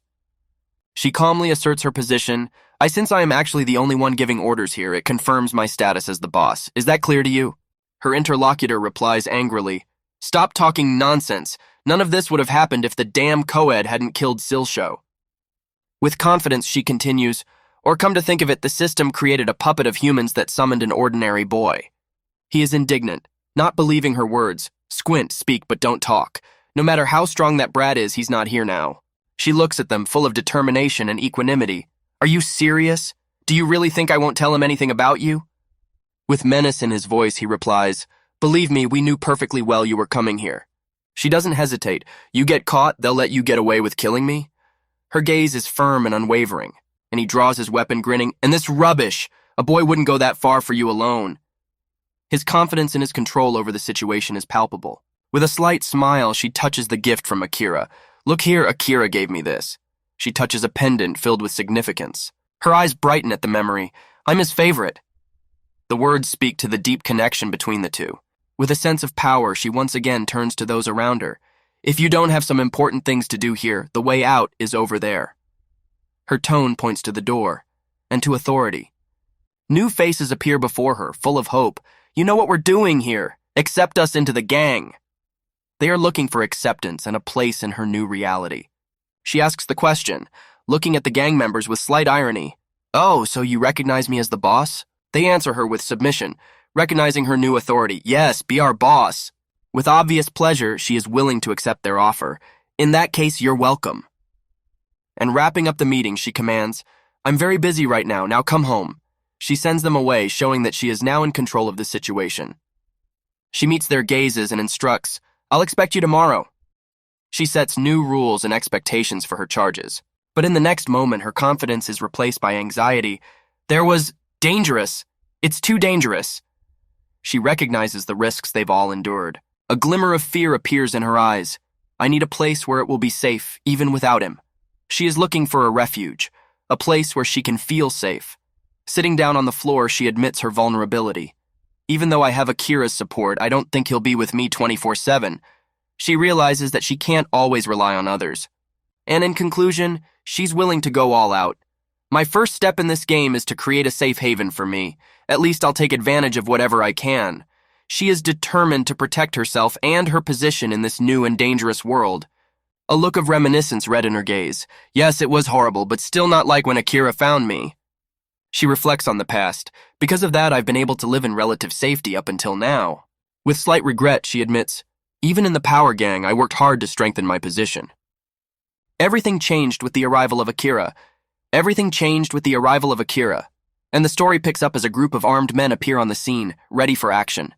She calmly asserts her position. Since I am actually the only one giving orders here, it confirms my status as the boss. Is that clear to you?" Her interlocutor replies angrily, "Stop talking nonsense. None of this would have happened if the damn co-ed hadn't killed Silsho." With confidence, she continues, "Or come to think of it, the system created a puppet of humans that summoned an ordinary boy." He is indignant, not believing her words. "Squint, speak, but don't talk. No matter how strong that brat is, he's not here now." She looks at them, full of determination and equanimity. "Are you serious? Do you really think I won't tell him anything about you?" With menace in his voice, he replies, "Believe me, we knew perfectly well you were coming here." She doesn't hesitate. "You get caught, they'll let you get away with killing me?" Her gaze is firm and unwavering, and he draws his weapon, grinning, "And this rubbish! A boy wouldn't go that far for you alone." His confidence in his control over the situation is palpable. With a slight smile, she touches the gift from Akira. "Look here, Akira gave me this." She touches a pendant filled with significance. Her eyes brighten at the memory. "I'm his favorite." The words speak to the deep connection between the two. With a sense of power, she once again turns to those around her. "If you don't have some important things to do here, the way out is over there." Her tone points to the door, and to authority. New faces appear before her, full of hope. "You know what we're doing here. Accept us into the gang." They are looking for acceptance and a place in her new reality. She asks the question, looking at the gang members with slight irony. "Oh, so you recognize me as the boss?" They answer her with submission, recognizing her new authority. "Yes, be our boss." With obvious pleasure, she is willing to accept their offer. "In that case, you're welcome." And wrapping up the meeting, she commands, "I'm very busy right now, now come home." She sends them away, showing that she is now in control of the situation. She meets their gazes and instructs, "I'll expect you tomorrow." She sets new rules and expectations for her charges. But in the next moment, her confidence is replaced by anxiety. There was dangerous. It's too dangerous. She recognizes the risks they've all endured. A glimmer of fear appears in her eyes. I need a place where it will be safe, even without him. She is looking for a refuge, a place where she can feel safe. Sitting down on the floor, she admits her vulnerability. Even though I have Akira's support, I don't think he'll be with me 24/7. She realizes that she can't always rely on others. And in conclusion, she's willing to go all out. My first step in this game is to create a safe haven for me. At least I'll take advantage of whatever I can. She is determined to protect herself and her position in this new and dangerous world. A look of reminiscence read in her gaze. Yes, it was horrible, but still not like when Akira found me. She reflects on the past. Because of that, I've been able to live in relative safety up until now. With slight regret, she admits, even in the power gang, I worked hard to strengthen my position. Everything changed with the arrival of Akira. Everything changed with the arrival of Akira. And the story picks up as a group of armed men appear on the scene, ready for action.